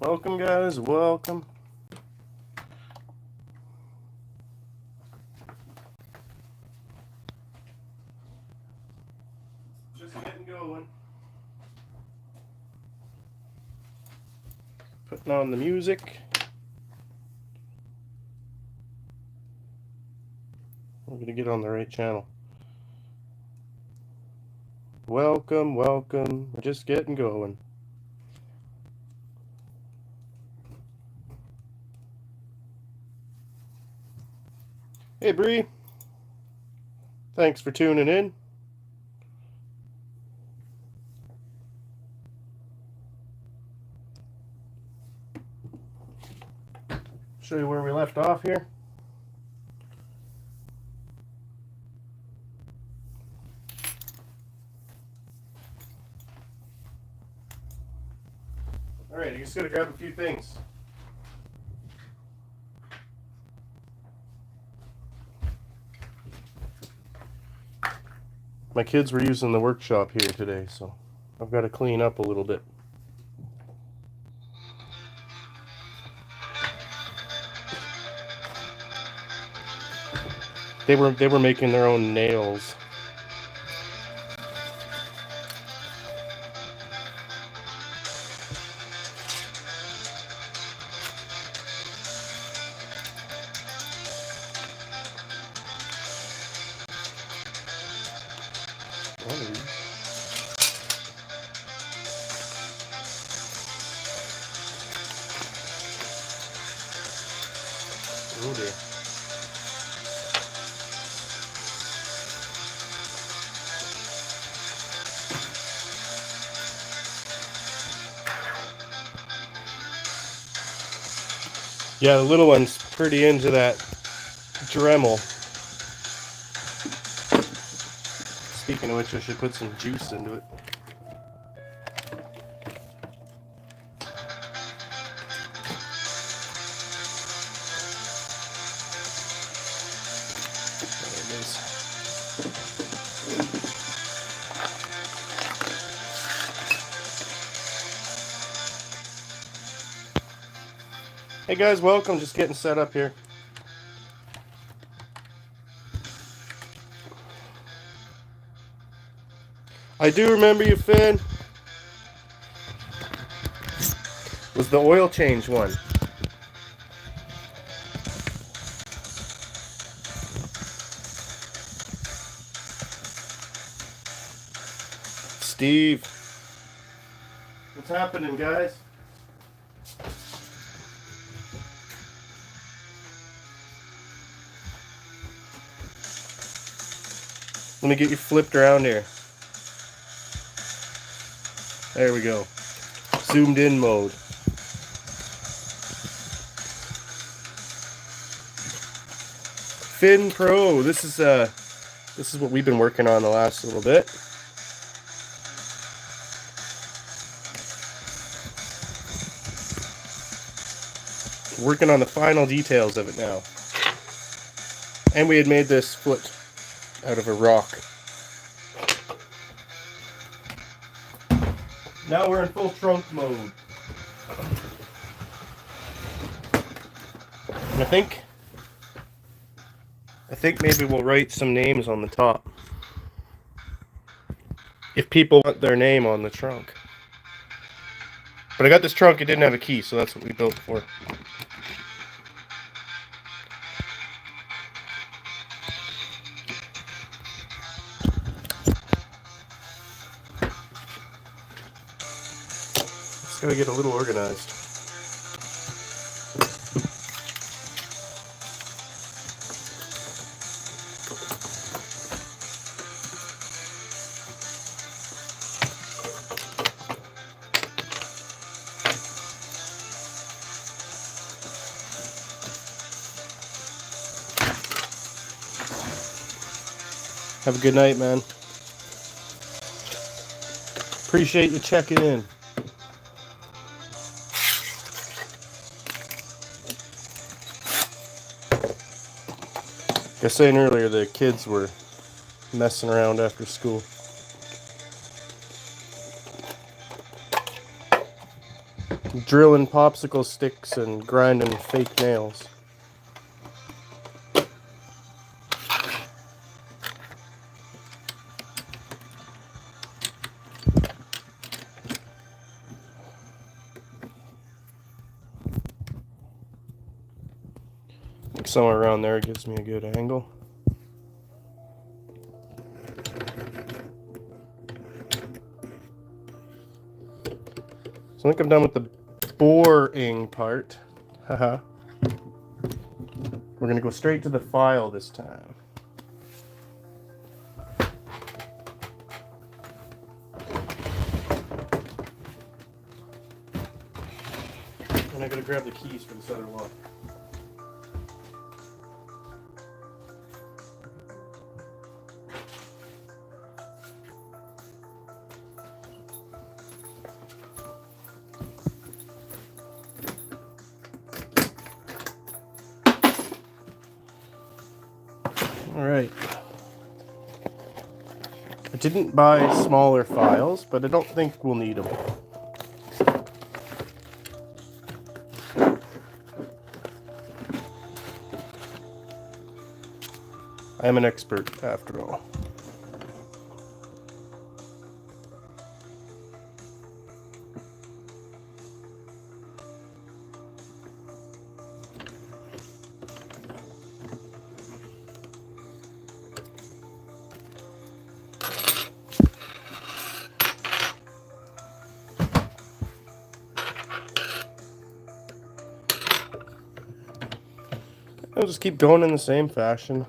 Welcome, guys. Welcome. Just getting going. Putting on the music. We're going to get on the right channel. Welcome, welcome. We're just getting going. Hey, Bree. Thanks for tuning in. Show you where we left off here. Alright, you just gotta grab a few things. My kids were using the workshop here today, so I've got to clean up a little bit. They were making their own nails. Oh dear. Yeah, the little one's pretty into that Dremel. Speaking of which, I should put some juice into it. There it is. Hey guys, welcome. Just getting set up here. I do remember you, Finn. Was the oil change one? Steve. What's happening, guys? Let me get you flipped around here. There we go. Zoomed in mode. Fin Pro. This is what we've been working on the last little bit. Working on the final details of it now. And we had made this foot out of a rock. Now we're in full trunk mode. And I think maybe we'll write some names on the top. If people want their name on the trunk. But I got this trunk, it didn't have a key, so that's what we built for. Just gotta get a little organized. Have a good night, man. Appreciate you checking in. Like I was saying earlier, the kids were messing around after school. drilling popsicle sticks and grinding fake nails. Somewhere around there gives me a good angle. So I think I'm done with the boring part. Haha. We're gonna go straight to the file this time. And I gotta grab the keys for this other lock. Alright. I didn't buy smaller files, but I don't think we'll need them. I am an expert, after all. I'll just keep going in the same fashion.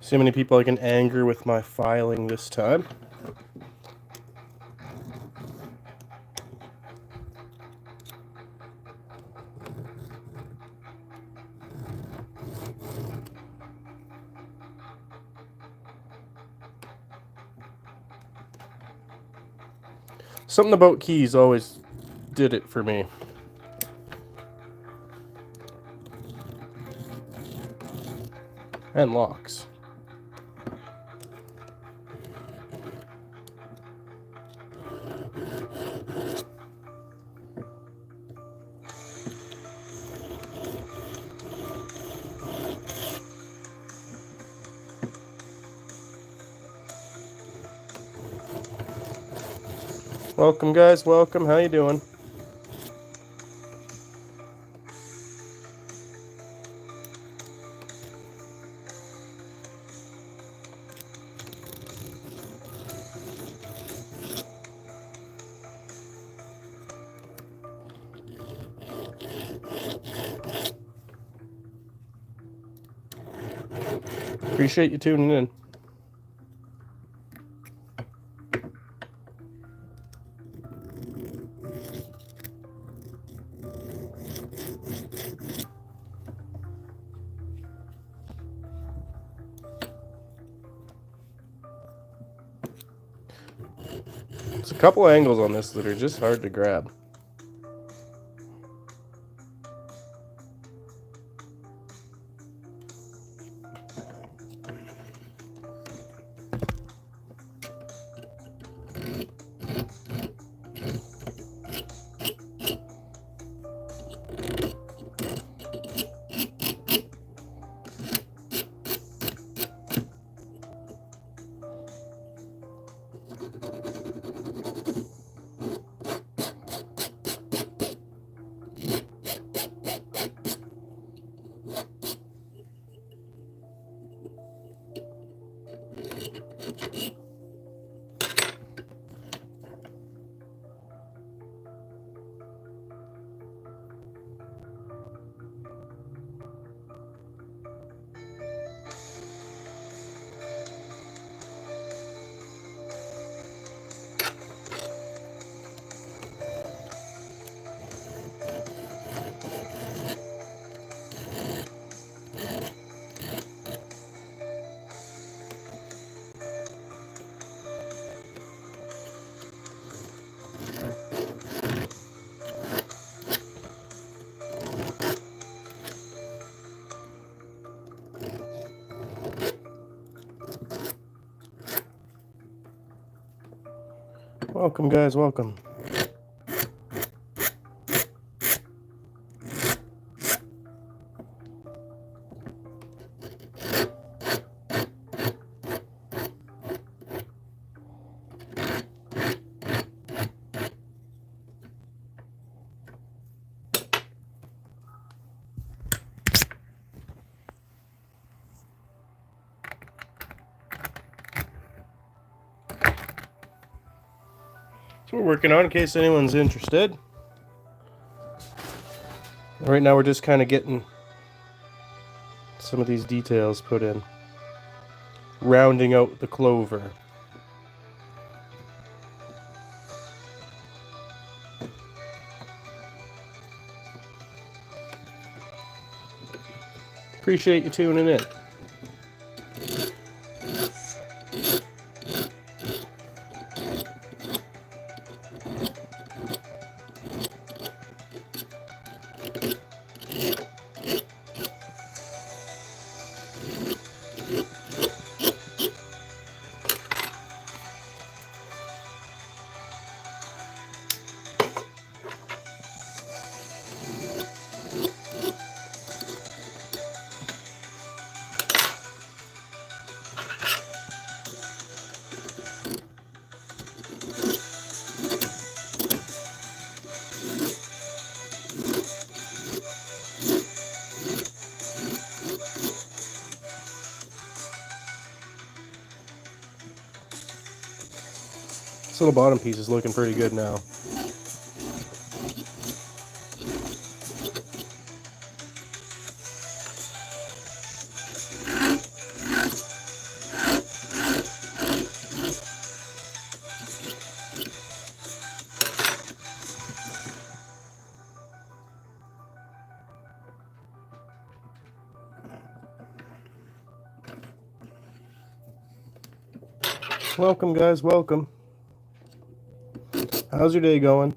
See how many people I can anger with my filing this time. Something about keys always did it for me. And locks. Welcome, guys. Welcome. How you doing? Appreciate you tuning in. There's a couple angles on this that are just hard to grab. Welcome, guys, welcome. So we're working on, in case anyone's interested. Right now we're just kind of getting some of these details put in. Rounding out the clover. Appreciate you tuning in. This little bottom piece is looking pretty good now. Welcome, guys, welcome. How's your day going?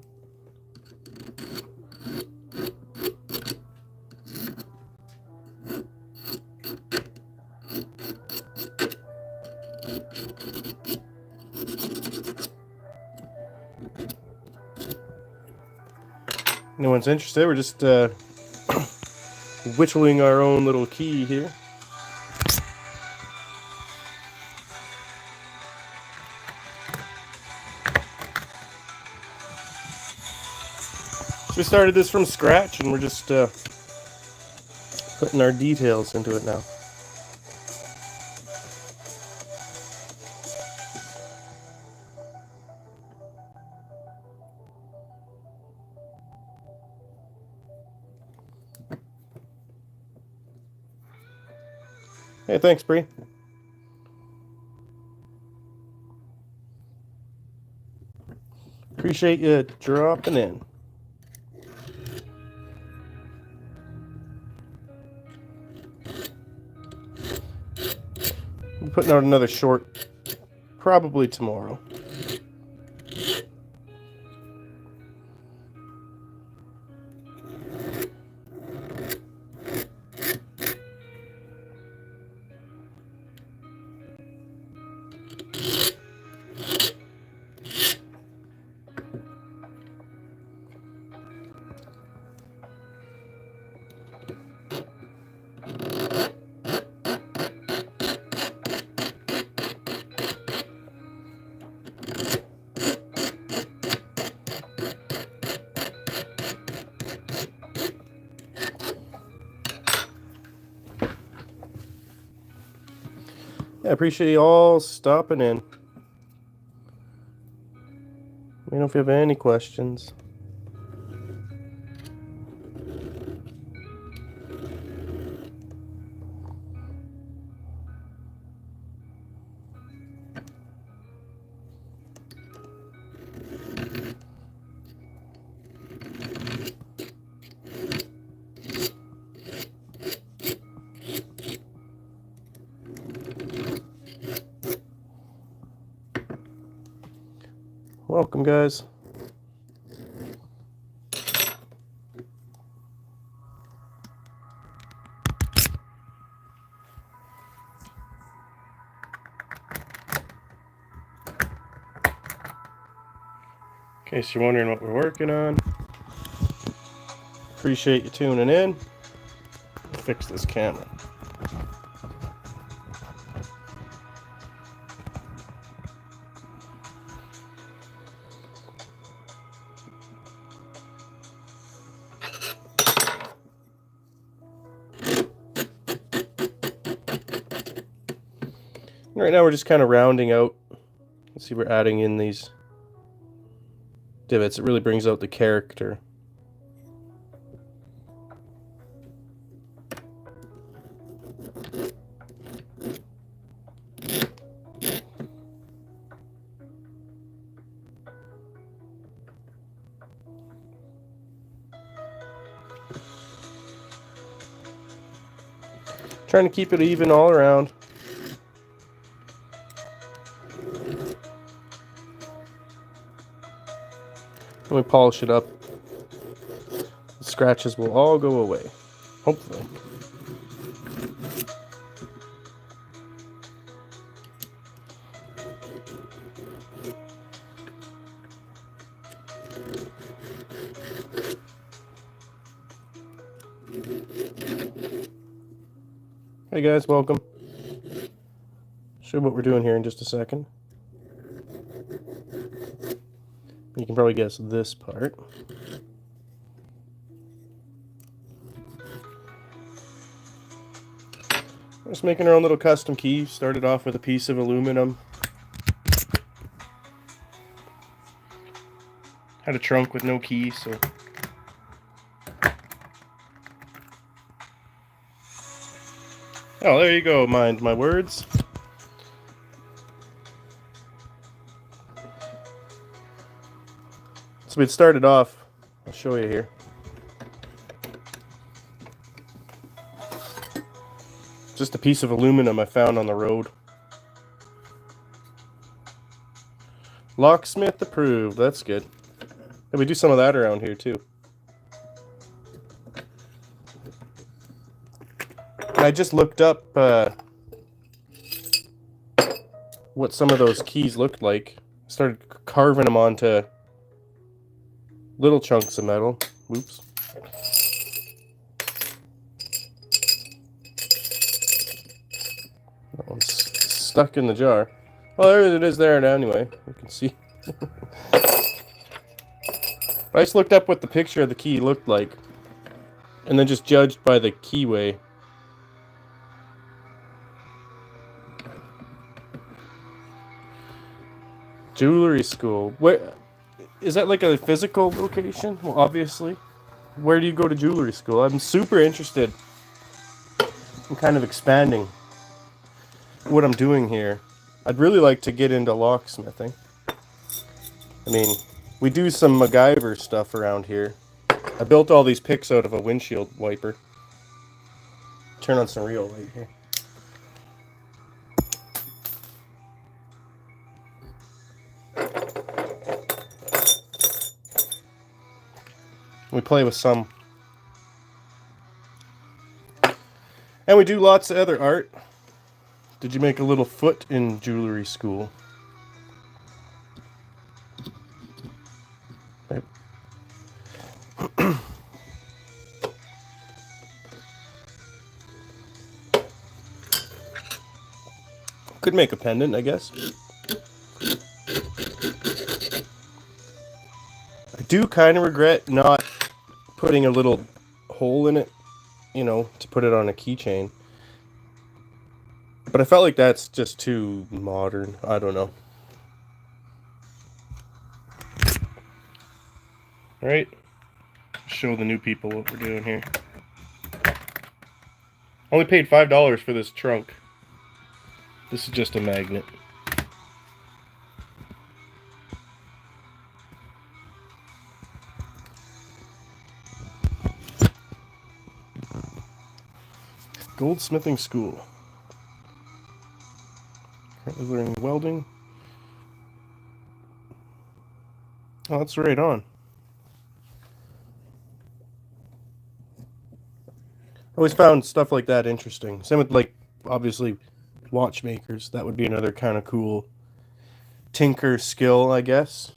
Anyone's interested, we're just whittling our own little key here. So we started this from scratch and we're just putting our details into it now. Hey, thanks, Bree. Appreciate you dropping in. I'm putting out another short probably tomorrow. I appreciate you all stopping in. Let me know if you have any questions. Welcome, guys. case you're wondering what we're working on. Appreciate you tuning in. Fix this camera. Right now we're just kind of rounding out. Let's see, we're adding in these divots. It really brings out the character. Trying to keep it even all around. When we polish it up, the scratches will all go away, hopefully. Hey guys, welcome. Show you what we're doing here in just a second. You can probably guess this part. We're just making our own little custom key. Started off with a piece of aluminum. Had a trunk with no key, so oh, there you go, mind my words. So we'd started off, I'll show you here. Just a piece of aluminum I found on the road. Locksmith approved, that's good. And we do some of that around here too. And I just looked up what some of those keys looked like. I started carving them onto little chunks of metal. Oops. That one's stuck in the jar. Well, there it is there now anyway. You can see. I just looked up what the picture of the key looked like. And then just judged by the keyway. Jewelry school. Where is that, like a physical location? Well, obviously. Where do you go to jewelry school? I'm super interested in kind of expanding what I'm doing here. I'd really like to get into locksmithing. I mean, we do some MacGyver stuff around here. I built all these picks out of a windshield wiper. Turn on some real light here. We play with some. And we do lots of other art. Did you make a little foot in jewelry school? Right. Could make a pendant, I guess. I do kind of regret not putting a little hole in it, you know, to put it on a keychain. But I felt like that's just too modern. I don't know. Alright. Show the new people what we're doing here. Only paid $5 for this trunk. This is just a magnet. Goldsmithing school. Currently learning welding. Oh, that's right on. Always found stuff like that interesting. Same with, like, obviously watchmakers. That would be another kind of cool tinker skill, I guess.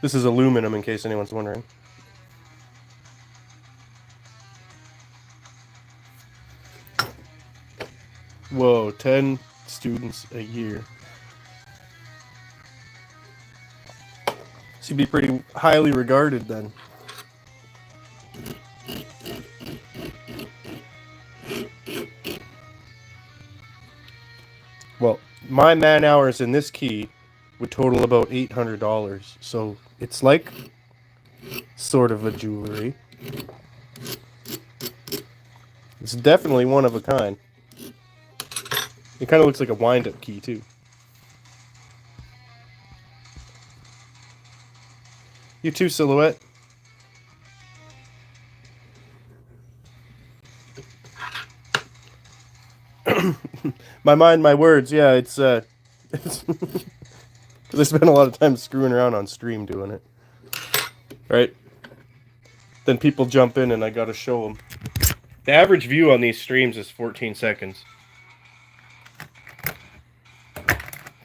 This is aluminum, in case anyone's wondering. Whoa, 10 students a year. So you'd be pretty highly regarded then. Well, my man hours in this key would total about $800. So it's like sort of a jewelry. It's definitely one of a kind. It kind of looks like a wind-up key too. You too, Silhouette. My mind, my words. Yeah, it's I spent a lot of time screwing around on stream doing it. Right? Then people jump in and I gotta show them. The average view on these streams is 14 seconds.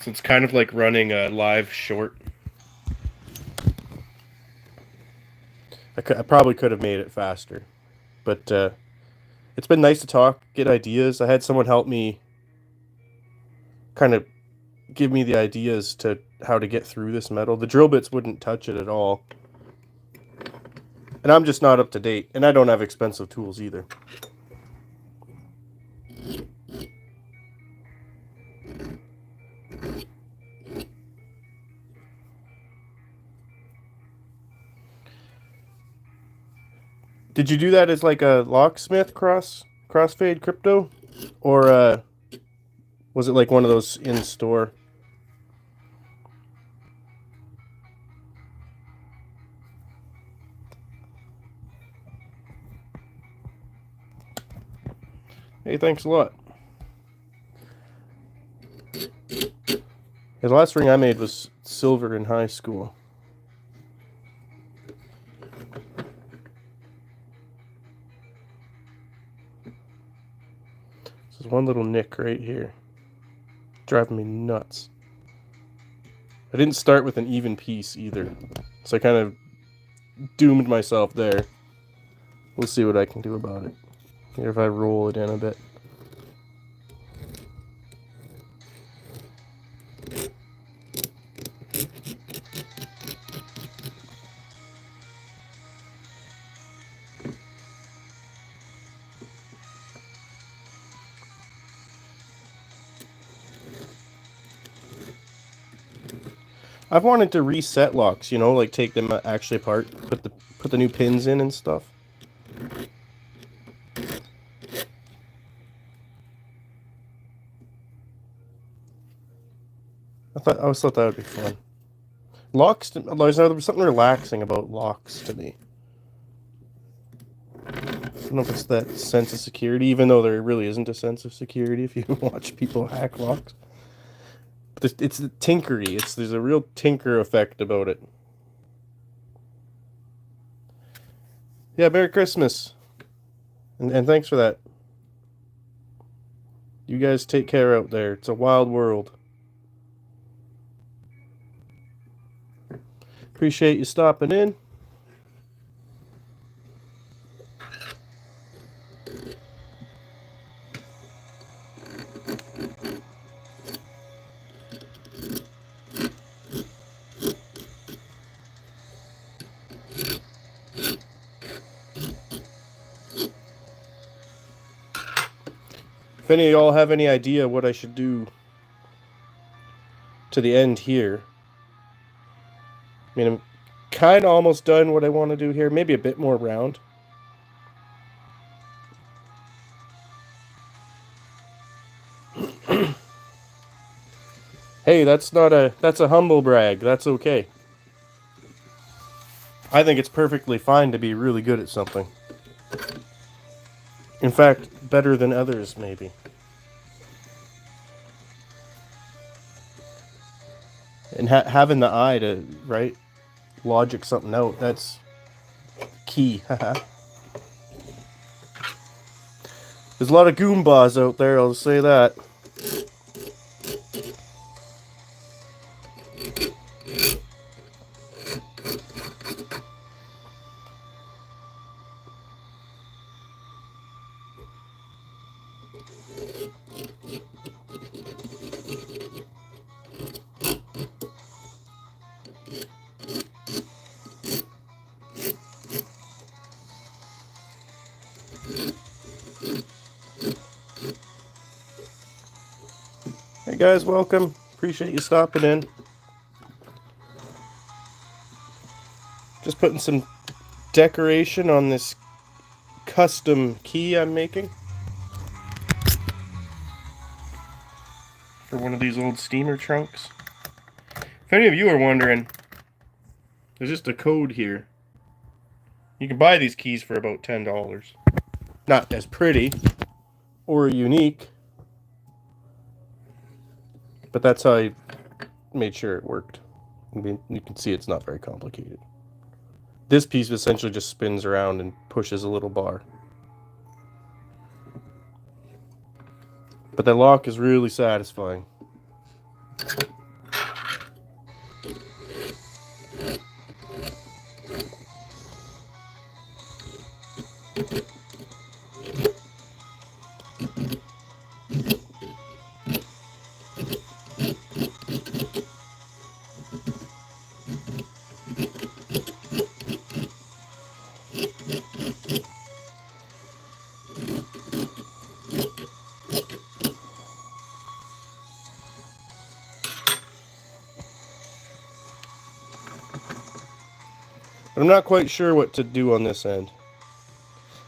So it's kind of like running a live short. I probably could have made it faster. But it's been nice to talk, get ideas. I had someone help me kind of give me the ideas to how to get through this metal. The drill bits wouldn't touch it at all. And I'm just not up to date. And I don't have expensive tools either. Did you do that as like a locksmith crossfade crypto? Or was it like one of those in-store? Hey, thanks a lot. The last ring I made was silver in high school. This is one little nick right here. Driving me nuts. I didn't start with an even piece either. So I kind of doomed myself there. We'll see what I can do about it. Here if I roll it in a bit. I've wanted to reset locks, you know, like take them actually apart, put the new pins in and stuff. I always thought that would be fun. Locks, there's something relaxing about locks to me. I don't know if it's that sense of security, even though there really isn't a sense of security if you watch people hack locks. But it's tinkery. There's a real tinker effect about it. Yeah, Merry Christmas. And thanks for that. You guys take care out there. It's a wild world. Appreciate you stopping in. If any of y'all have any idea what I should do to the end here, I mean, I'm kind of almost done what I want to do here. Maybe a bit more round. Hey, that's a humble brag. That's okay. I think it's perfectly fine to be really good at something. In fact, better than others, maybe. And having the eye to, right, logic something out, that's key. There's a lot of goombas out there, I'll say that. Hey guys, welcome. Appreciate you stopping in. Just putting some decoration on this custom key I'm making for one of these old steamer trunks. If any of you are wondering, there's just a code here. You can buy these keys for about $10. Not as pretty or unique, but that's how I made sure it worked. I mean, you can see it's not very complicated. This piece essentially just spins around and pushes a little bar. But that lock is really satisfying. I'm not quite sure what to do on this end.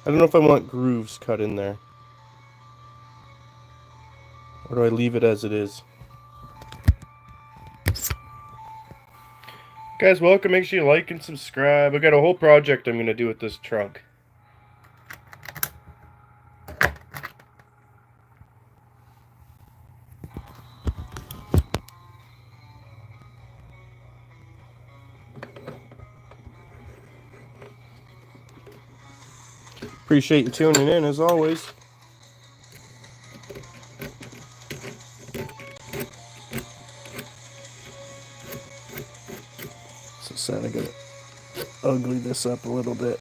I don't know if I want grooves cut in there. Or do I leave it as it is? Guys, welcome. Make sure you like and subscribe. I got a whole project I'm going to do with this trunk. Appreciate you tuning in as always. So sad I gotta ugly this up a little bit.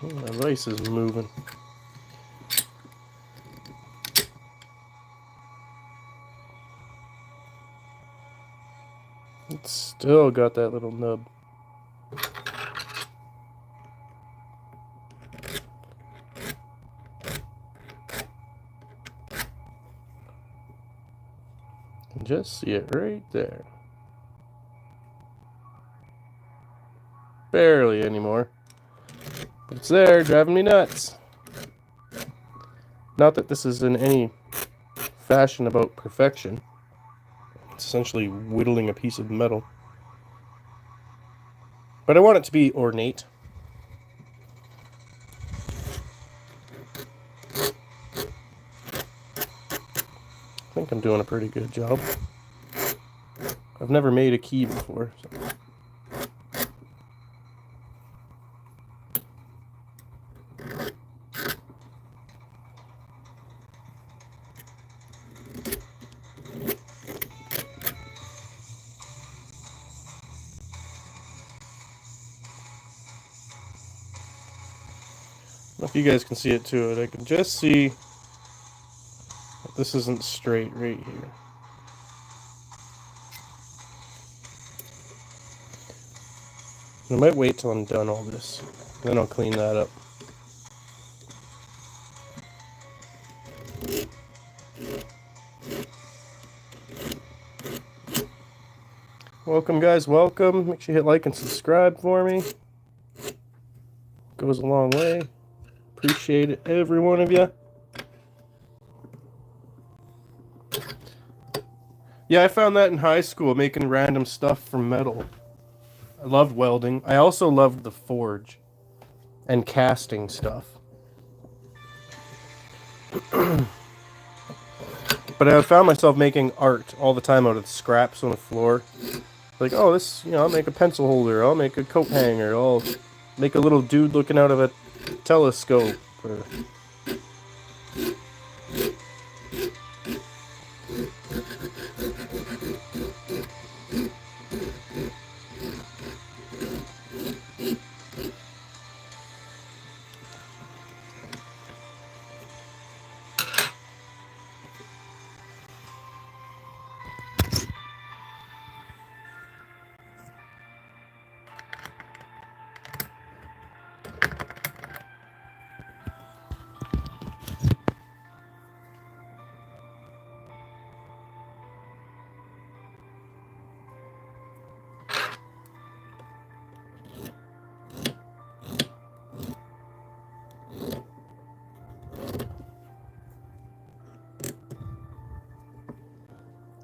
My rice is moving. It's still got that little nub. You can just see it right there. Barely anymore. But it's there, driving me nuts. Not that this is in any fashion about perfection. It's essentially whittling a piece of metal. But I want it to be ornate. I think I'm doing a pretty good job. I've never made a key before, so. If you guys can see it too, I can just see that this isn't straight right here. I might wait till I'm done all this, then I'll clean that up. Welcome guys, welcome. Make sure you hit like and subscribe for me. Goes a long way. Appreciate it, every one of you. Yeah, I found that in high school, making random stuff from metal. I loved welding. I also loved the forge and casting stuff. But But I found myself making art all the time out of scraps on the floor. Like, oh, this, I'll make a pencil holder, I'll make a coat hanger, I'll make a little dude looking out of a telescope. Or...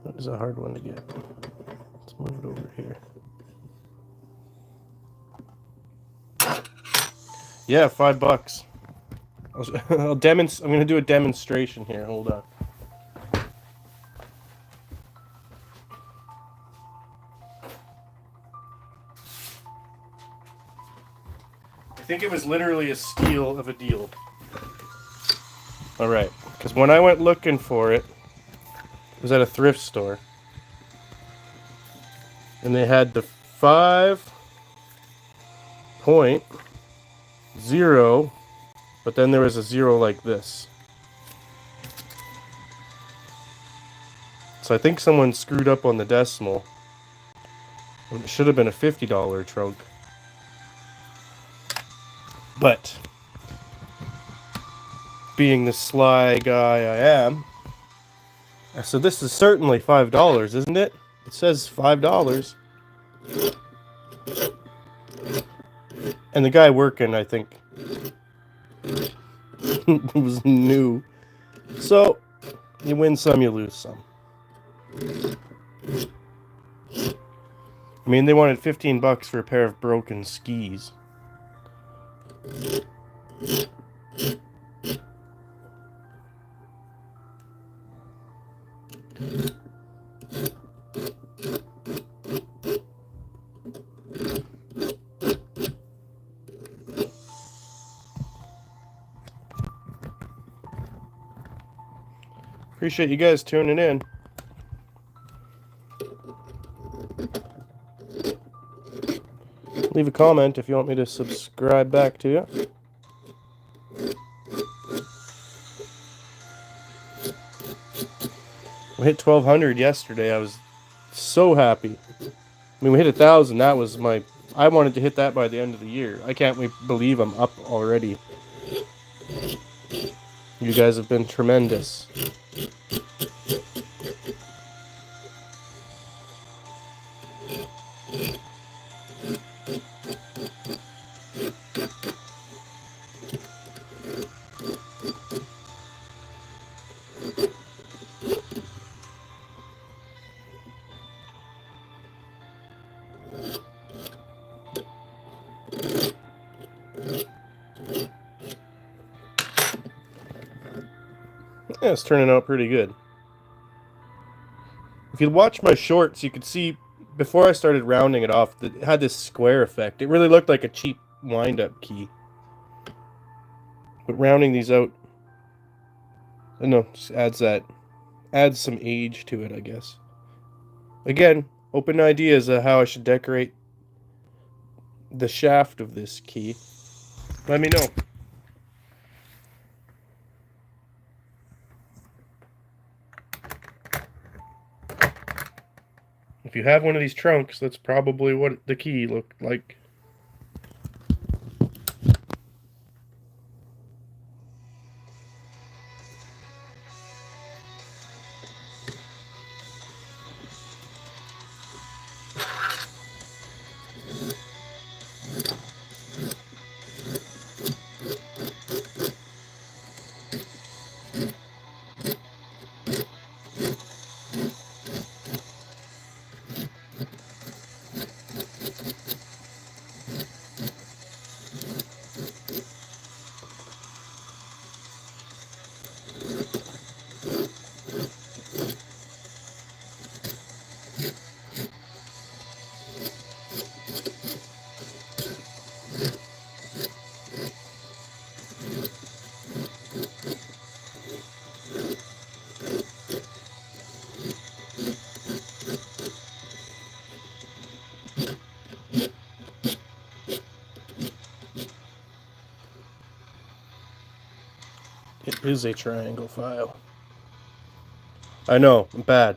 That is a hard one to get. Let's move it over here. Yeah, $5. I'm gonna do a demonstration here. Hold on. I think it was literally a steal of a deal. All right, because when I went looking for it, it was at a thrift store, and they had the 5.0, but then there was a 0 like this. So I think someone screwed up on the decimal. It should have been a $50 trunk. But being the sly guy I am, I said, this is certainly $5, isn't it? It says $5. And the guy working, I think, was new. So, you win some, you lose some. I mean, they wanted $15 for a pair of broken skis. Appreciate you guys tuning in. Leave a comment if you want me to subscribe back to you. We hit 1,200 yesterday. I was so happy. I mean, we hit 1,000. That was my... I wanted to hit that by the end of the year. I can't believe I'm up already. You guys have been tremendous. Yeah, it's turning out pretty good. If you watch my shorts, you could see before I started rounding it off, it had this square effect. It really looked like a cheap wind-up key. But rounding these out, I don't know, just adds some age to it, I guess. Again, open ideas of how I should decorate the shaft of this key. Let me know. If you have one of these trunks, that's probably what the key looked like. is a triangle file. I know, I'm bad.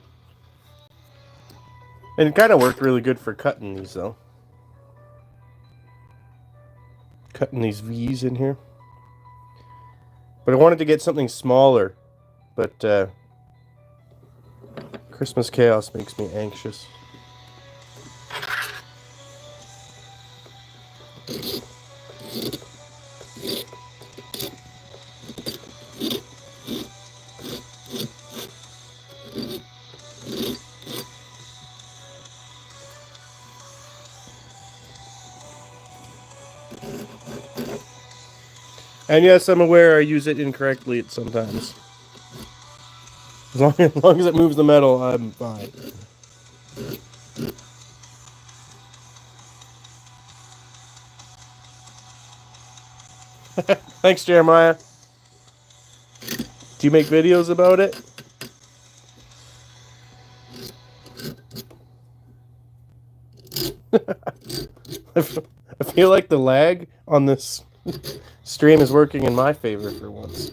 And it kind of worked really good for cutting these, though. Cutting these V's in here. But I wanted to get something smaller. But Christmas chaos makes me anxious. And yes, I'm aware I use it incorrectly sometimes. As long as it moves the metal, I'm fine. Thanks, Jeremiah. Do you make videos about it? I feel like the lag on this stream is working in my favor for once.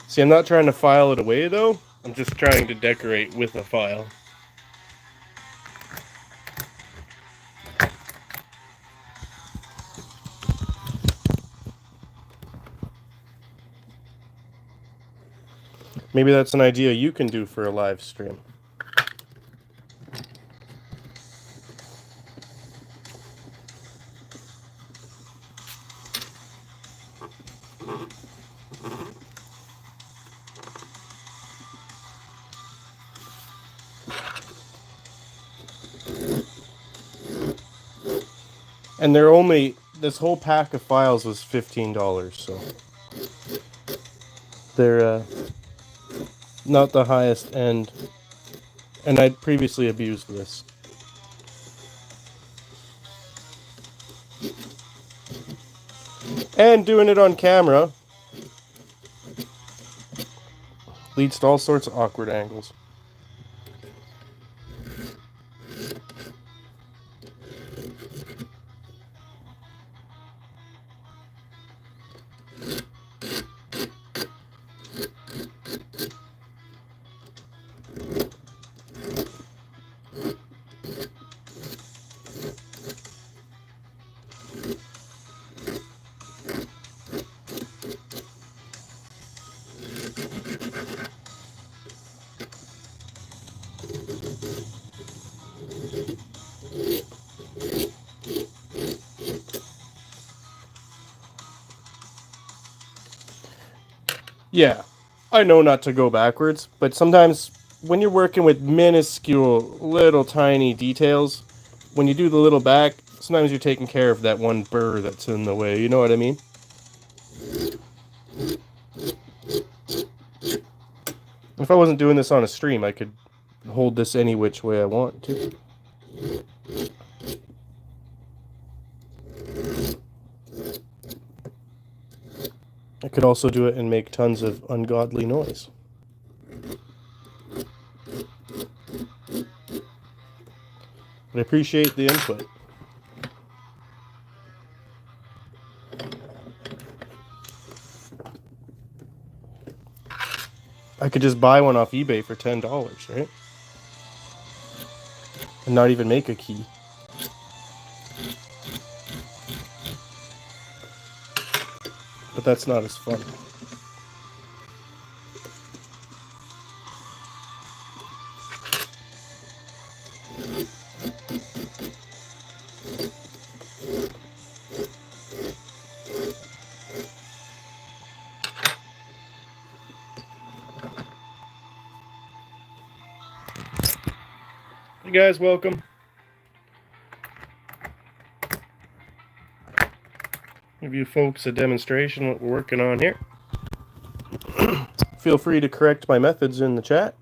See, I'm not trying to file it away, though. I'm just trying to decorate with a file. Maybe that's an idea you can do for a live stream. And they're only, this whole pack of files was $15, so they're not the highest end. And I'd previously abused this. And doing it on camera leads to all sorts of awkward angles. Yeah, I know not to go backwards, but sometimes when you're working with minuscule, little tiny details, when you do the little back, sometimes you're taking care of that one burr that's in the way, you know what I mean? If I wasn't doing this on a stream, I could hold this any which way I want to. I could also do it and make tons of ungodly noise. But I appreciate the input. I could just buy one off eBay for $10, right? And not even make a key. But that's not as fun. Hey guys, welcome. Give you folks a demonstration of what we're working on here. Feel free to correct my methods in the chat.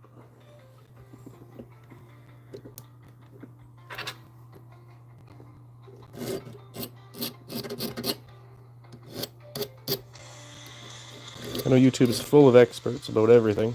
know YouTube is full of experts about everything.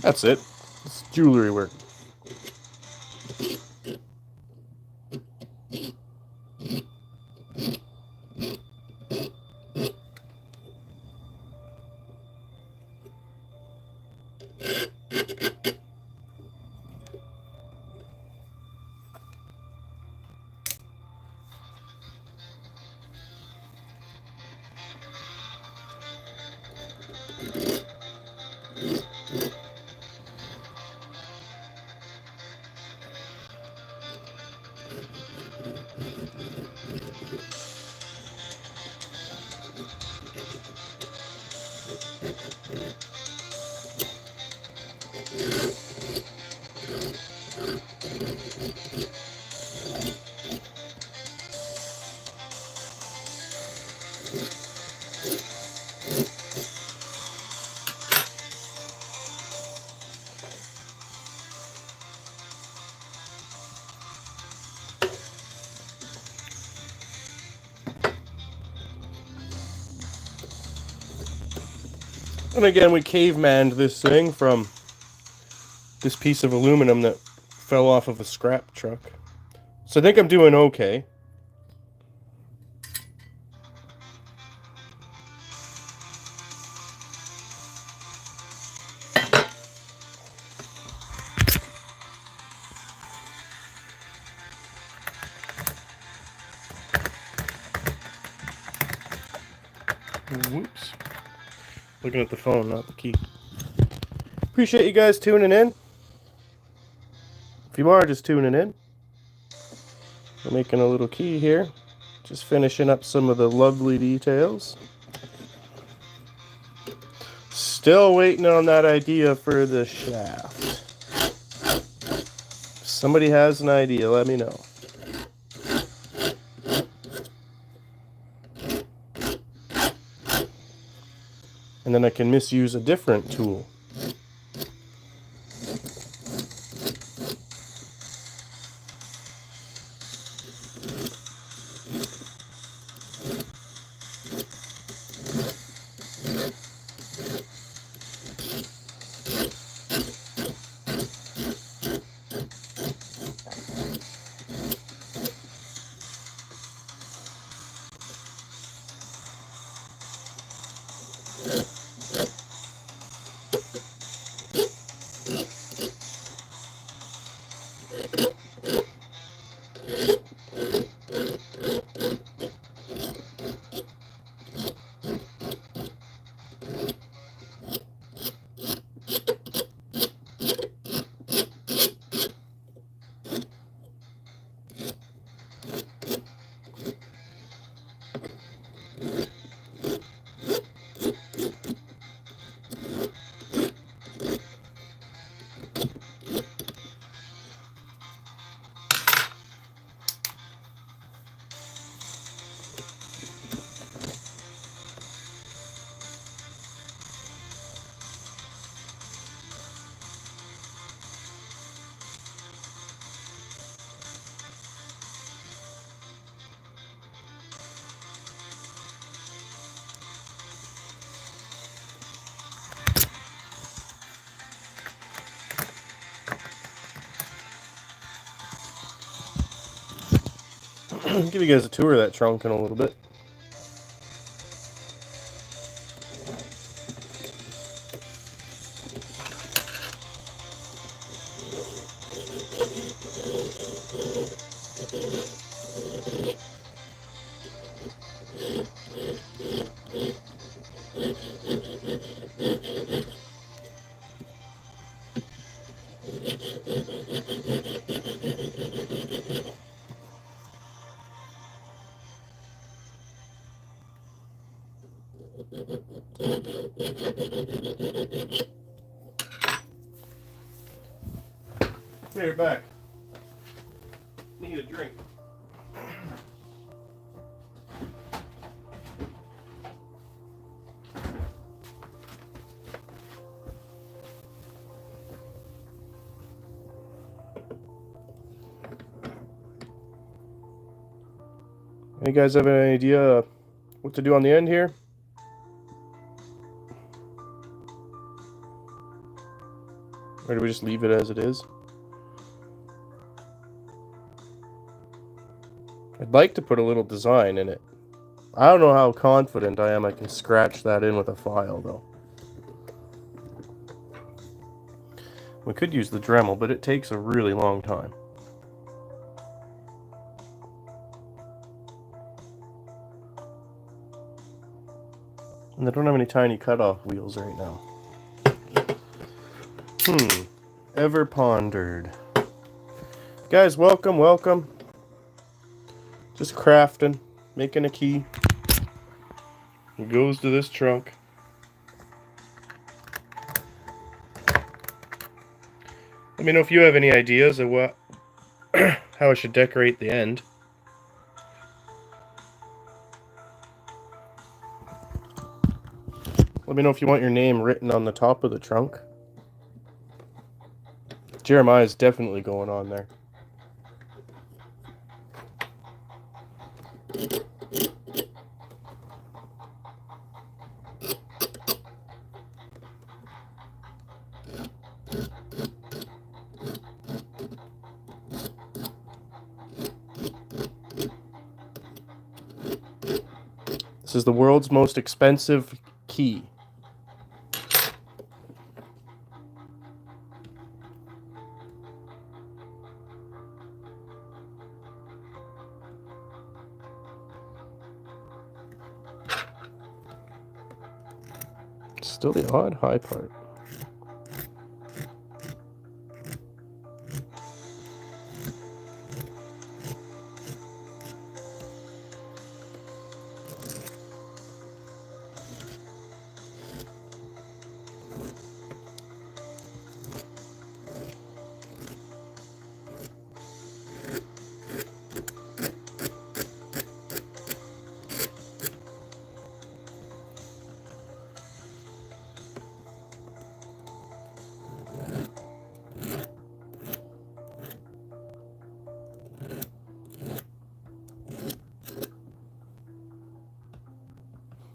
That's it. It's jewelry work. And again, we cavemanned this thing from this piece of aluminum that fell off of a scrap truck. So I think I'm doing okay. Whoops. Looking at the phone, not the key. Appreciate you guys tuning in. If you are just tuning in, we're making a little key here. Just finishing up some of the lovely details. Still waiting on that idea for the shaft. If somebody has an idea, let me know. And then I can misuse a different tool. Give you guys a tour of that trunk in a little bit. Here, back. Need a drink. You guys have any idea what to do on the end here? Or do we just leave it as it is? I'd like to put a little design in it. I don't know how confident I am I can scratch that in with a file, though. We could use the Dremel, but it takes a really long time. And I don't have any tiny cutoff wheels right now. Ever pondered. Guys, welcome, welcome. Just crafting, making a key. It goes to this trunk. Let me know if you have any ideas of what how I should decorate the end. Let me know if you want your name written on the top of the trunk. Jeremiah's definitely going on there. This is the world's most expensive key. Still the odd high part.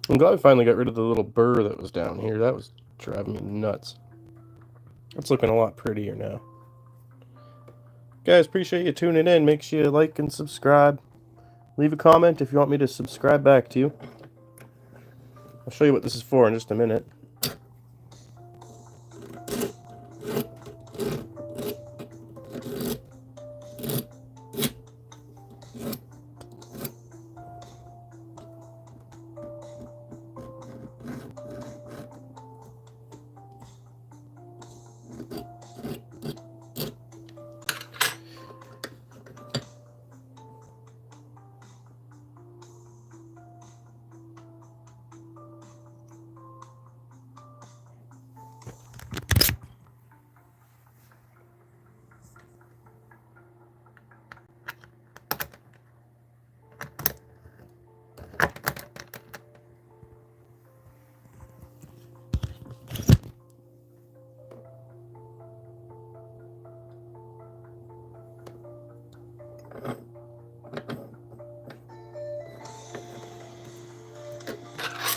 I'm glad I finally got rid of the little burr that was down here. That was driving me nuts. It's looking a lot prettier now. Guys, appreciate you tuning in. Make sure you like and subscribe. Leave a comment if you want me to subscribe back to you. I'll show you what this is for in just a minute.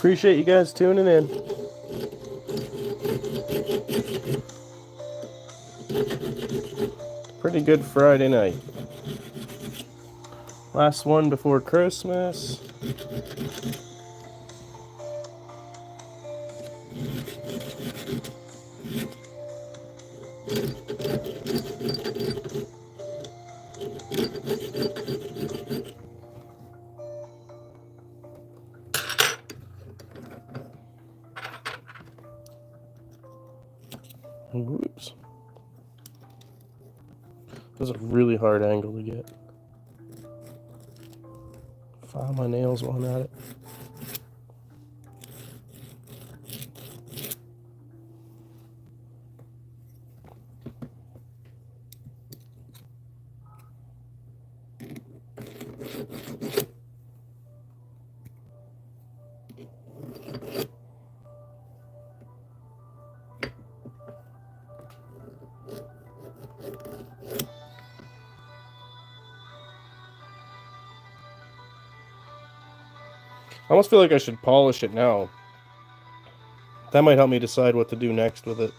Appreciate you guys tuning in. Pretty good Friday night. Last one before Christmas. Whoops. That's a really hard angle to get. File my nails while I'm at it. I almost feel like I should polish it now. That might help me decide what to do next with it.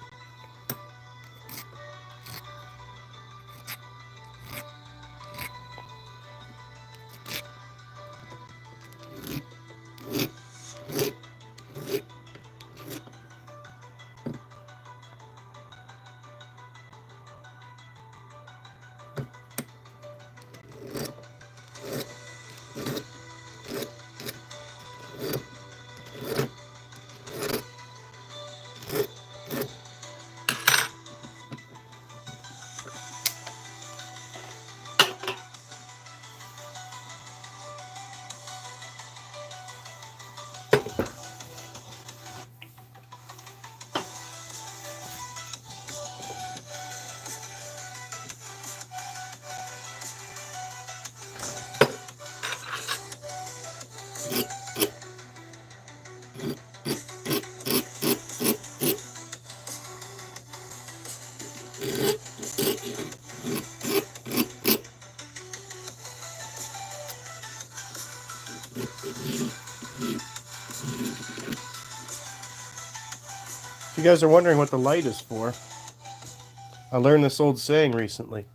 If you guys are wondering what the light is for, I learned this old saying recently.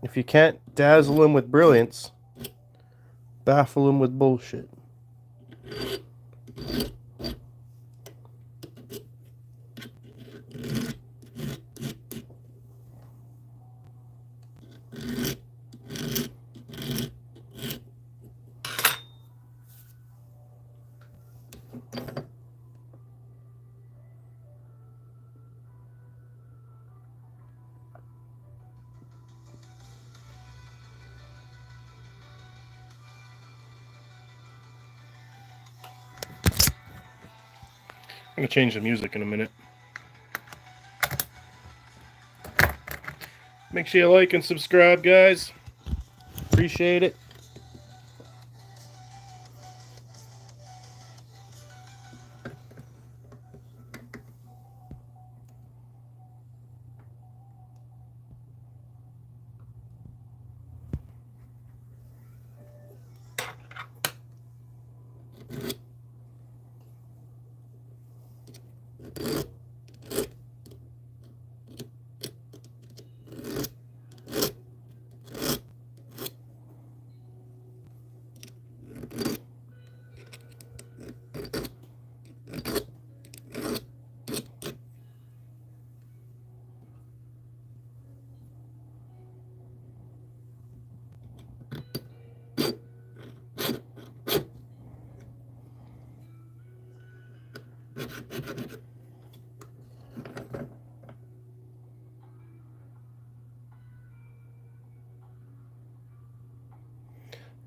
If you can't dazzle him with brilliance, baffle him with bullshit. I'm going to change the music in a minute. Make sure you like and subscribe, guys. Appreciate it.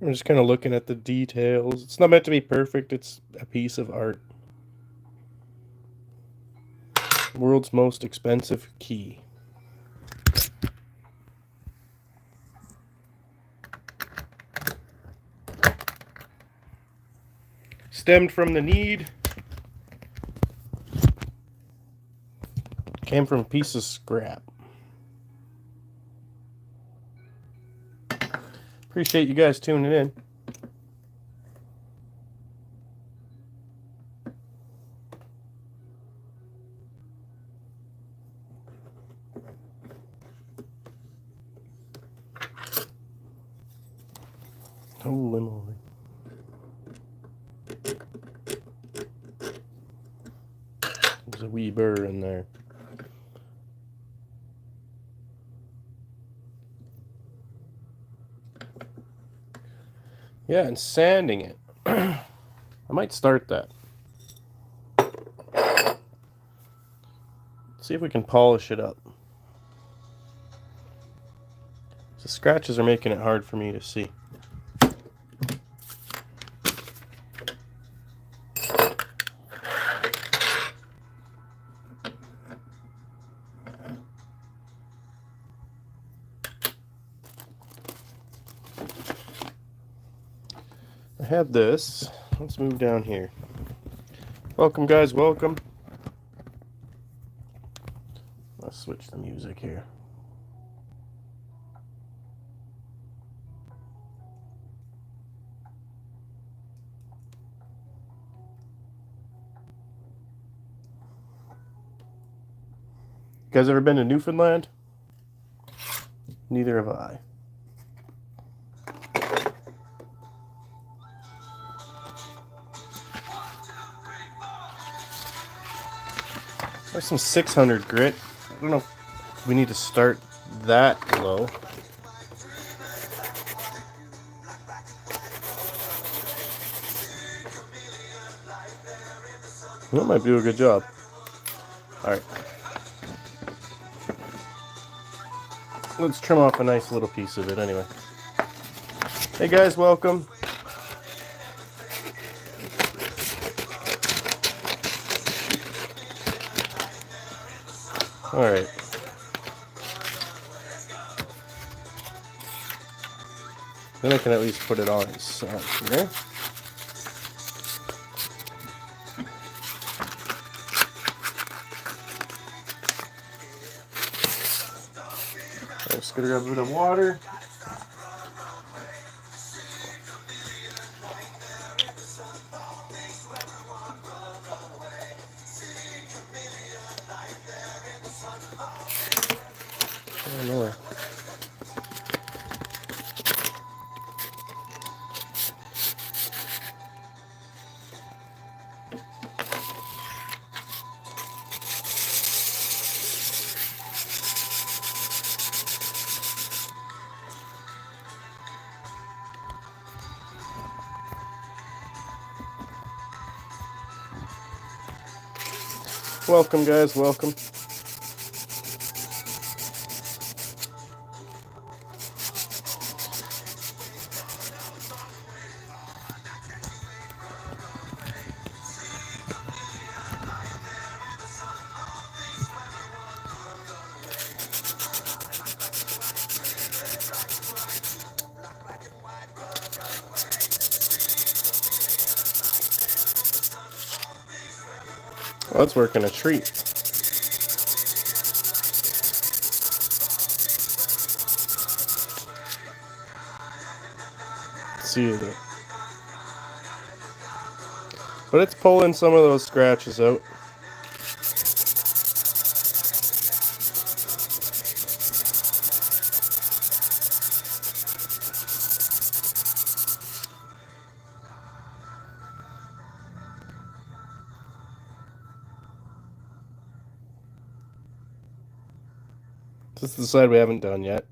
I'm just kind of looking at the details. It's not meant to be perfect, it's a piece of art. World's most expensive key. Stemmed from the need. Came from a piece of scrap. Appreciate you guys tuning in. Holy moly. There's a wee burr in there. Yeah, and sanding it. I might start that. See if we can polish it up. The scratches are making it hard for me to see. I had this. Let's move down here. Welcome, guys. Welcome. Let's switch the music here. You guys ever been to Newfoundland? Neither have I. There's some 600 grit. I don't know if we need to start that low. That might do a good job. Alright. Let's trim off a nice little piece of it anyway. Hey guys, welcome. Alright. Then I can at least put it on its side here. I'm just gonna grab a bit of water. Oh no. Welcome guys, welcome. Well, that's working a treat. See it. But it's pulling some of those scratches out. This is the side we haven't done yet.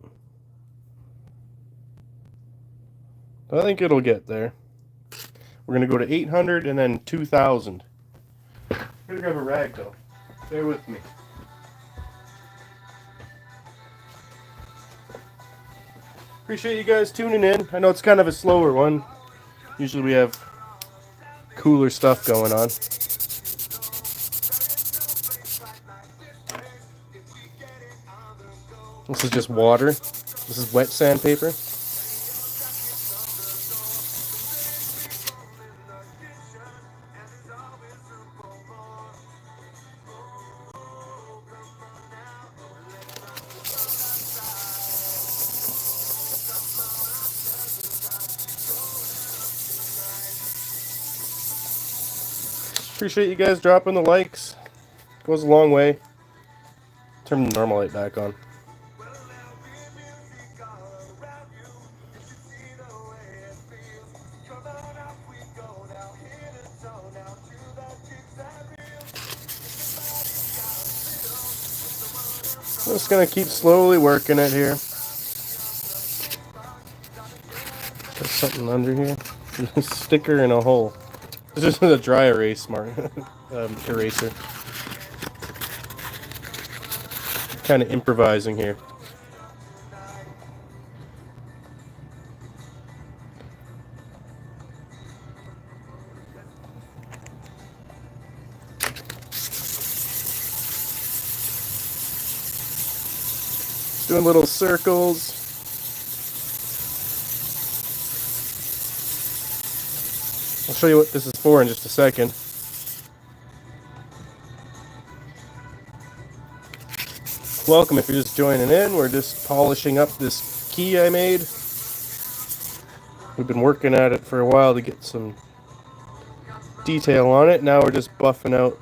I think it'll get there. We're going to go to 800 and then 2000. I'm going to grab a rag though. Bear with me. Appreciate you guys tuning in. I know it's kind of a slower one. Usually we have cooler stuff going on. This is just water. This is wet sandpaper. Appreciate you guys dropping the likes. Goes a long way. Turn the normal light back on. I'm just gonna keep slowly working it here. There's something under here. A sticker in a hole. This is a dry erase eraser. Kind of improvising here. Doing little circles. I'll show you what this is for in just a second. Welcome if you're just joining in. We're just polishing up this key I made. We've been working at it for a while to get some detail on it. Now we're just buffing out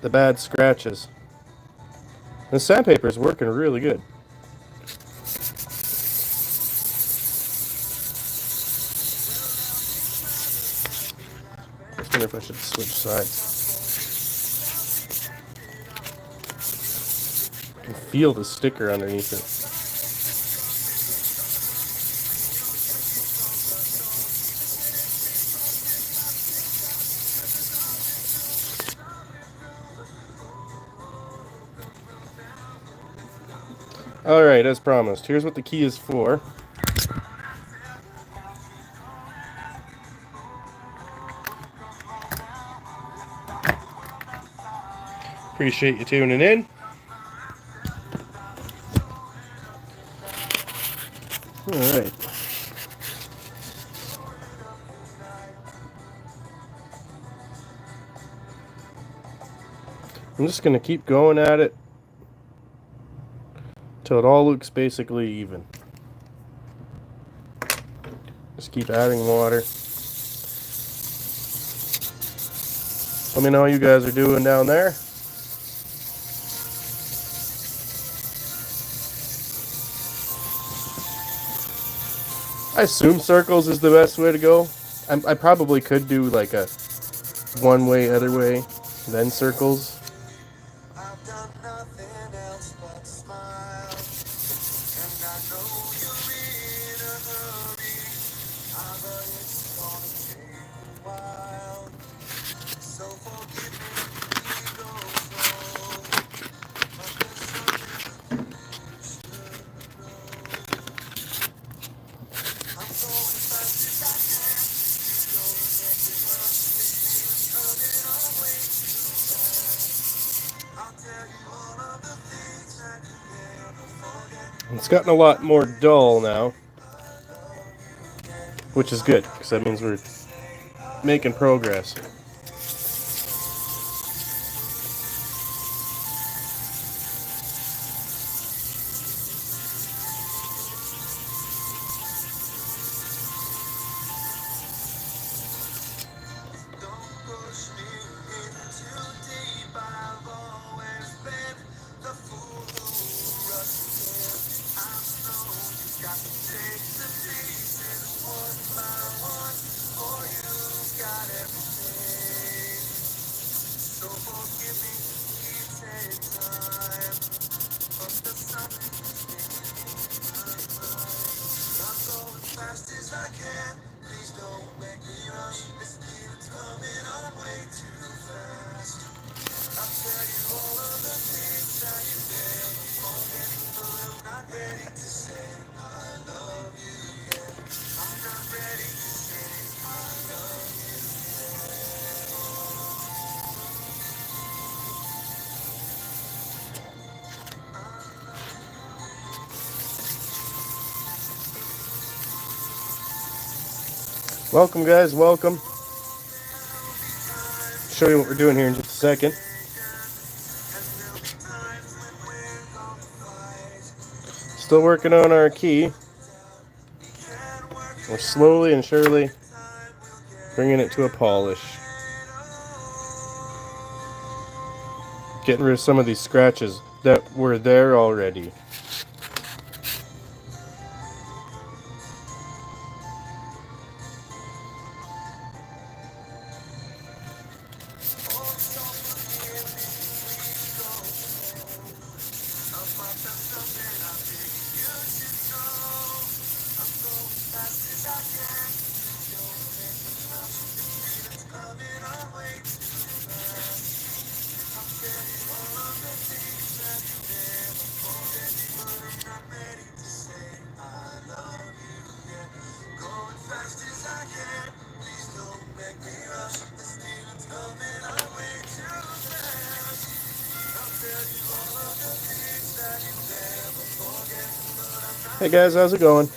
the bad scratches. The sandpaper is working really good. I wonder if I should switch sides. I can feel the sticker underneath it. Alright, as promised, here's what the key is for. Appreciate you tuning in. Alright. I'm just going to keep going at it till it all looks basically even. Just keep adding water. Let me know how you guys are doing down there. I assume circles is the best way to go. I probably could do like a one way, other way, then circles. I've done nothing else but smile. And I know you're in a hurry. But it's gonna take a while. So forgive me if we go slow. But there's something you should know. I'm going fast as I can. Don't make me rush. This feeling's coming on way too fast. I'll tell you all of the things that you never forget. It's gotten a lot more dull now, which is good because that means we're making progress. Welcome, guys. Welcome. Show you what we're doing here in just a second. Still working on our key. We're slowly and surely bringing it to a polish. Getting rid of some of these scratches that were there already. Hey guys, how's it going?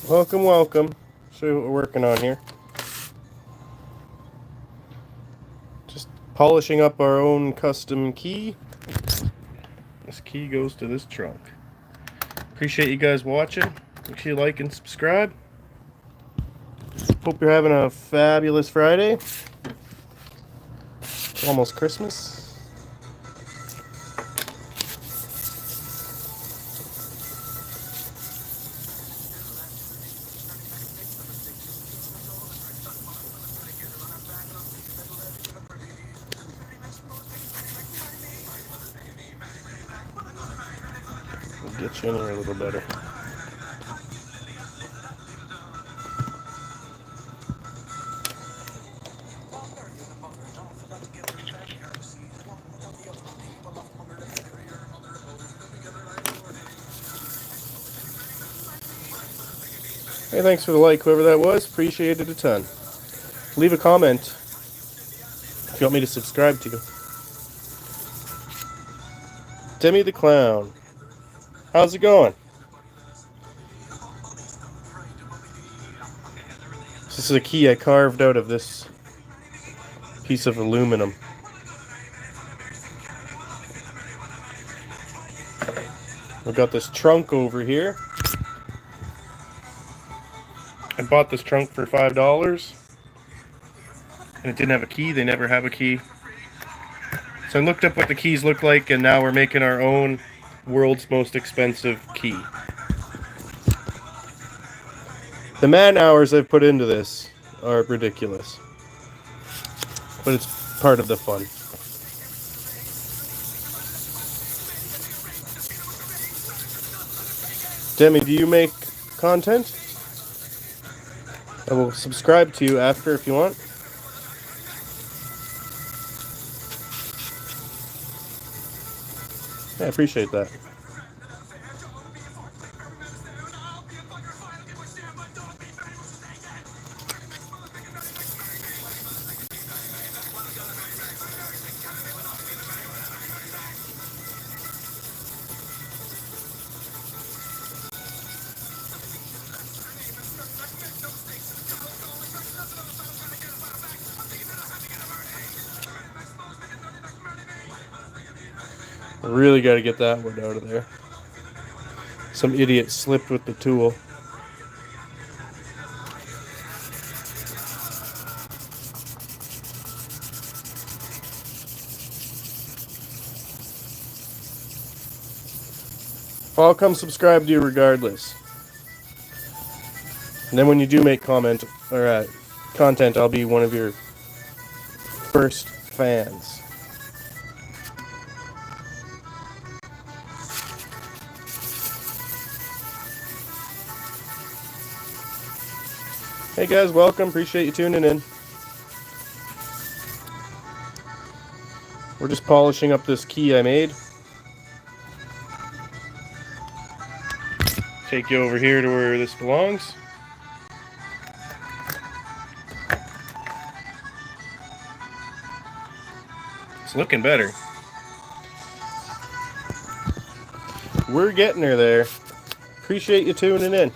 Welcome, welcome. Show you what we're working on here. Just polishing up our own custom key. This key goes to this trunk. Appreciate you guys watching. Make sure you like and subscribe. Hope you're having a fabulous Friday. It's almost Christmas. We'll get you in here a little better. Hey, thanks for the like, whoever that was. Appreciate it a ton. Leave a comment if you want me to subscribe to you. Demi the Clown. How's it going? This is a key I carved out of this piece of aluminum. We've got this trunk over here. I bought this trunk for $5. And it didn't have a key. They never have a key. So I looked up what the keys look like, and now we're making our own world's most expensive key. The man hours I've put into this are ridiculous. But it's part of the fun. Demi, do you make content? I will subscribe to you after if you want. Yeah, I appreciate that. I really got to get that one out of there. Some idiot slipped with the tool. I'll come subscribe to you regardless. And then when you do make content, I'll be one of your first fans. Hey guys, welcome. Appreciate you tuning in. We're just polishing up this key I made. Take you over here to where this belongs. It's looking better. We're getting her there. Appreciate you tuning in.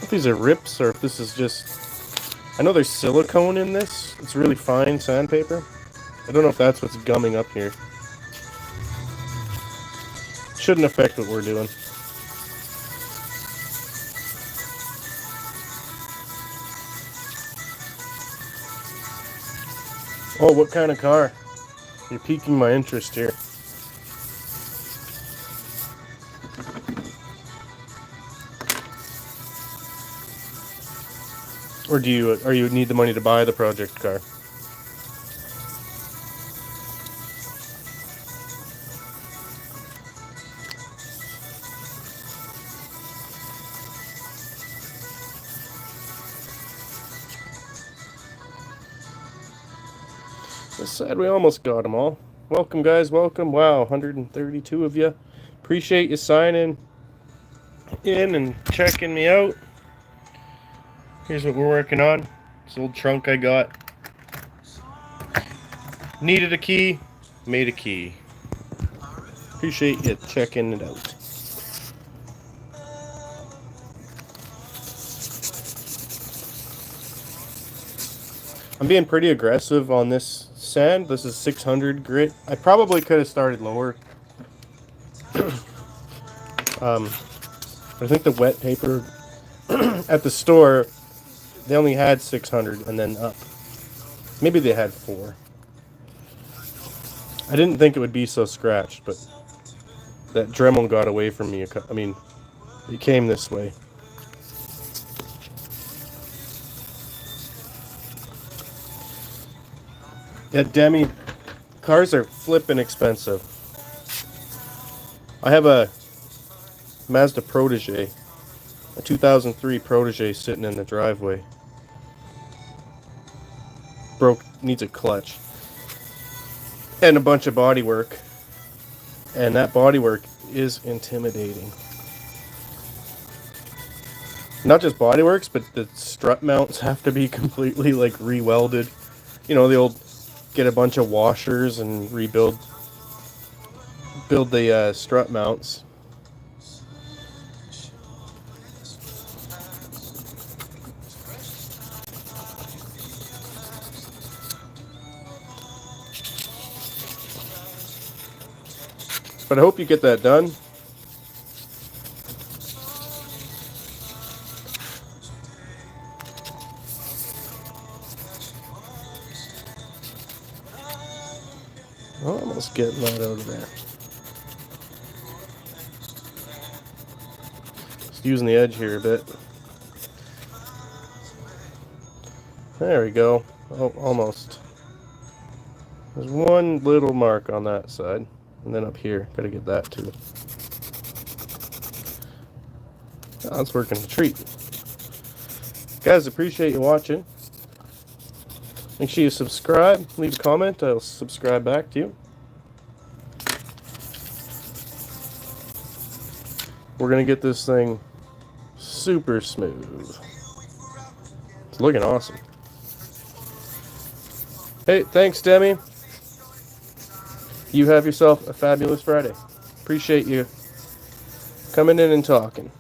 If these are rips or if this is just... I know there's silicone in this. It's really fine sandpaper. I don't know if that's what's gumming up here. Shouldn't affect what we're doing. Oh, what kind of car? You're piquing my interest here. Or do you need the money to buy the project car? This side, we almost got them all. Welcome, guys. Welcome. Wow, 132 of you. Appreciate you signing in and checking me out. Here's what we're working on. This old trunk I got. Needed a key. Made a key. Appreciate you checking it out. I'm being pretty aggressive on this sand. This is 600 grit. I probably could have started lower. I think the wet paper at the store, they only had 600 and then up. Maybe they had 4. I didn't think it would be so scratched, but that Dremel got away from me. I mean, it came this way. Yeah, Demi, cars are flippin' expensive. I have a Mazda Protege, a 2003 Protege sitting in the driveway. Broke, needs a clutch. And a bunch of body work. And that body work is intimidating. Not just body works, but the strut mounts have to be completely like re-welded. You know, the old get a bunch of washers and build the strut mounts. But I hope you get that done. Almost getting that out of there. Just using the edge here a bit. There we go. Oh, almost. There's one little mark on that side. And then up here, gotta get that too. Oh, that's working a treat. Guys, appreciate you watching. Make sure you subscribe, leave a comment, I'll subscribe back to you. We're gonna get this thing super smooth. It's looking awesome. Hey, thanks, Demi. You have yourself a fabulous Friday. Appreciate you coming in and talking.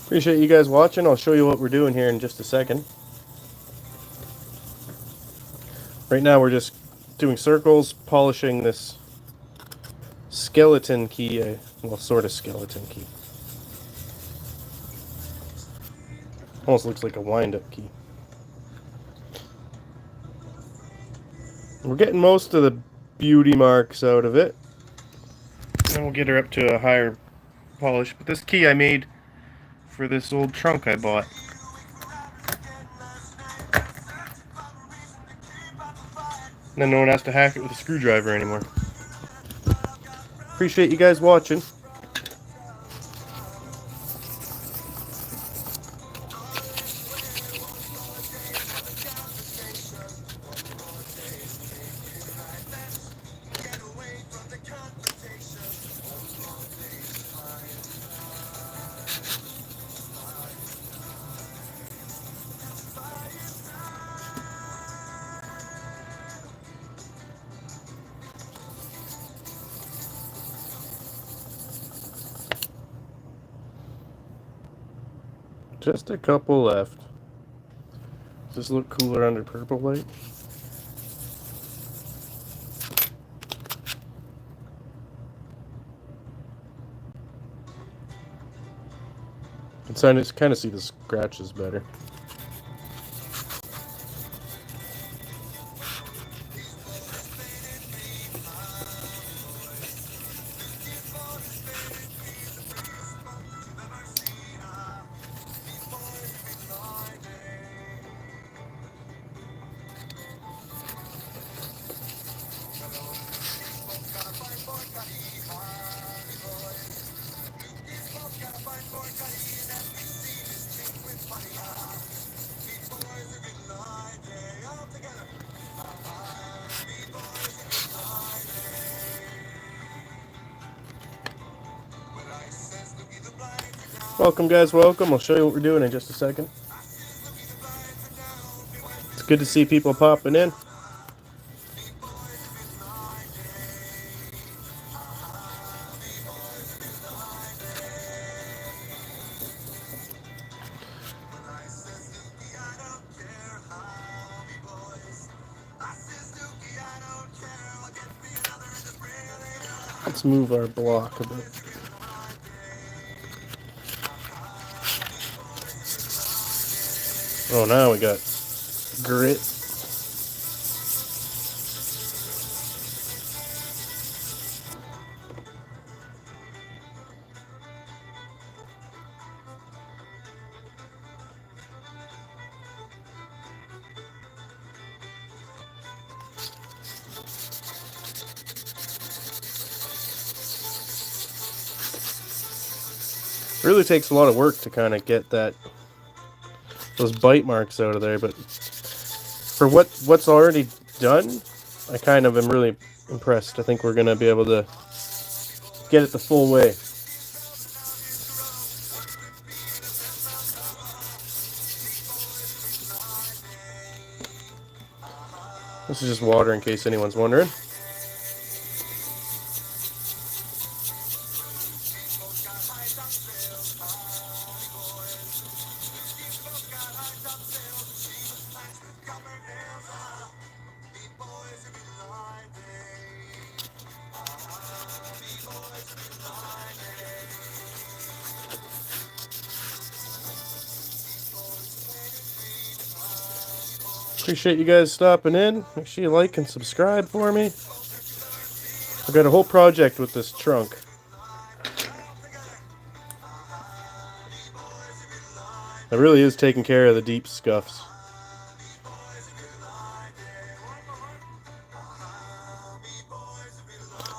Appreciate you guys watching. I'll show you what we're doing here in just a second. Right now we're just doing circles, polishing this skeleton key, well, sort of skeleton key. Almost looks like a wind-up key. We're getting most of the beauty marks out of it. And we'll get her up to a higher polish. But this key I made for this old trunk I bought. And then no one has to hack it with a screwdriver anymore. Appreciate you guys watching. Just a couple left. Does this look cooler under purple light? It's kind of see the scratches better. Welcome, guys, welcome. I'll show you what we're doing in just a second. It's good to see people popping in. Let's move our block a bit. Oh, now we got grit. It really takes a lot of work to kind of get those bite marks out of there, but for what's already done, I kind of am really impressed. I think we're going to be able to get it the full way. This is just water in case anyone's wondering. Appreciate you guys stopping in. Make sure you like and subscribe for me. I've got a whole project with this trunk. It really is taking care of the deep scuffs.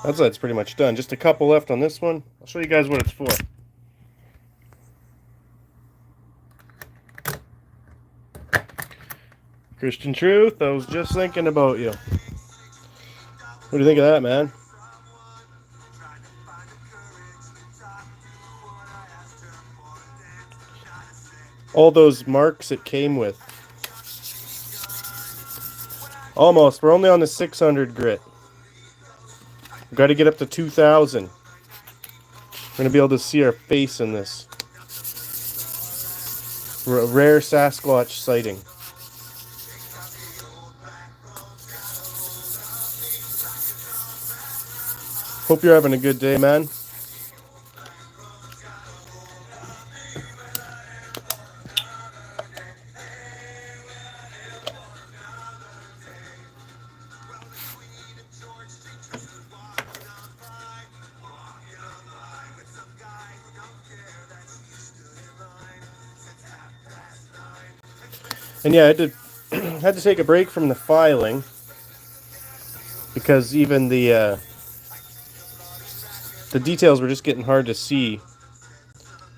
That's pretty much done. Just a couple left on this one. I'll show you guys what it's for. Christian Truth, I was just thinking about you. What do you think of that, man? All those marks it came with. Almost. We're only on the 600 grit. We've got to get up to 2,000. We're going to be able to see our face in this. Rare Sasquatch sighting. Hope you're having a good day, man. And yeah, I had to take a break from the filing because even the details were just getting hard to see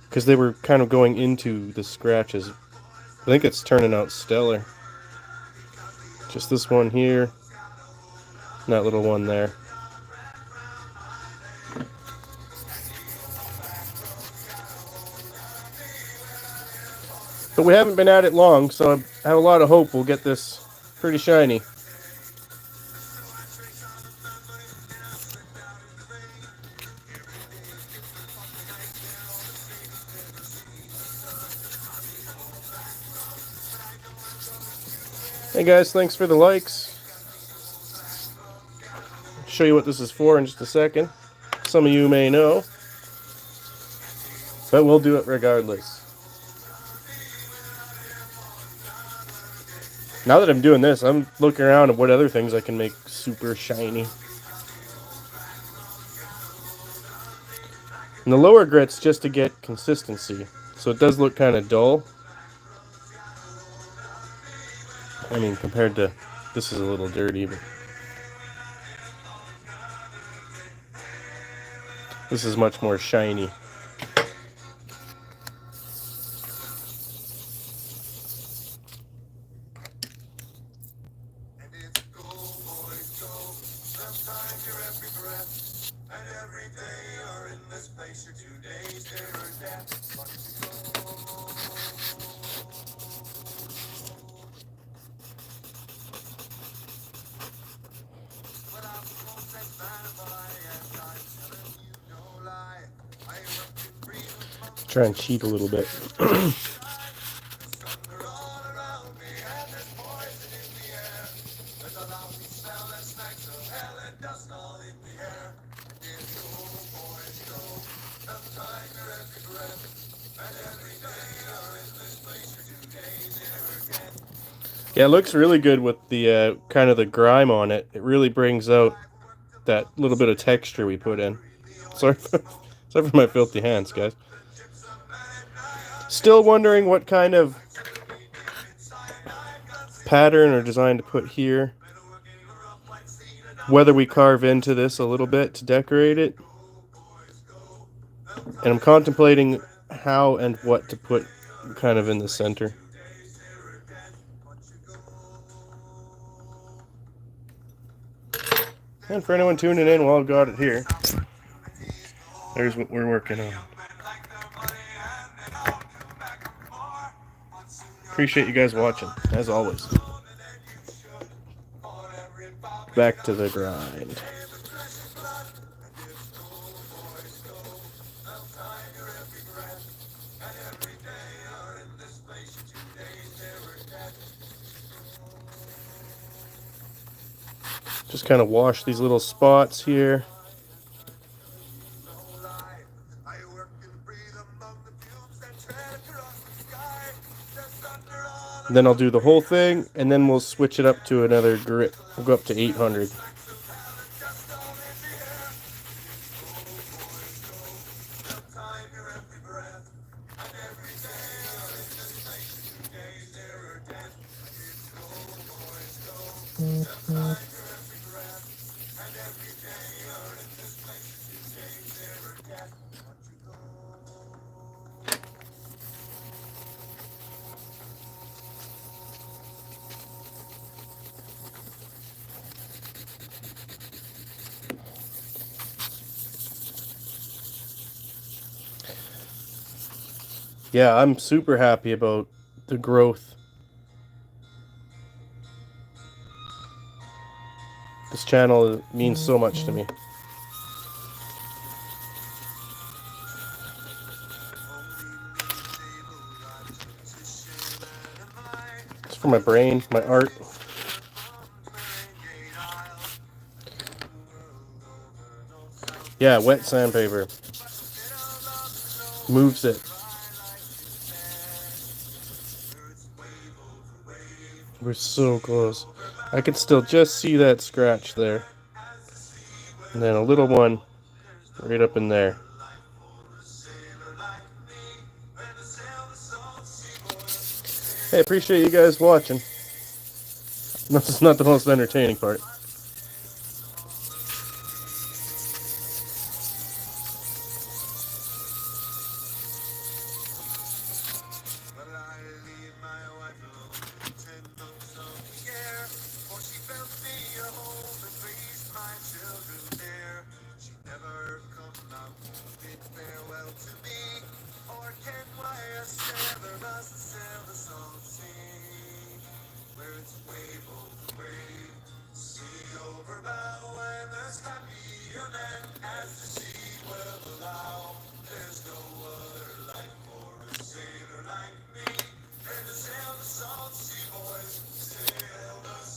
because they were kind of going into the scratches. I think it's turning out stellar. Just this one here, and that little one there. But we haven't been at it long, so I have a lot of hope we'll get this pretty shiny. Hey guys, thanks for the likes. I'll show you what this is for in just a second. Some of you may know, but we'll do it regardless. Now that I'm doing this, I'm looking around at what other things I can make super shiny. And the lower grit's just to get consistency. So it does look kind of dull. I mean, compared to this is a little dirty, but this is much more shiny. Try and cheat a little bit. Yeah, it looks really good with the kind of the grime on it. It really brings out that little bit of texture we put in. Sorry for my filthy hands, guys. Still wondering what kind of pattern or design to put here. Whether we carve into this a little bit to decorate it. And I'm contemplating how and what to put kind of in the center. And for anyone tuning in, well, I've got it here. There's what we're working on. Appreciate you guys watching, as always. Back to the grind. Just kind of wash these little spots here. Then I'll do the whole thing, and then we'll switch it up to another grit. We'll go up to 800. Yeah, I'm super happy about the growth. This channel means so much to me. It's for my brain, my art. Yeah, wet sandpaper. Moves it. We're so close. I can still just see that scratch there. And then a little one right up in there. Hey, appreciate you guys watching. This is not the most entertaining part.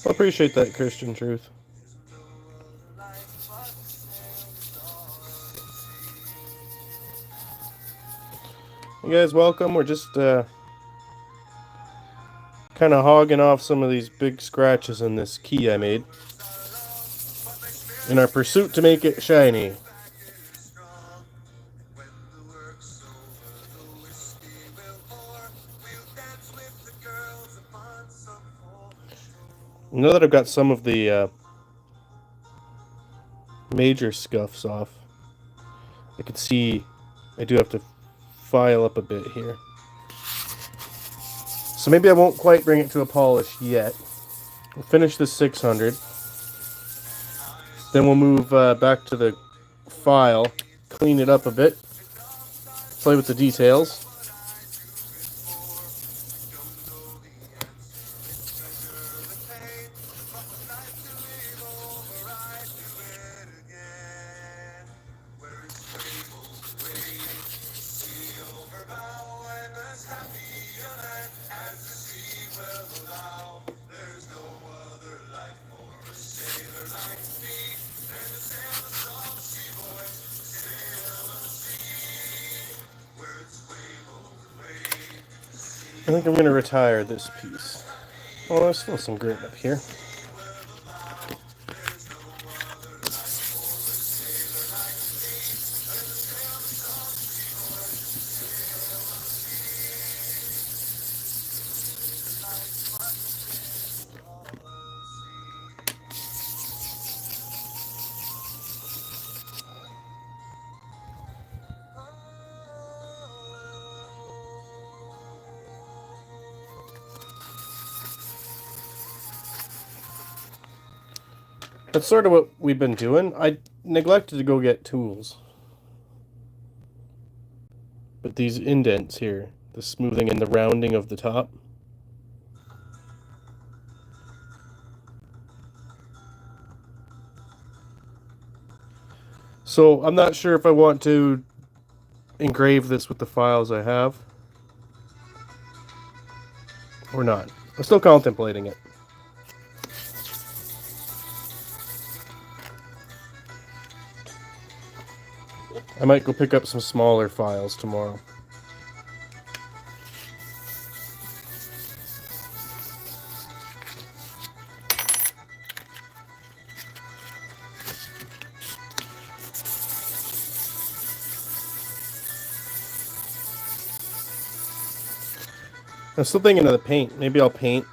I appreciate that, Christian Truth. You guys welcome. We're just kind of hogging off some of these big scratches in this key I made in our pursuit to make it shiny. Now that I've got some of the major scuffs off, I can see I do have to file up a bit here. So maybe I won't quite bring it to a polish yet. We'll finish this 600. Then we'll move back to the file, clean it up a bit, play with the details. I think I'm going to retire this piece. Oh, there's still some grit up here. That's sort of what we've been doing. I neglected to go get tools. But these indents here, the smoothing and the rounding of the top. So I'm not sure if I want to engrave this with the files I have or not. I'm still contemplating it. I might go pick up some smaller files tomorrow. I'm still thinking of the paint. Maybe I'll paint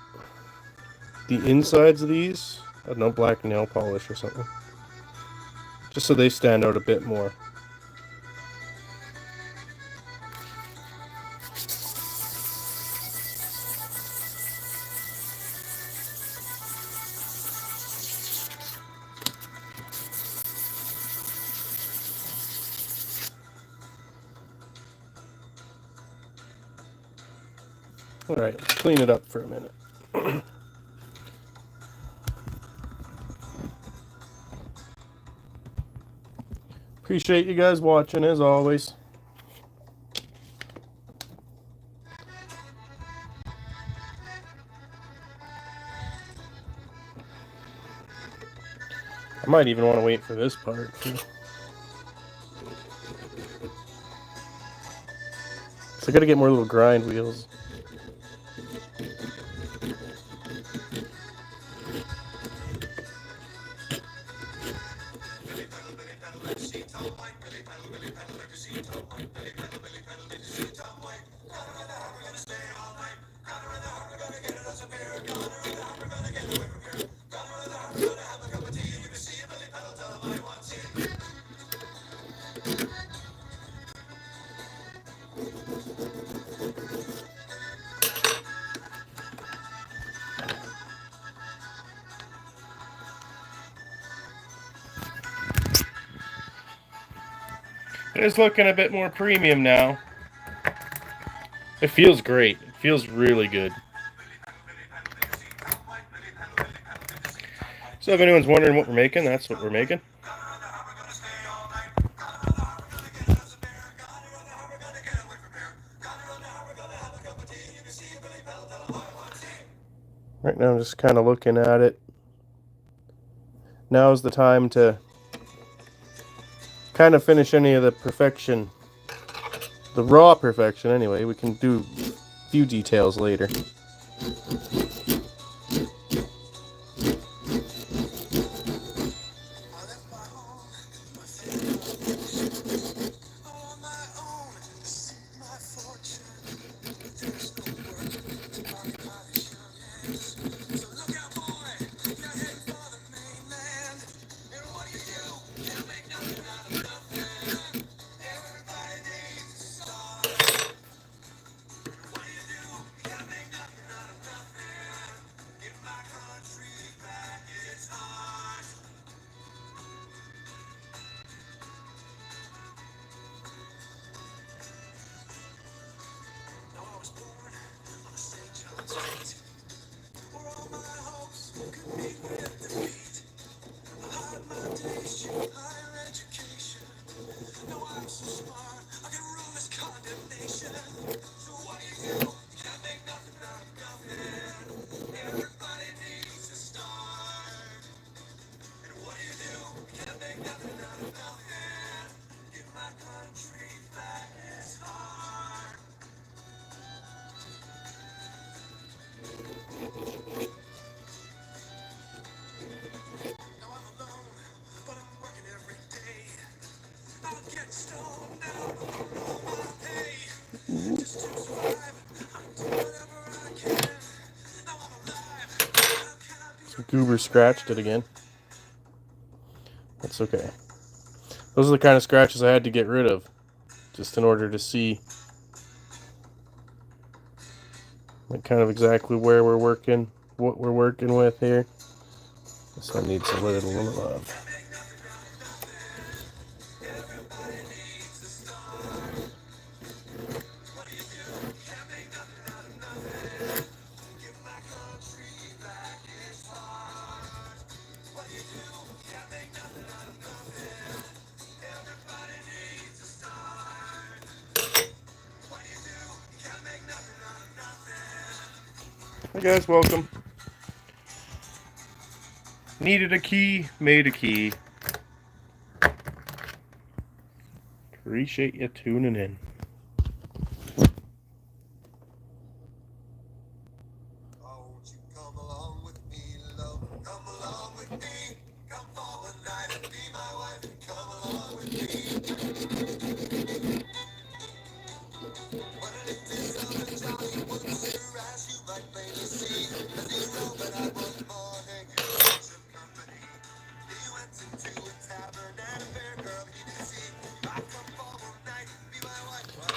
the insides of these. I don't know, black nail polish or something. Just so they stand out a bit more. Alright, clean it up for a minute. Appreciate you guys watching as always. I might even want to wait for this part too. So I gotta get more little grind wheels. It's looking a bit more premium now. It feels great. It feels really good. So if anyone's wondering what we're making, that's what we're making. Right now I'm just kind of looking at it. Now is the time to kind of finish any of the perfection. The raw perfection anyway. We can do a few details later. Goober scratched it again. That's okay. Those are the kind of scratches I had to get rid of, just in order to see like kind of exactly where we're working, what we're working with here. This one needs a little love. Hey guys, welcome. Needed a key, made a key. Appreciate you tuning in.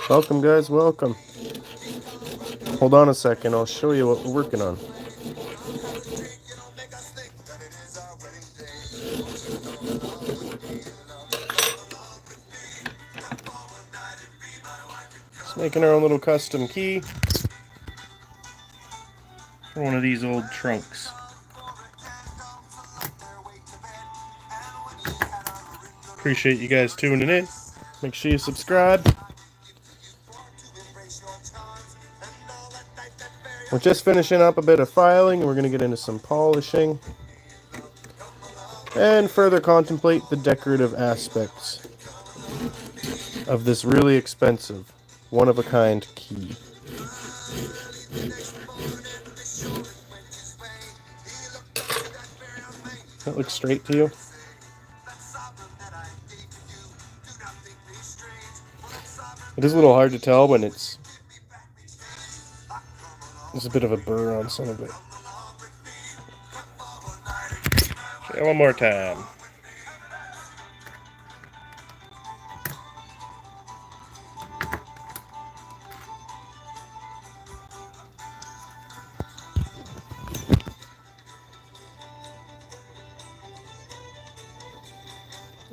Welcome guys, welcome. Hold on a second, I'll show you what we're working on. Just making our own little custom key for one of these old trunks. Appreciate you guys tuning in. Make sure you subscribe. We're just finishing up a bit of filing, and we're going to get into some polishing and further contemplate the decorative aspects of this really expensive, one-of-a-kind key. That looks straight to you? It is a little hard to tell when there's a bit of a burr on some of it. Okay, one more time.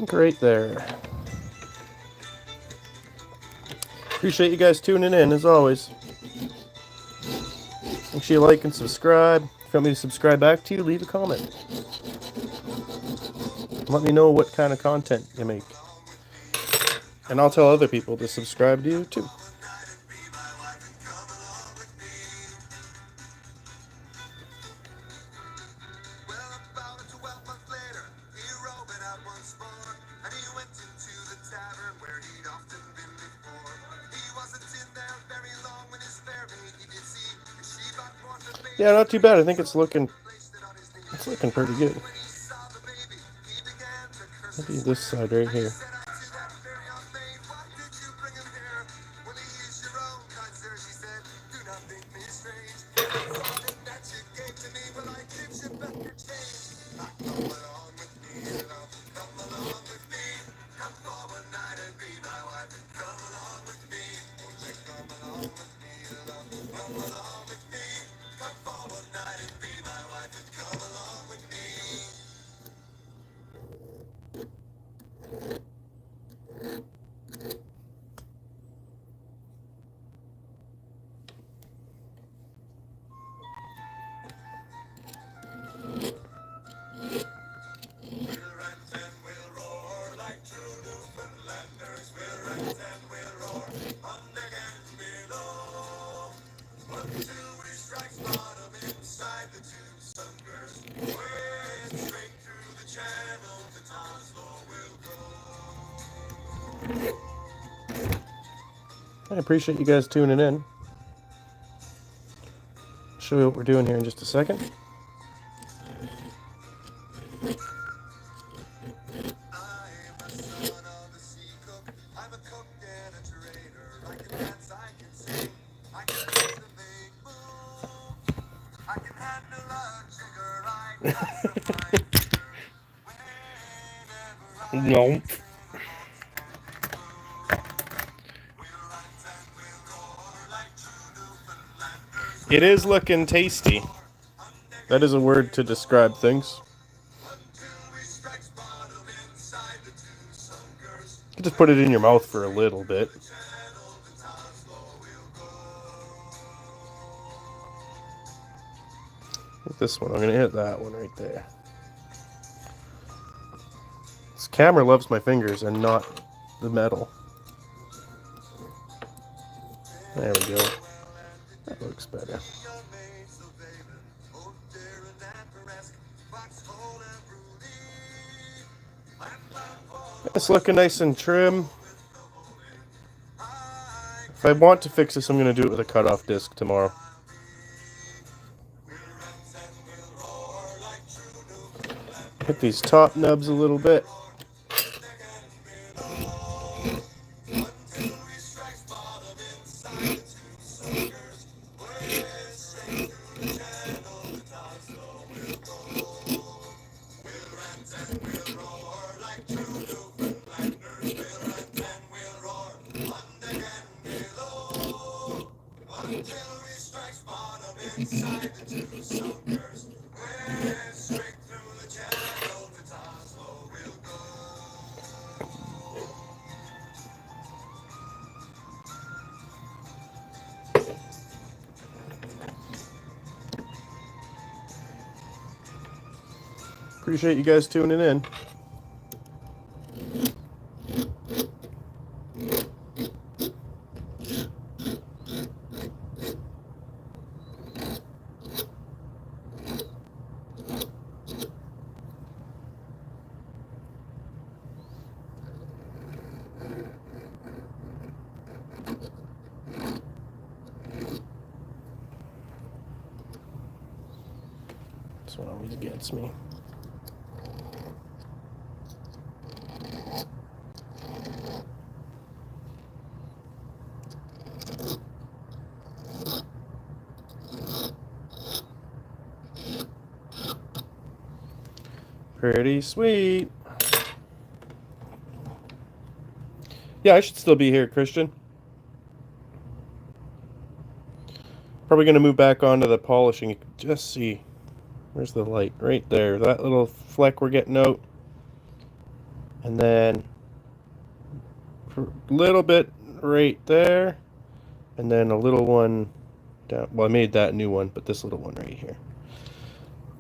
Great there. Appreciate you guys tuning in, as always. Make sure you like and subscribe. If you want me to subscribe back to you, leave a comment. Let me know what kind of content you make. And I'll tell other people to subscribe to you, too. Yeah, not too bad. I think it's looking pretty good. Maybe this side right here. I appreciate you guys tuning in. Show you what we're doing here in just a second. No. It is looking tasty. That is a word to describe things. You just put it in your mouth for a little bit. This one, I'm going to hit that one right there. This camera loves my fingers and not the metal. There we go. That looks better. It's looking nice and trim. If I want to fix this, I'm going to do it with a cutoff disc tomorrow. Hit these top nubs a little bit. Appreciate you guys tuning in. This one always gets me. Pretty sweet. Yeah, I should still be here, Christian. Probably going to move back onto the polishing. You can just see. Where's the light? Right there. That little fleck we're getting out. And then a little bit right there. And then a little one down. Well, I made that new one, but this little one right here.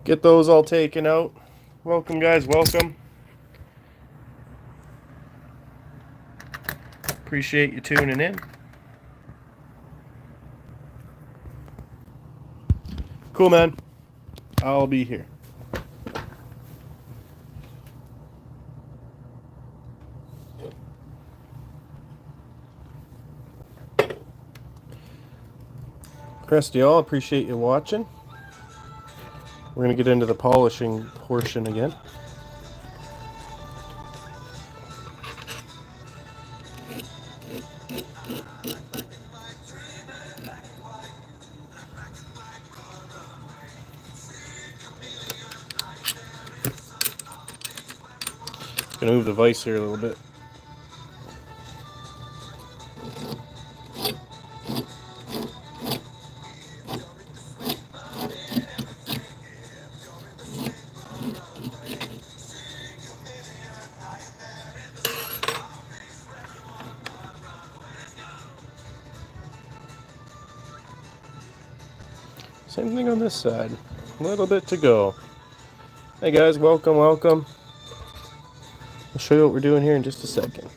Get those all taken out. Welcome, guys. Welcome. Appreciate you tuning in. Cool, man. I'll be here. Rest of y'all, appreciate you watching. We're going to get into the polishing portion again. Gonna move the vise here a little bit. Same thing on this side. A little bit to go. Hey guys, welcome, welcome. I'll show you what we're doing here in just a second.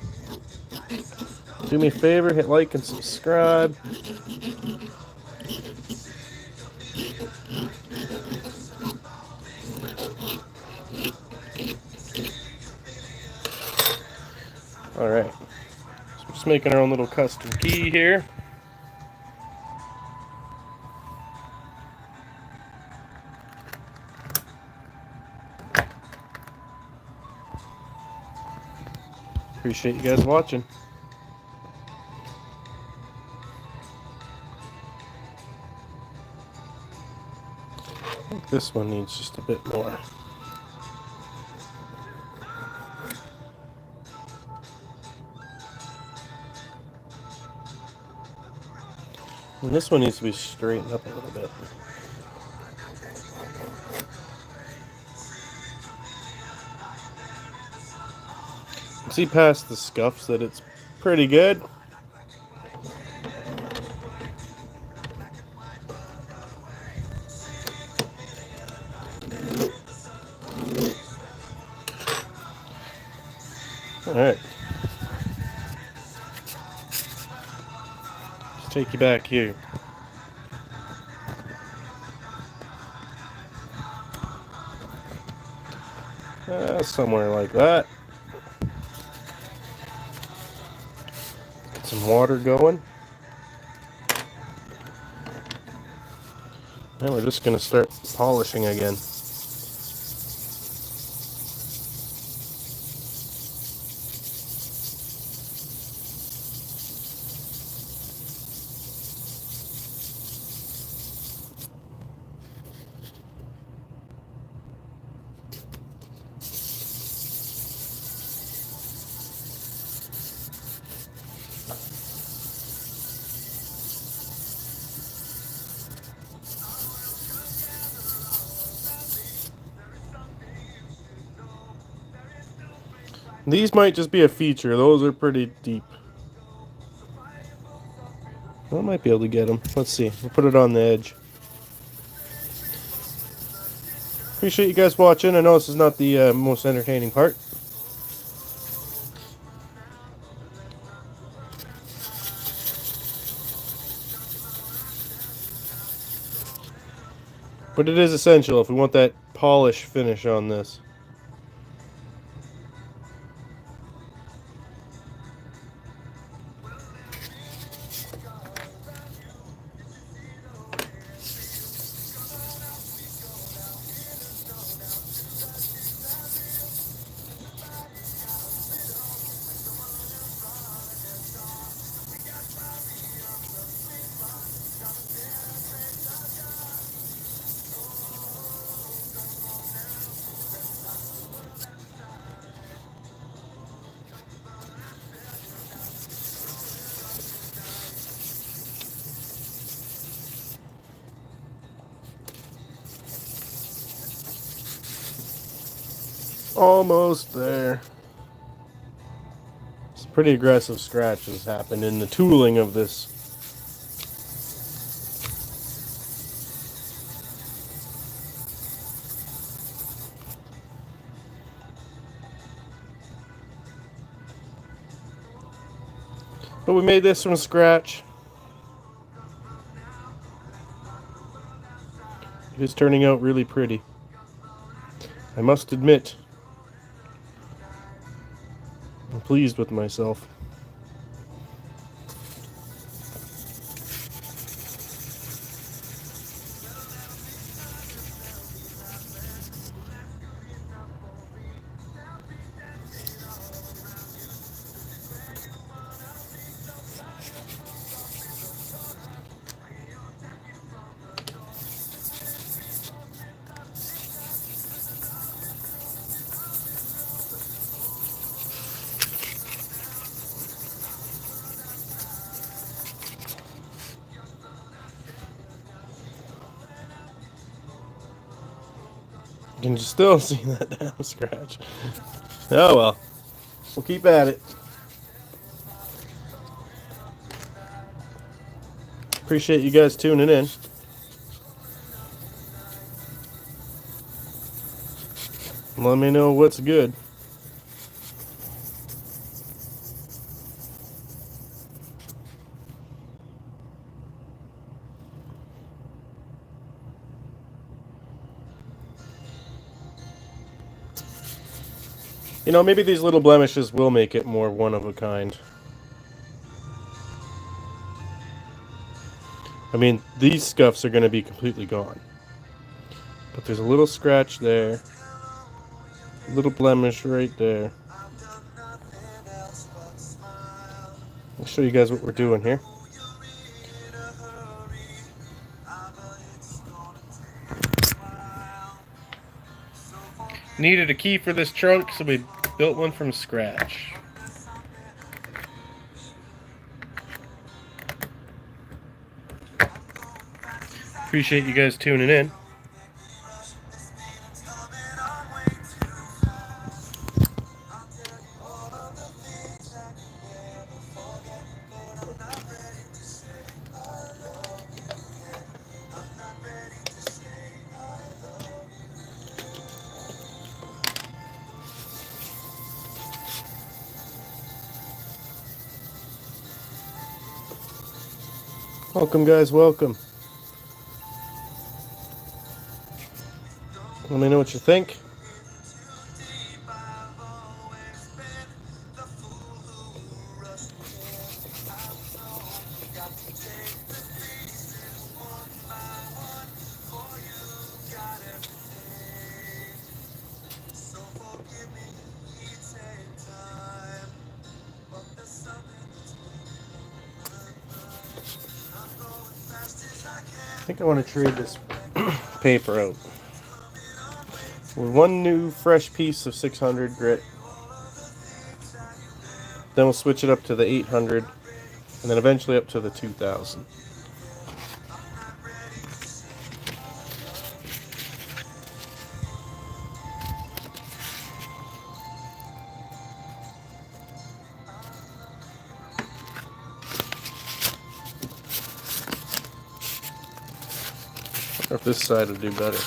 Do me a favor, hit like and subscribe. Alright, so we're just making our own little custom key here. Appreciate you guys watching. I think this one needs just a bit more. And this one needs to be straightened up a little bit. You can see past the scuffs that it's pretty good. Alright. Let's take you back here. Somewhere like that. Get some water going. And we're just going to start polishing again. These might just be a feature. Those are pretty deep. I might be able to get them. Let's see. We'll put it on the edge. Appreciate you guys watching. I know this is not the most entertaining part. But it is essential if we want that polish finish on this. Almost there. Some pretty aggressive scratches happened in the tooling of this. But we made this from scratch. It is turning out really pretty. I must admit, I'm pleased with myself. can still see that damn scratch. Oh well. We'll keep at it. Appreciate you guys tuning in. Let me know what's good. You know, maybe these little blemishes will make it more one of a kind. I mean, these scuffs are going to be completely gone. But there's a little scratch there. A little blemish right there. I'll show you guys what we're doing here. Needed a key for this trunk, so we built one from scratch. Appreciate you guys tuning in. Welcome, guys, welcome. Let me know what you think. I think I want to trade this paper out with one new fresh piece of 600 grit. Then we'll switch it up to the 800 and then eventually up to the 2000. Or if this side would do better.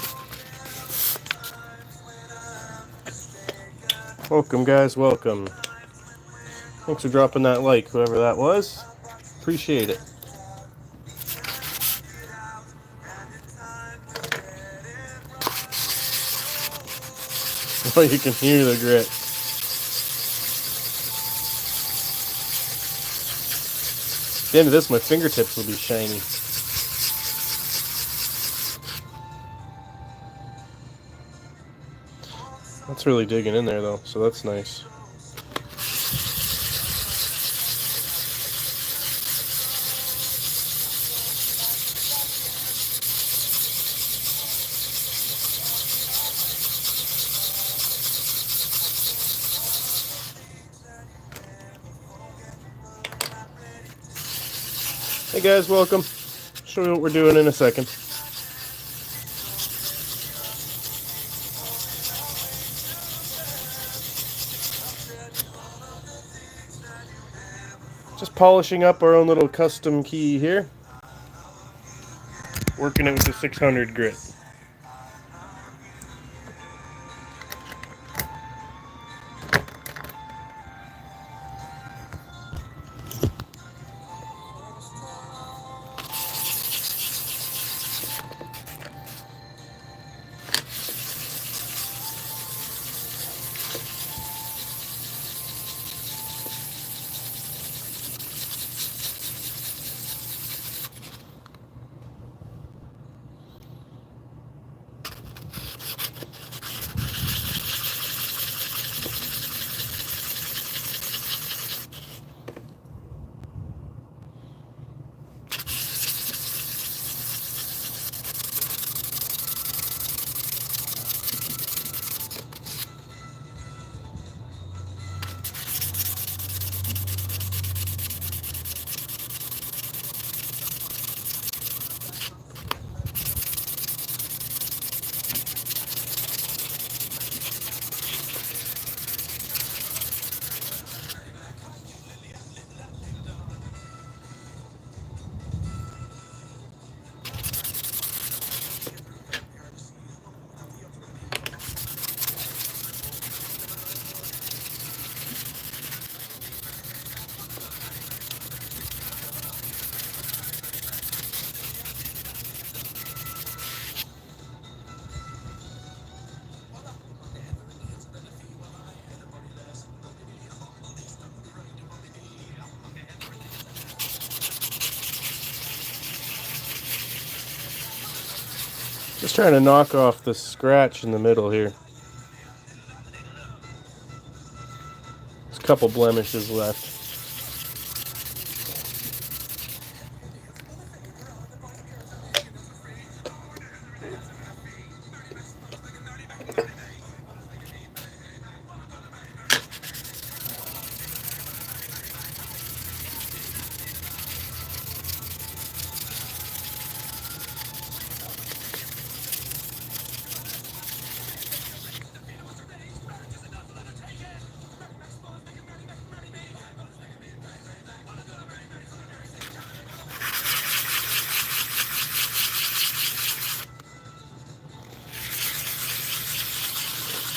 Welcome, guys, welcome. Thanks for dropping that like, whoever that was. Appreciate it. Oh, you can hear the grit. At the end of this, my fingertips will be shiny. That's really digging in there, though, so that's nice. Hey guys, welcome. Show you what we're doing in a second. Just polishing up our own little custom key here. Working it with the 600 grit. Just trying to knock off the scratch in the middle here. There's a couple blemishes left.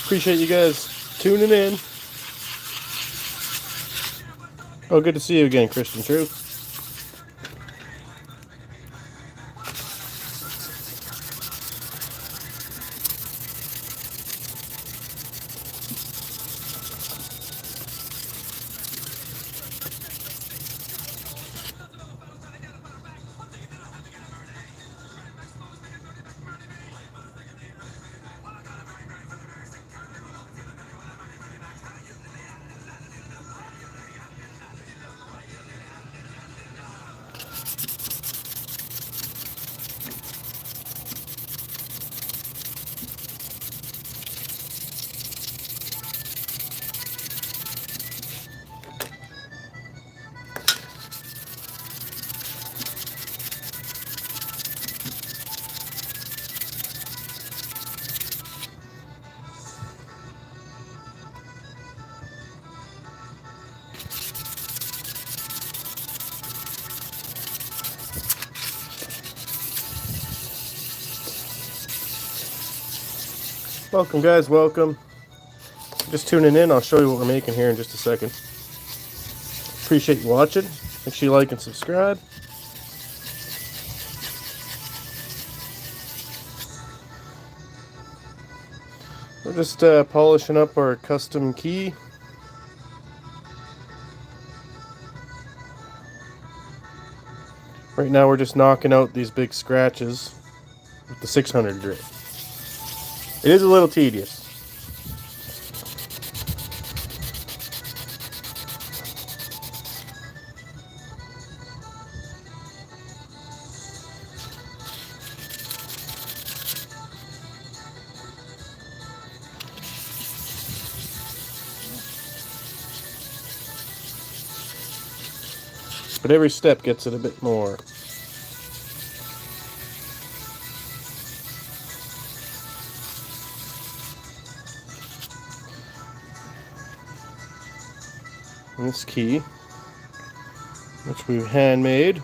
Appreciate you guys tuning in. Oh, good to see you again, Christian True. Welcome, guys. Welcome. Just tuning in. I'll show you what we're making here in just a second. Appreciate you watching. Make sure you like and subscribe. We're just polishing up our custom key. Right now we're just knocking out these big scratches with the 600 grit. It is a little tedious. But every step gets it a bit more. And this key, which we've handmade.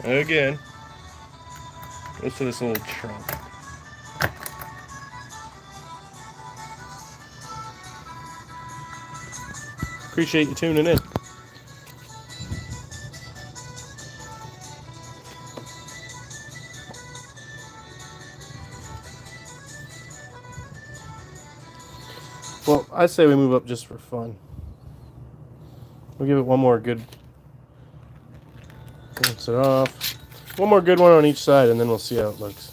Again, goes to this little trunk. Appreciate you tuning in. Well, I say we move up just for fun. We'll give it one more good. Rinse it off. One more good one on each side, and then we'll see how it looks.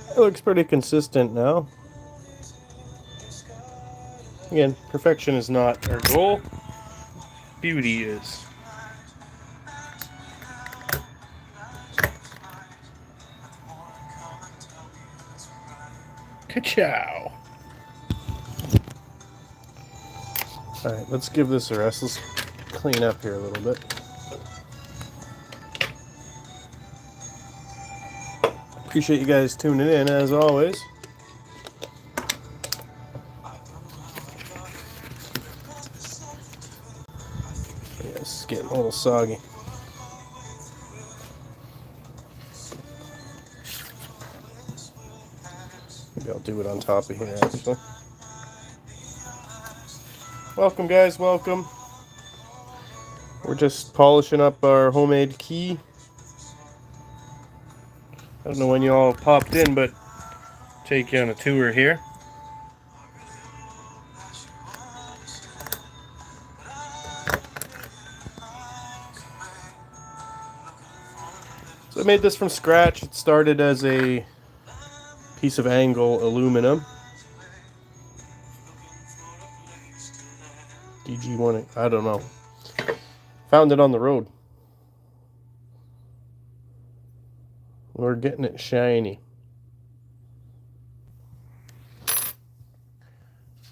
It looks pretty consistent now. Again, perfection is not our goal. Beauty is. Ka-chow. Alright, let's give this a rest. Let's clean up here a little bit. Appreciate you guys tuning in as always. Yeah, it's getting a little soggy. Maybe I'll do it on top of here actually. Welcome guys, welcome. We're just polishing up our homemade key. I don't know when you all popped in, but take you on a tour here. So I made this from scratch. It started as a piece of angle aluminum. DG1, I don't know. Found it on the road. We're getting it shiny.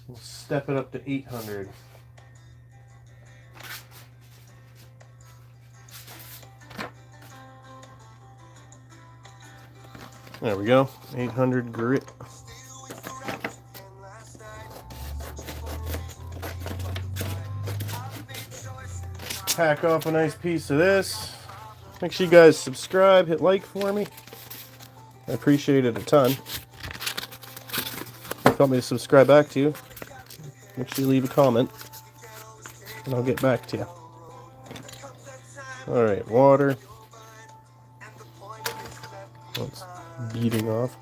We'll step it up to 800. There we go, 800 grit. Hack off a nice piece of this. Make sure you guys subscribe, hit like for me. I appreciate it a ton. If you want me to subscribe back to you, make sure you leave a comment and I'll get back to you. Alright, water. It's beating off.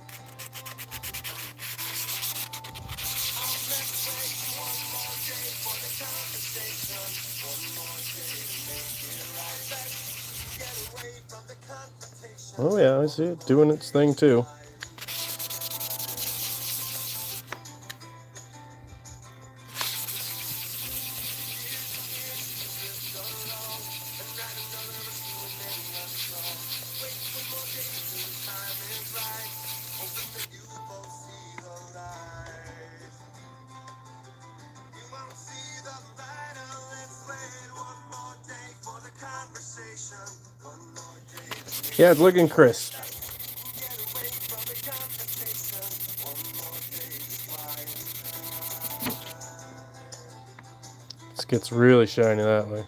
Oh yeah, I see it doing its thing too. Yeah, it's looking crisp. This gets really shiny that way.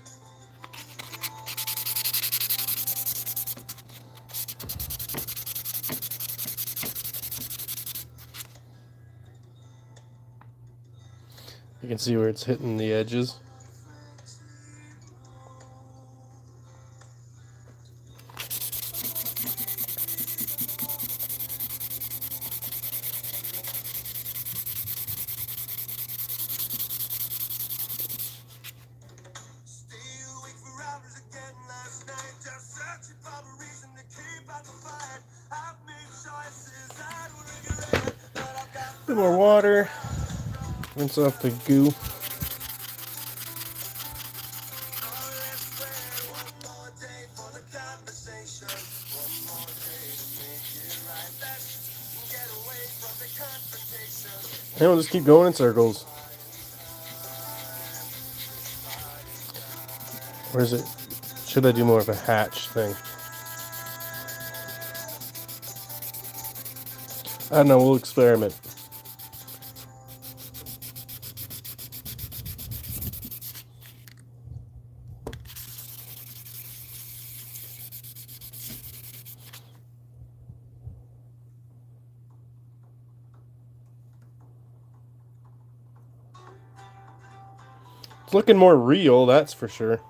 You can see where it's hitting the edges. A bit more water. Rinse off the goo. And we'll just keep going in circles. Or is it? Should I do more of a hatch thing? I don't know, we'll experiment. It's looking more real, that's for sure.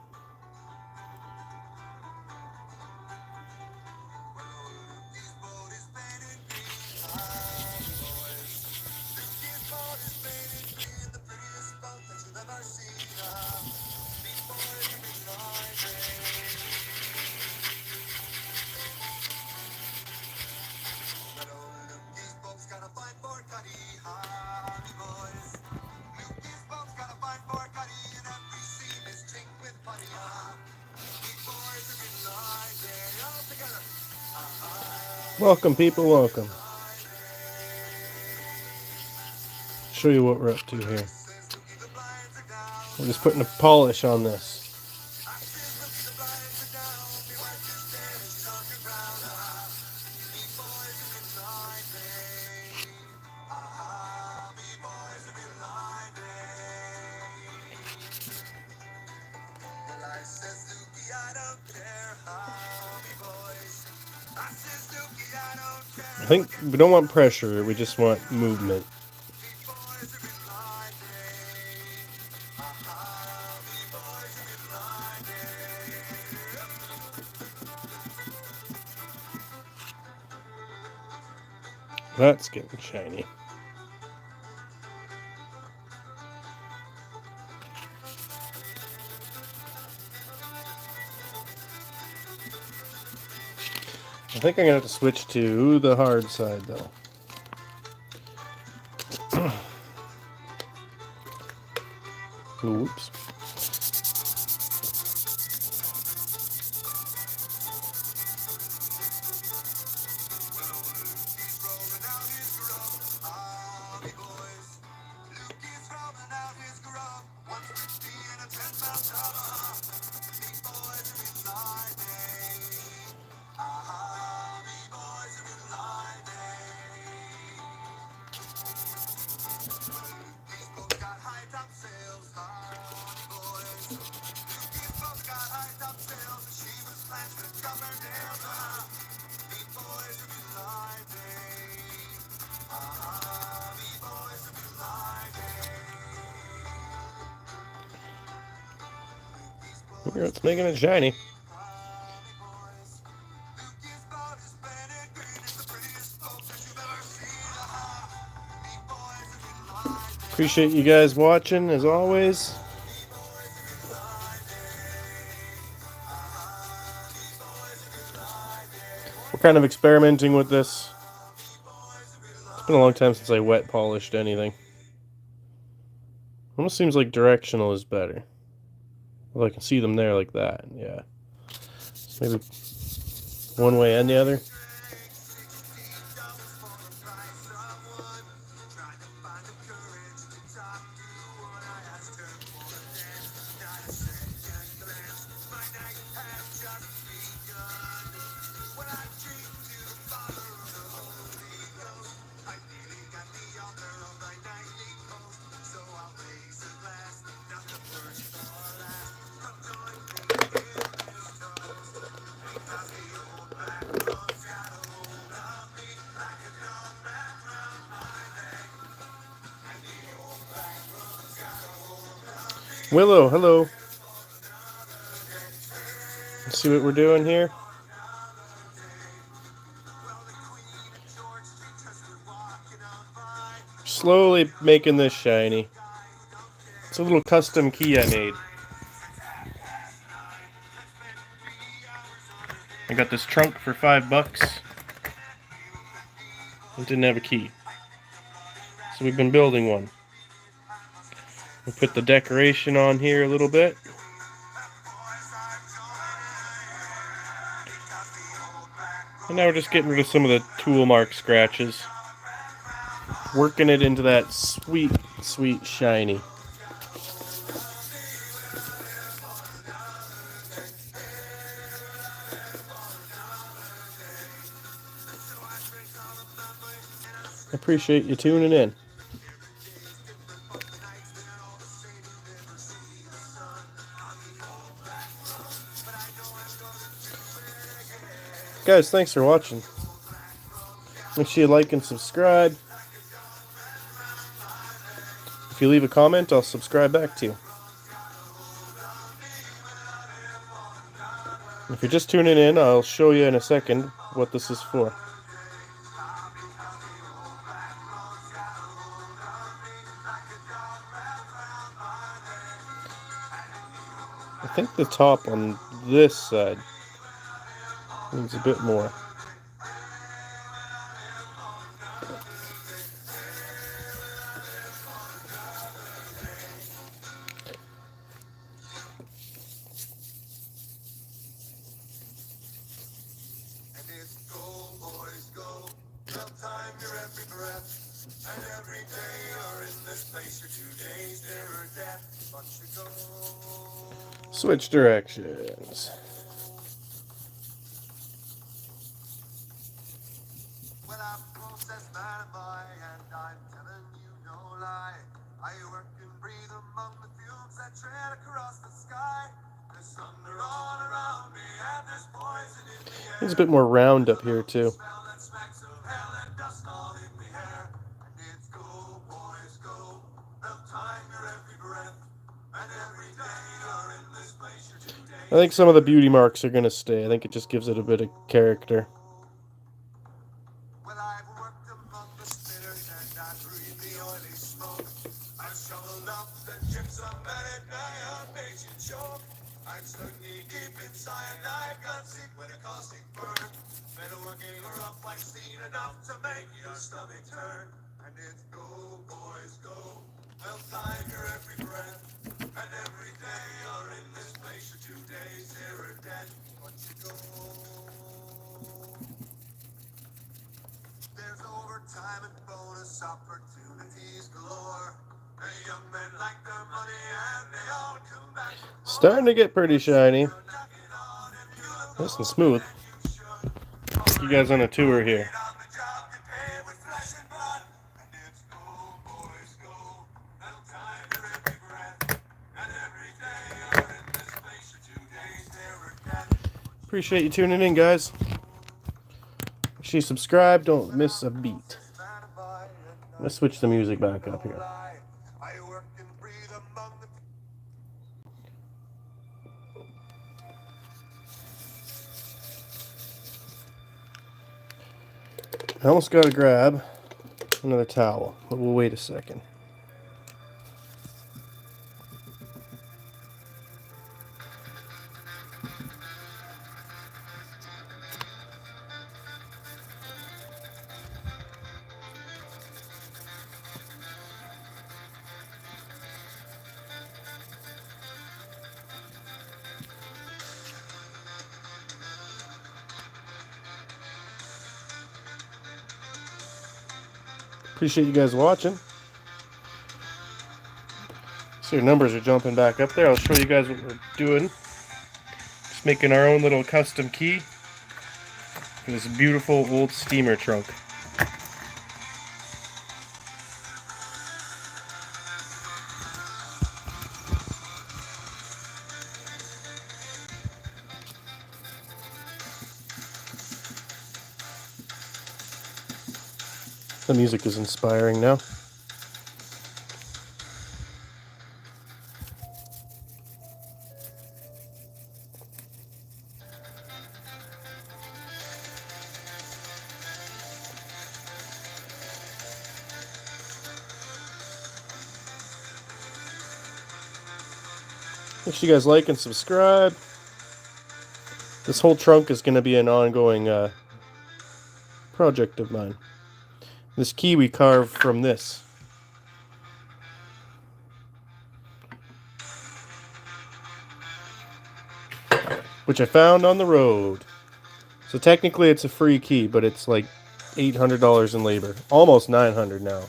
Welcome, people, welcome. Show you what we're up to here. We're just putting a polish on this. I think we don't want pressure, we just want movement. That's getting shiny. I think I'm going to have to switch to the hard side, though. Oops. It's making it shiny. Appreciate you guys watching, as always. We're kind of experimenting with this. It's been a long time since I wet polished anything. Almost seems like directional is better. Well, I can see them there like that, yeah. Maybe one way and the other. Willow, hello. Let's see what we're doing here. Slowly making this shiny. It's a little custom key I made. I got this trunk for $5. It didn't have a key. So we've been building one. We put the decoration on here a little bit. And now we're just getting rid of some of the tool mark scratches. Working it into that sweet, sweet shiny. I appreciate you tuning in. Guys, thanks for watching. Make sure you like and subscribe. If you leave a comment, I'll subscribe back to you. If you're just tuning in, I'll show you in a second what this is for. I think the top on this side needs a bit more. Switch directions. Well, I'm processed man boy, and I'm telling you no lie. I work and breathe among the fumes that trail across the sky. There's thunder all around me, and there's poison in the air. It's a bit more round up here too. I think some of the beauty marks are going to stay. I think it just gives it a bit of character. Well, I've worked among the spinners and I breathe the oily smoke. I've shoveled up the gypsum and at night makes you choke. I'm stuck knee deep in cyanide, got sick with a caustic burn. Been working her up, I've seen enough to make your stomach turn. And it's go, boys, go. Well, time your every breath. And every day you're in this place, for 2 days here or dead. But you go. There's overtime and bonus opportunities galore. Hey, young men like their money and they all come back. Starting to get pretty shiny. Nice and smooth. Take you guys on a tour here. Appreciate you tuning in, guys. Make sure you subscribe. Don't miss a beat. Let's switch the music back up here. I almost got to grab another towel, but we'll wait a second. Appreciate you guys watching. So your numbers are jumping back up there. I'll show you guys what we're doing. Just making our own little custom key for this beautiful old steamer trunk. The music is inspiring now. Make sure you guys like and subscribe. This whole trunk is going to be an ongoing project of mine. This key we carved from this. Which I found on the road. So technically it's a free key, but it's like $800 in labor. Almost $900 now.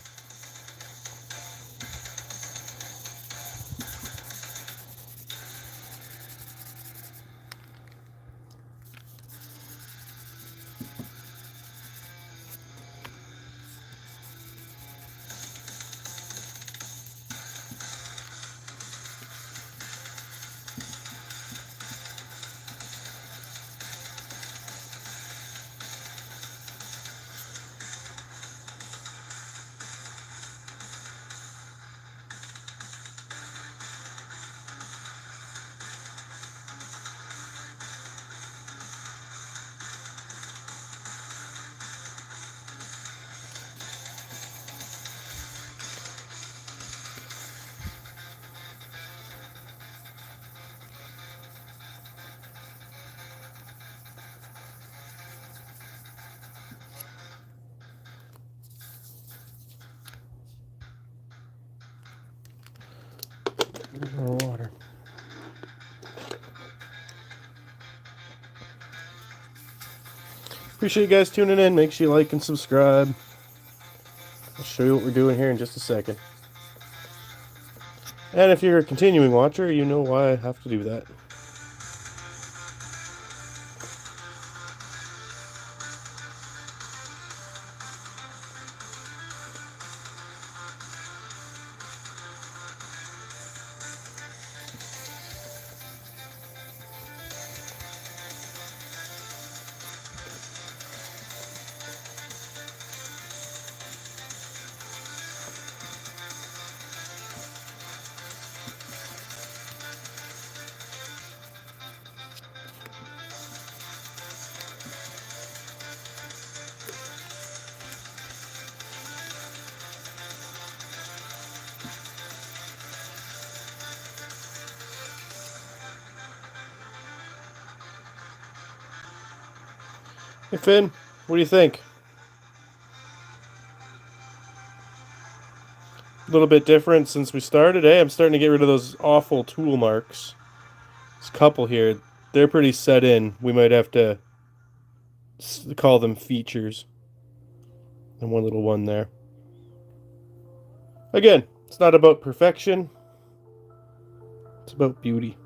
Water. Appreciate you guys tuning in. Make sure you like and subscribe. I'll show you what we're doing here in just a second. And if you're a continuing watcher, you know why I have to do that. Hey Finn, what do you think? A little bit different since we started. Hey, I'm starting to get rid of those awful tool marks. This couple here, they're pretty set in. We might have to call them features. And one little one there. Again, it's not about perfection. It's about beauty.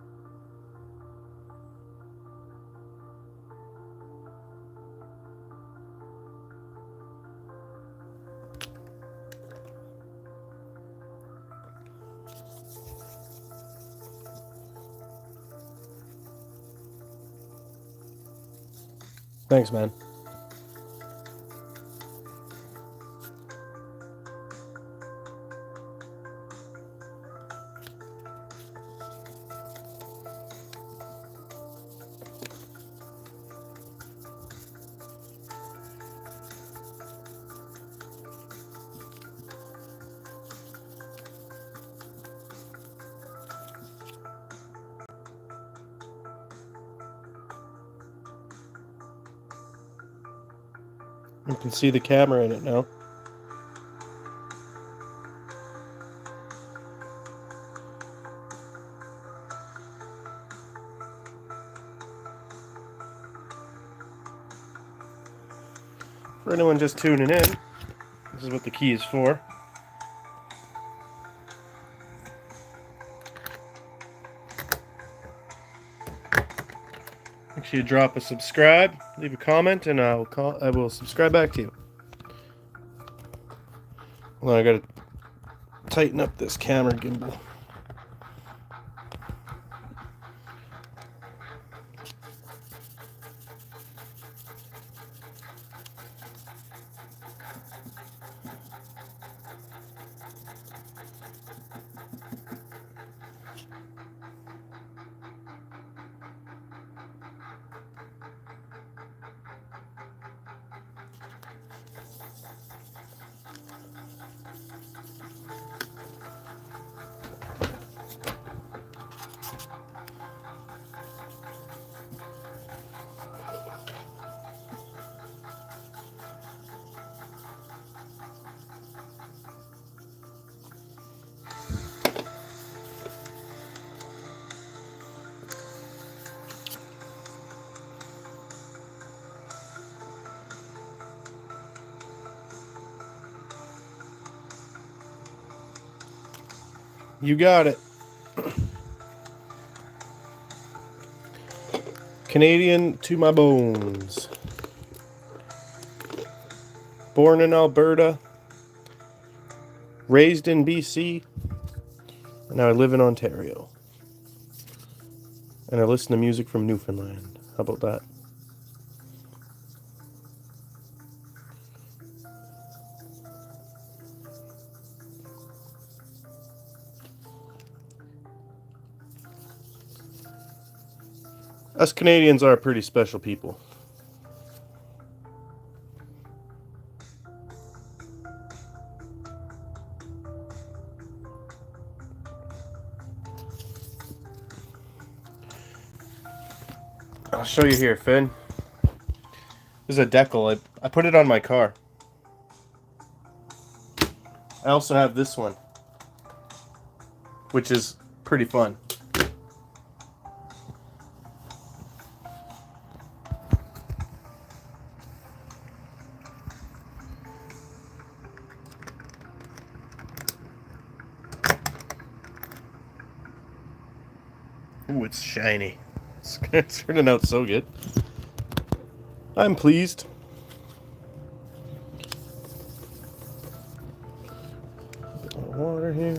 Thanks, man. You can see the camera in it now. For anyone just tuning in, this is what the key is for. Make sure you drop a subscribe, leave a comment, and I will subscribe back to you. Well, I gotta tighten up this camera gimbal. You got it. Canadian to my bones. Born in Alberta. Raised in BC. And now I live in Ontario. And I listen to music from Newfoundland. How about that? Us Canadians are a pretty special people. I'll show you here, Finn. This is a decal. I put it on my car. I also have this one, which is pretty fun. Ooh, it's shiny. It's turning out so good. I'm pleased. A bit more water here.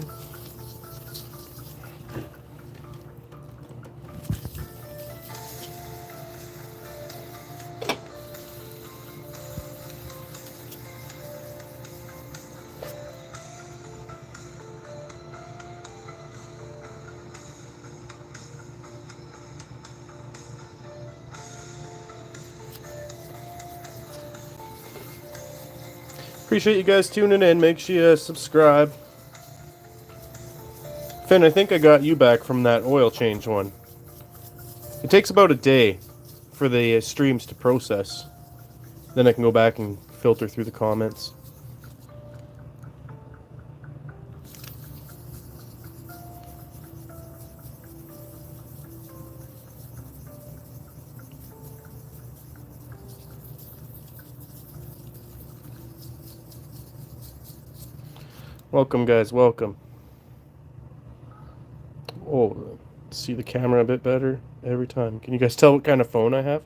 Appreciate you guys tuning in. Make sure you subscribe. Finn, I think I got you back from that oil change one. It takes about a day for the streams to process. Then I can go back and filter through the comments. Welcome, guys. Welcome. Oh, see the camera a bit better every time. Can you guys tell what kind of phone I have?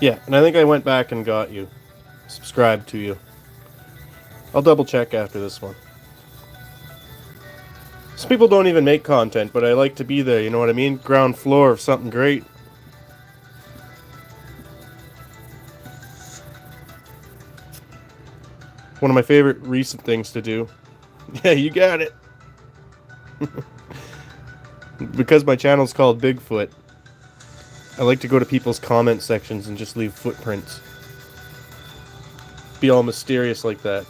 Yeah, and I think I went back and got you. Subscribed to you. I'll double check after this one. Some people don't even make content, but I like to be there, you know what I mean? Ground floor of something great. One of my favorite recent things to do. Yeah, you got it. Because my channel's called Bigfoot, I like to go to people's comment sections and just leave footprints. Be all mysterious like that.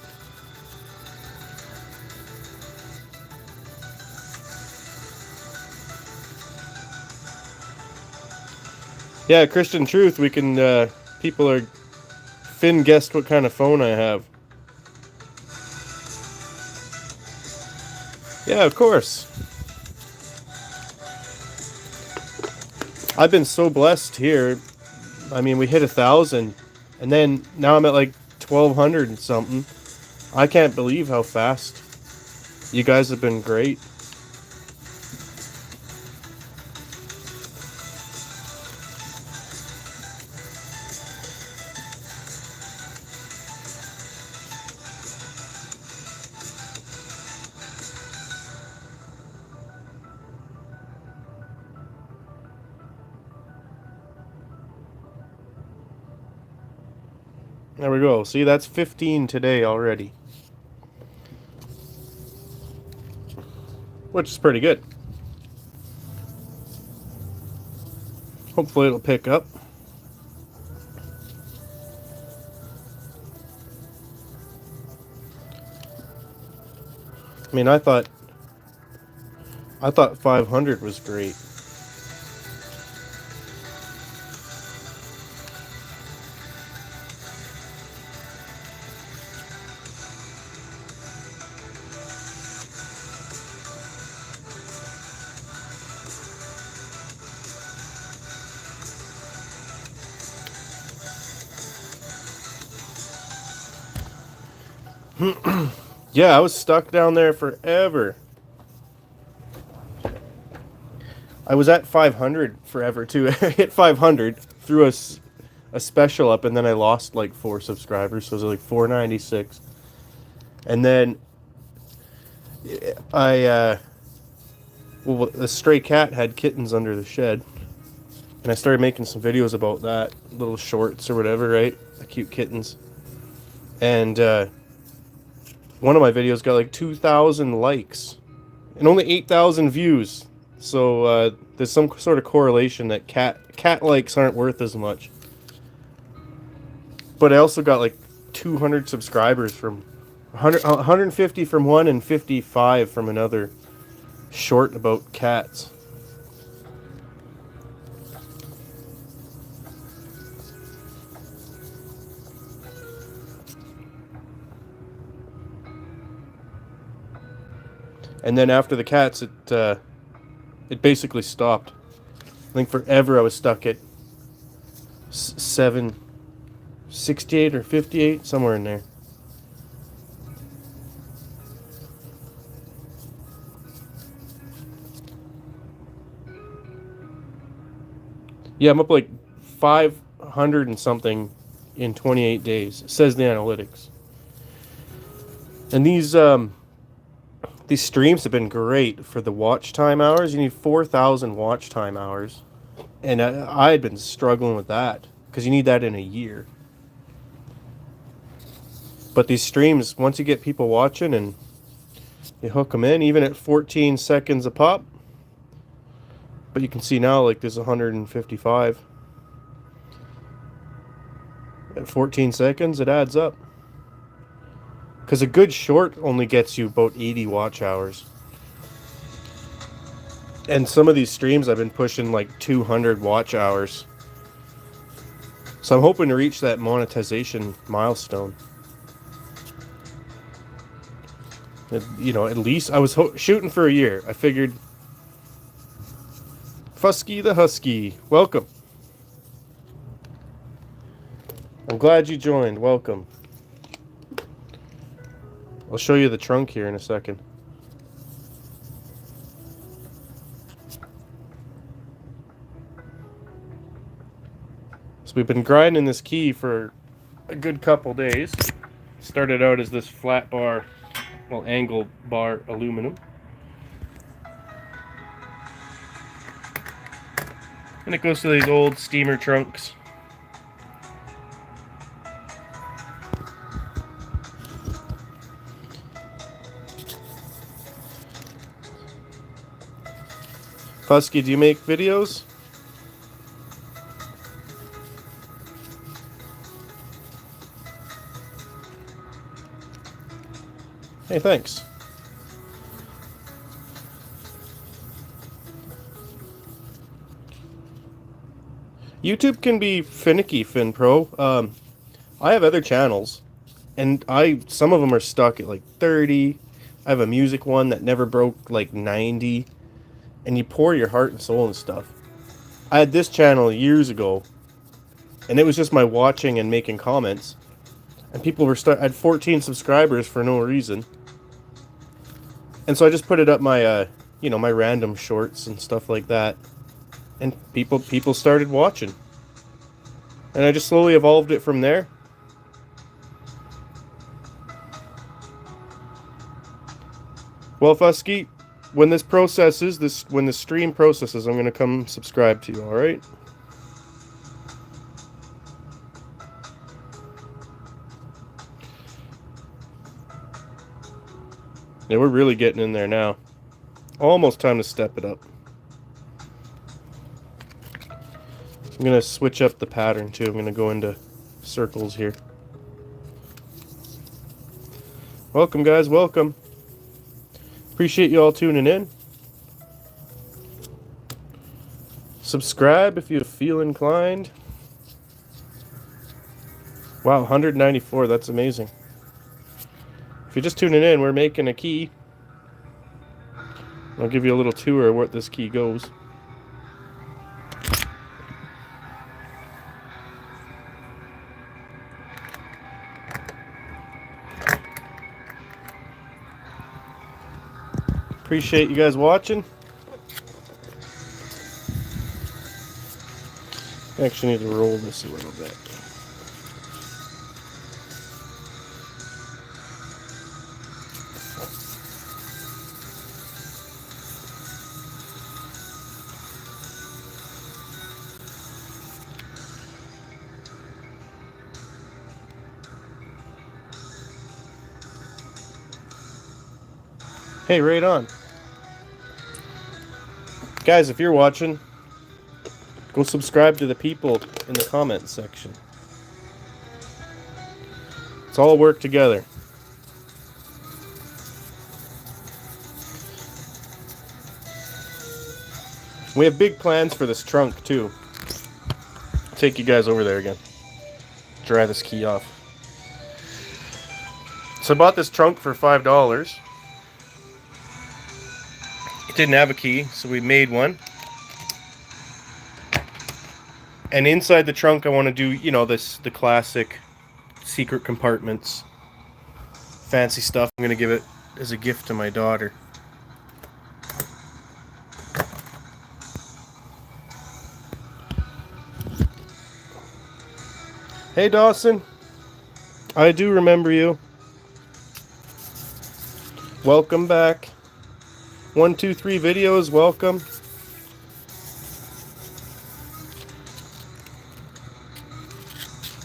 Yeah, Christian Truth, we can, people are... Finn guessed what kind of phone I have. Yeah, of course. I've been so blessed here. I mean, we hit 1,000, and then now I'm at like 1,200 and something. I can't believe how fast. You guys have been great. There we go. See, that's 15 today already. Which is pretty good. Hopefully it'll pick up. I mean, I thought 500 was great. Yeah, I was stuck down there forever. I was at 500 forever too. I hit 500, threw a special up, and then I lost like 4 subscribers, so it was like 496. And then well, the stray cat had kittens under the shed, and I started making some videos about that, little shorts or whatever, right? The cute kittens. And one of my videos got like 2,000 likes and only 8,000 views. So there's some sort of correlation that cat likes aren't worth as much. But I also got like 200 subscribers from 150 from one and 55 from another short about cats. And then after the cats, it basically stopped. I think forever I was stuck at 768 or 58, somewhere in there. Yeah, I'm up like 500 and something in 28 days, says the analytics. And these streams have been great for the watch time hours. You need 4,000 watch time hours. And I had been struggling with that, because you need that in a year. But these streams, once you get people watching and you hook them in, even at 14 seconds a pop. But you can see now, like, there's 155. At 14 seconds, it adds up. Because a good short only gets you about 80 watch hours. And some of these streams I've been pushing like 200 watch hours. So I'm hoping to reach that monetization milestone. You know, at least I was shooting for a year. I figured, Fusky the Husky, welcome. I'm glad you joined. Welcome. I'll show you the trunk here in a second. So we've been grinding this key for a good couple days. Started out as this flat bar, well, angle bar aluminum. And it goes to these old steamer trunks. Fusky, do you make videos? Hey, thanks. YouTube can be finicky, FinPro. I have other channels, and some of them are stuck at like 30. I have a music one that never broke like 90, and you pour your heart and soul and stuff. I had this channel years ago, and it was just my watching and making comments, and people were I had 14 subscribers for no reason, and so I just put it up my you know, my random shorts and stuff like that, and people started watching, and I just slowly evolved it from there. Well, Fusky, when this processes, when the stream processes, I'm gonna come subscribe to you. All right. Yeah, we're really getting in there now. Almost time to step it up. I'm gonna switch up the pattern too. I'm gonna go into circles here. Welcome, guys. Welcome. Appreciate you all tuning in. Subscribe if you feel inclined. Wow, 194. That's amazing. If you're just tuning in, we're making a key. I'll give you a little tour of what this key goes. Appreciate you guys watching. I actually need to roll this a little bit. Hey, right on. Guys, if you're watching, go subscribe to the people in the comments section. Let's all work together. We have big plans for this trunk, too. I'll take you guys over there again. Dry this key off. So I bought this trunk for $5. It didn't have a key, so we made one. And inside the trunk, I want to do, you know, the classic secret compartments, fancy stuff. I'm going to give it as a gift to my daughter. Hey, Dawson. I do remember you. Welcome back. 123 videos, welcome.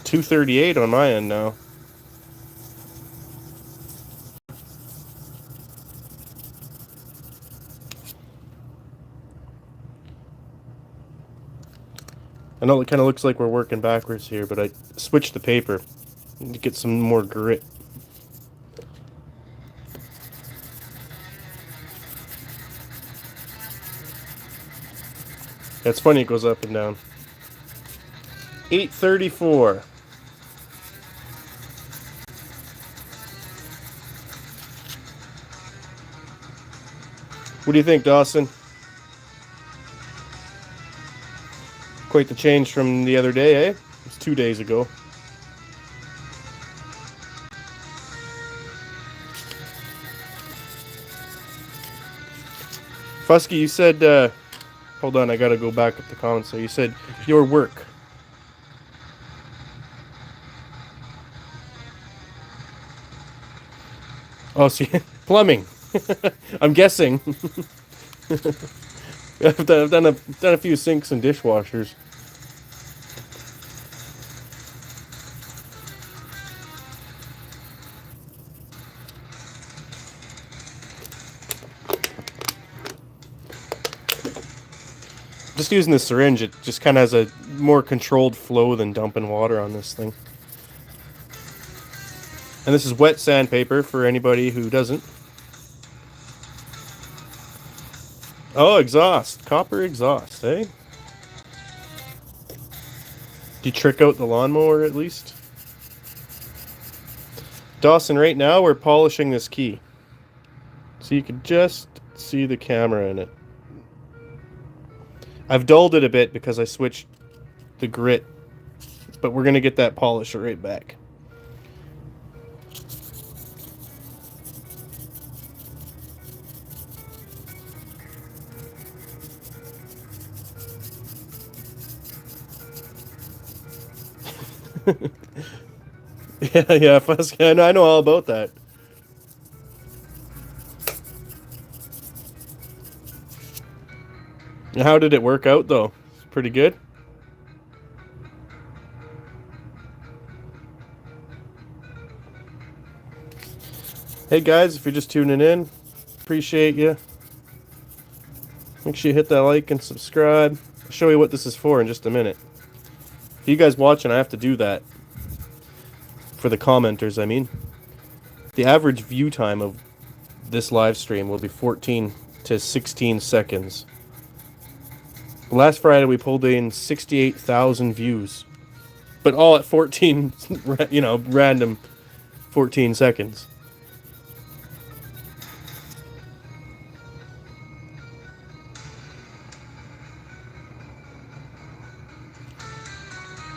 $238 on my end now. I know it kind of looks like we're working backwards here, but I switched the paper to get some more grit. It's funny, it goes up and down. 8:34. What do you think, Dawson? Quite the change from the other day, eh? It's 2 days ago. Fusky, you said, hold on, I gotta go back up the comments. So you said your work. Oh, see, plumbing. I'm guessing. I've done a few sinks and dishwashers. Just using the syringe, it just kind of has a more controlled flow than dumping water on this thing. And this is wet sandpaper for anybody who doesn't. Oh, exhaust. Copper exhaust, eh? Do you trick out the lawnmower at least? Dawson, right now we're polishing this key. So you can just see the camera in it. I've dulled it a bit because I switched the grit. But we're going to get that polish right back. yeah, Fusky, I know all about that. How did it work out, though? Pretty good? Hey, guys, if you're just tuning in, appreciate you. Make sure you hit that like and subscribe. I'll show you what this is for in just a minute. For you guys watching, I have to do that. For the commenters, I mean. The average view time of this live stream will be 14 to 16 seconds. Last Friday we pulled in 68,000 views. But all at 14, random 14 seconds.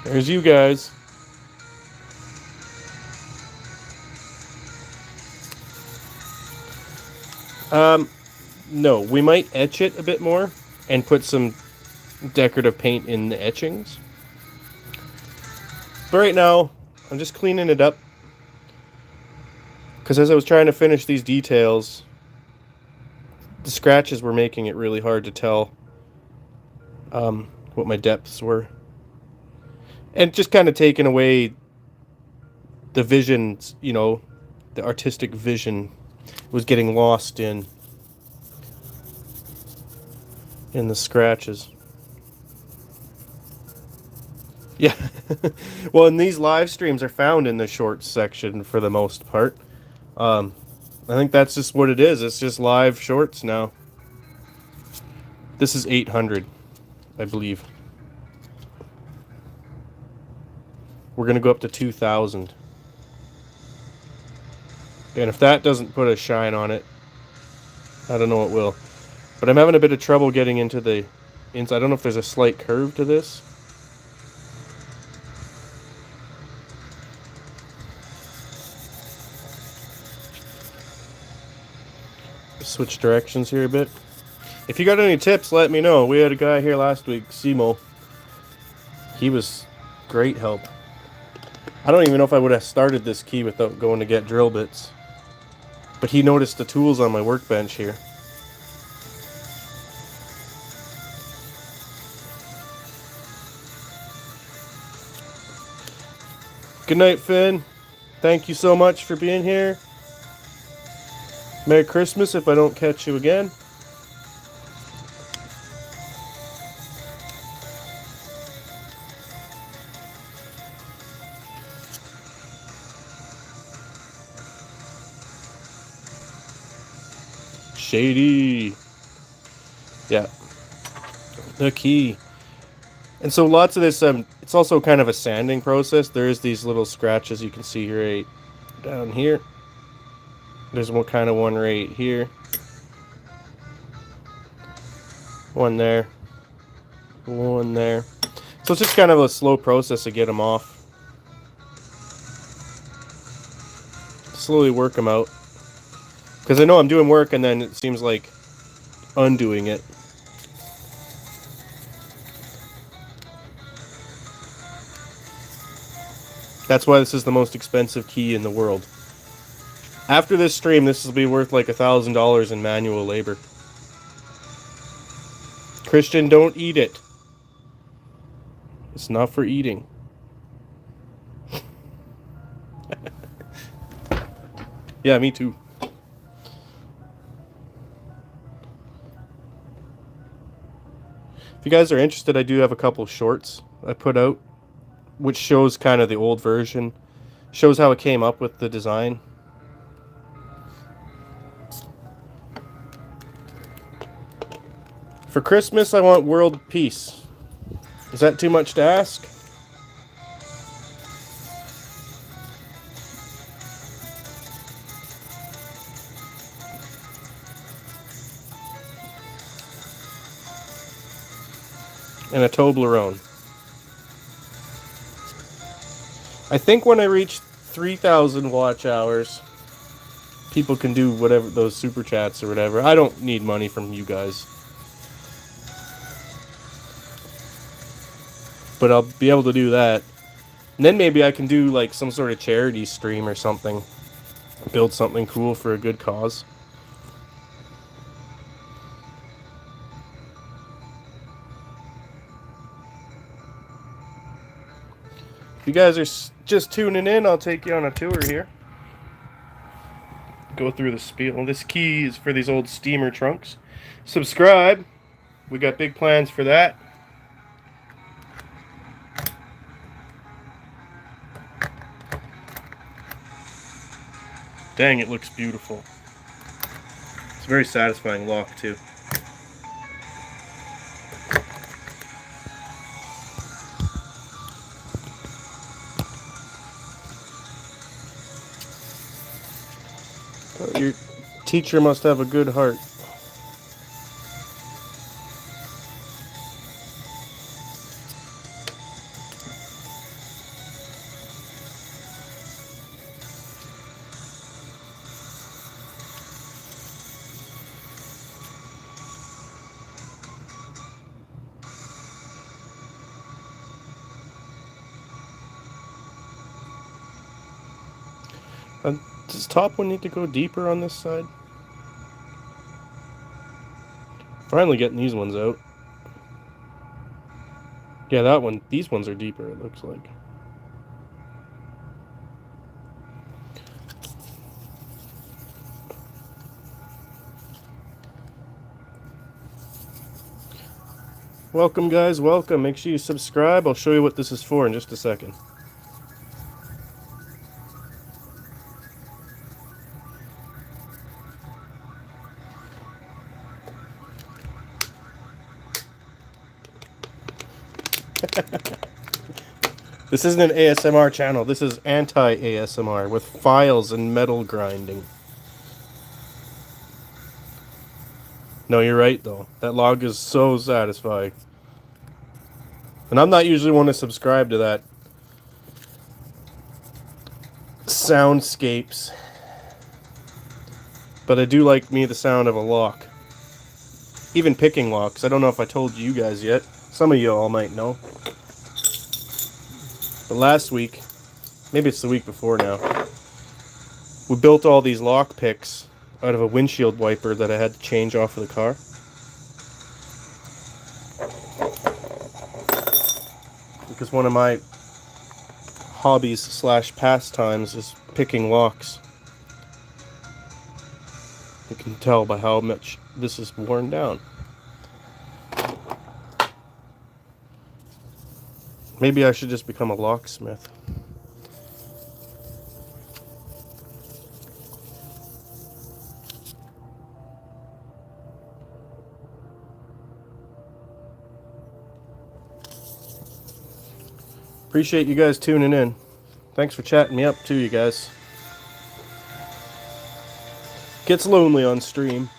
There's you guys. No, we might etch it a bit more and put some decorative paint in the etchings. But right now, I'm just cleaning it up. Because as I was trying to finish these details, the scratches were making it really hard to tell what my depths were. And just kind of taking away the vision, the artistic vision was getting lost in the scratches. Yeah. Well, and these live streams are found in the shorts section for the most part. I think that's just what it is. It's just live shorts now. This is 800, I believe. We're going to go up to 2,000. And if that doesn't put a shine on it, I don't know what will. But I'm having a bit of trouble getting into the inside. I don't know if there's a slight curve to this. Switch directions here a bit. If you got any tips, let me know. We had a guy here last week, Simo. He was great help. I don't even know if I would have started this key without going to get drill bits. But he noticed the tools on my workbench here. Good night, Finn. Thank you so much for being here. Merry Christmas if I don't catch you again. Shady. Yeah. The key. And so lots of this, it's also kind of a sanding process. There's these little scratches you can see right down here. There's one kind of one right here. One there. One there. So it's just kind of a slow process to get them off. Slowly work them out. Because I know I'm doing work and then it seems like undoing it. That's why this is the most expensive key in the world. After this stream, this will be worth like $1,000 in manual labor. Christian, don't eat it. It's not for eating. Yeah, me too. If you guys are interested, I do have a couple shorts I put out, which shows kind of the old version. Shows how it came up with the design. For Christmas, I want world peace. Is that too much to ask? And a Toblerone. I think when I reach 3,000 watch hours, people can do whatever, those super chats or whatever. I don't need money from you guys. But I'll be able to do that. And then maybe I can do like some sort of charity stream or something. Build something cool for a good cause. If you guys are just tuning in, I'll take you on a tour here. Go through the spiel. This key is for these old steamer trunks. Subscribe. We got big plans for that. Dang, it looks beautiful. It's a very satisfying lock, too. Your teacher must have a good heart. Does top one need to go deeper on this side? Finally getting these ones out. Yeah, that one. These ones are deeper, it looks like. Welcome, guys. Welcome. Make sure you subscribe. I'll show you what this is for in just a second. This isn't an ASMR channel. This is anti-ASMR with files and metal grinding. No, you're right, though. That log is so satisfying. And I'm not usually one to subscribe to that soundscapes. But I do like the sound of a lock. Even picking locks. I don't know if I told you guys yet. Some of you all might know. But last week, maybe it's the week before now, we built all these lock picks out of a windshield wiper that I had to change off of the car. Because one of my hobbies slash pastimes is picking locks. You can tell by how much this is worn down. Maybe I should just become a locksmith. Appreciate you guys tuning in. Thanks for chatting me up too, you guys. Gets lonely on stream.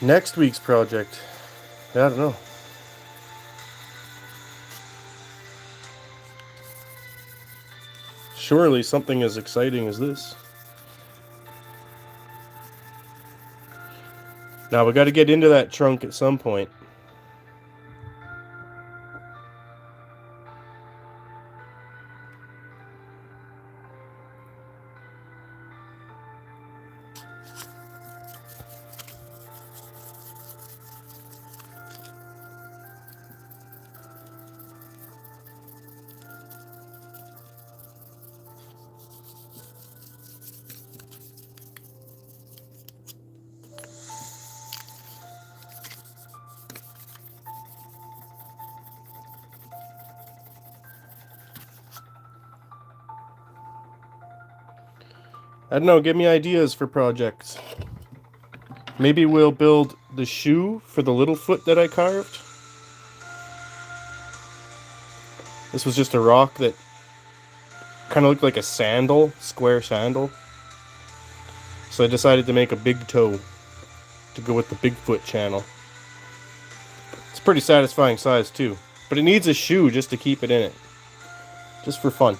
Next week's project. I don't know. Surely something as exciting as this. Now we got to get into that trunk at some point. I don't know, give me ideas for projects. Maybe we'll build the shoe for the little foot that I carved. This was just a rock that kind of looked like a sandal, square sandal. So I decided to make a big toe to go with the Bigfoot channel. It's a pretty satisfying size too. But it needs a shoe just to keep it in it. Just for fun.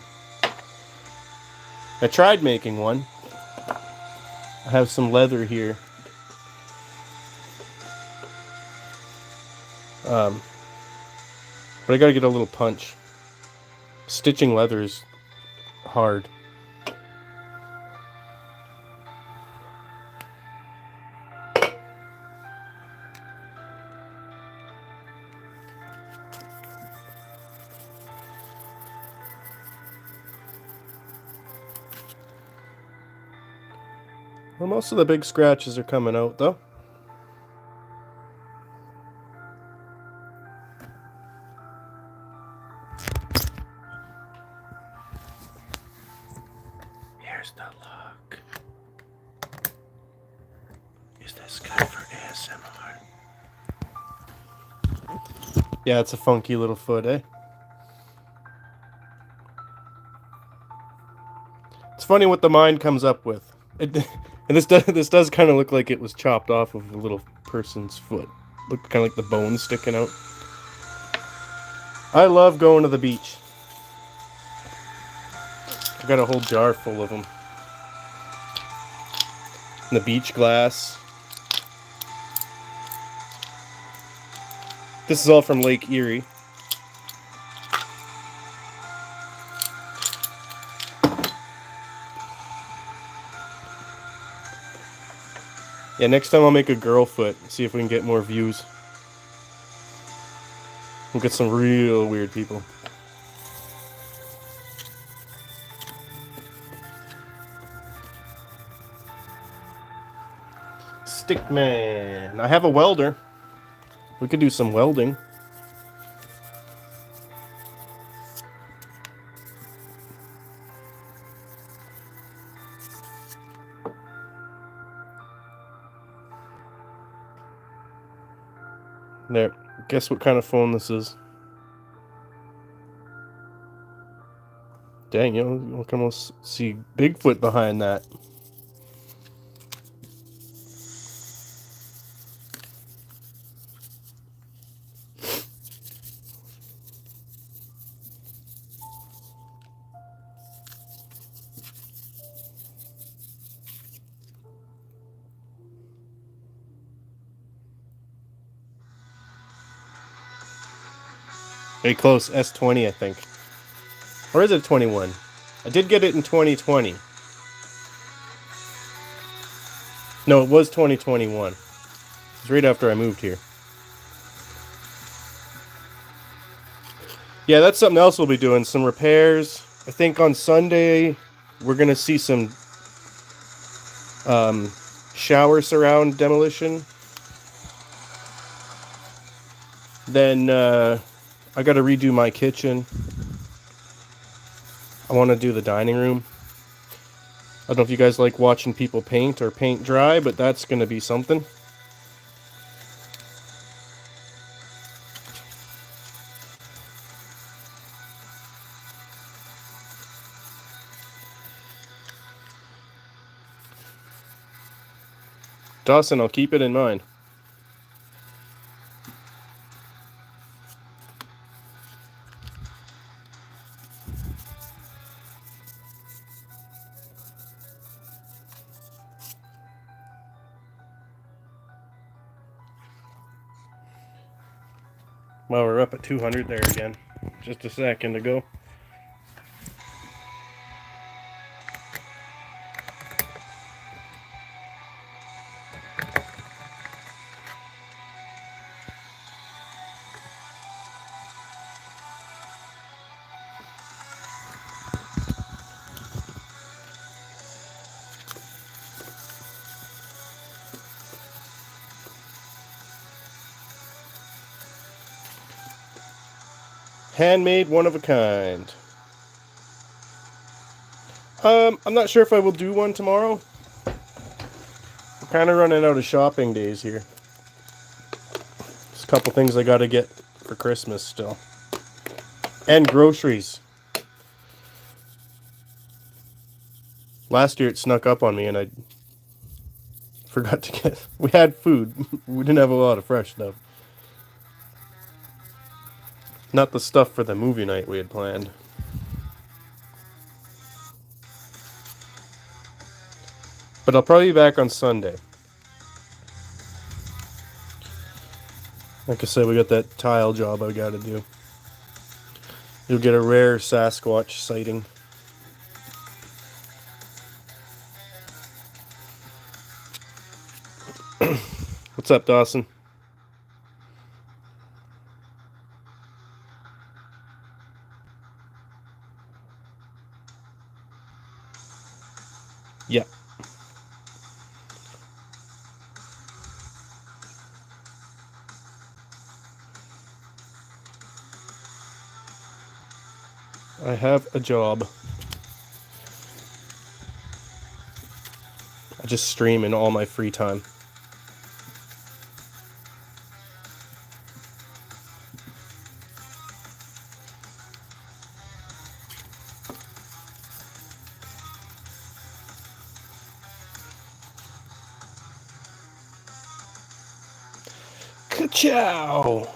I tried making one. I have some leather here. But I gotta get a little punch. Stitching leather is hard. Well, most of the big scratches are coming out though. Here's the look. Is this good for ASMR? Yeah, it's a funky little foot, eh? It's funny what the mind comes up with. And this does kind of look like it was chopped off of a little person's foot. Look kind of like the bones sticking out. I love going to the beach. I've got a whole jar full of them. And the beach glass. This is all from Lake Erie. Yeah, next time I'll make a girl foot. See if we can get more views. We'll get some real weird people. Stickman. I have a welder. We could do some welding. There. Guess what kind of phone this is? Dang, you can almost see Bigfoot behind that. Very close, S20 I think. Or is it 21? I did get it in 2020. No, it was 2021. It was right after I moved here. Yeah, that's something else we'll be doing. Some repairs. I think on Sunday we're going to see some shower surround demolition. Then I got to redo my kitchen. I want to do the dining room. I don't know if you guys like watching people paint or paint dry, but that's going to be something. Dawson, I'll keep it in mind. Well, we're up at 200 there again. Just a second ago. Handmade, one of a kind. I'm not sure if I will do one tomorrow. I'm kind of running out of shopping days here. There's a couple things I got to get for Christmas still. And groceries. Last year it snuck up on me and I forgot to get... We had food. We didn't have a lot of fresh stuff. Not the stuff for the movie night we had planned. But I'll probably be back on Sunday. Like I said, we got that tile job I gotta do. You'll get a rare Sasquatch sighting. What's up, Dawson? Yeah. I have a job. I just stream in all my free time. Ka-chow!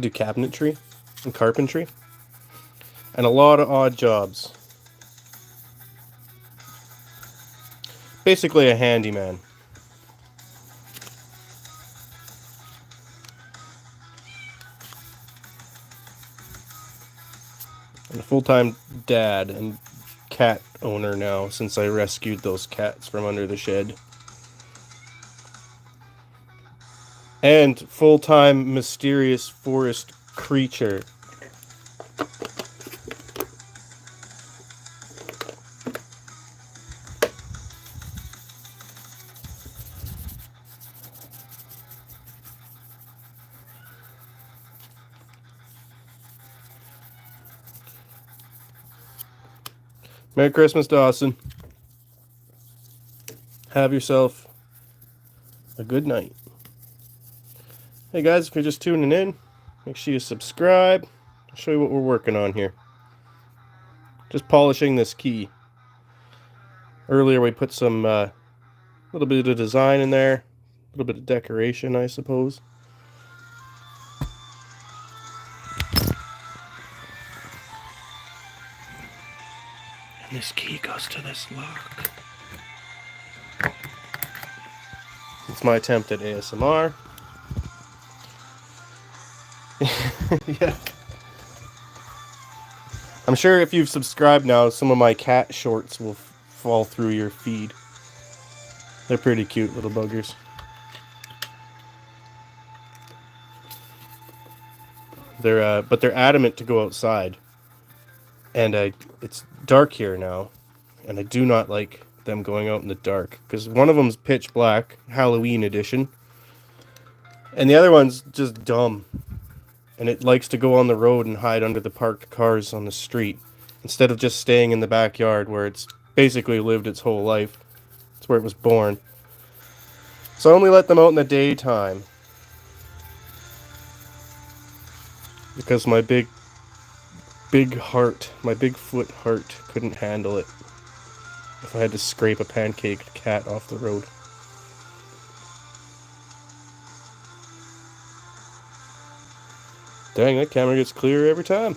Do cabinetry and carpentry and a lot of odd jobs. Basically a handyman. And a full-time dad and cat owner now since I rescued those cats from under the shed. And full-time mysterious forest creature. Merry Christmas, Dawson. Have yourself a good night. Hey guys, if you're just tuning in, make sure you subscribe. I'll show you what we're working on here. Just polishing this key. Earlier we put some little bit of design in there, a little bit of decoration, I suppose. And this key goes to this lock. It's my attempt at ASMR. Yeah. I'm sure if you've subscribed now, some of my cat shorts will fall through your feed. They're pretty cute little buggers. But they're adamant to go outside, and it's dark here now, and I do not like them going out in the dark because one of them's pitch black, Halloween edition, and the other one's just dumb, and it likes to go on the road and hide under the parked cars on the street instead of just staying in the backyard where it's basically lived its whole life. It's where it was born. So I only let them out in the daytime because my big heart, my big foot heart couldn't handle it if I had to scrape a pancaked cat off the road. Dang, that camera gets clearer every time.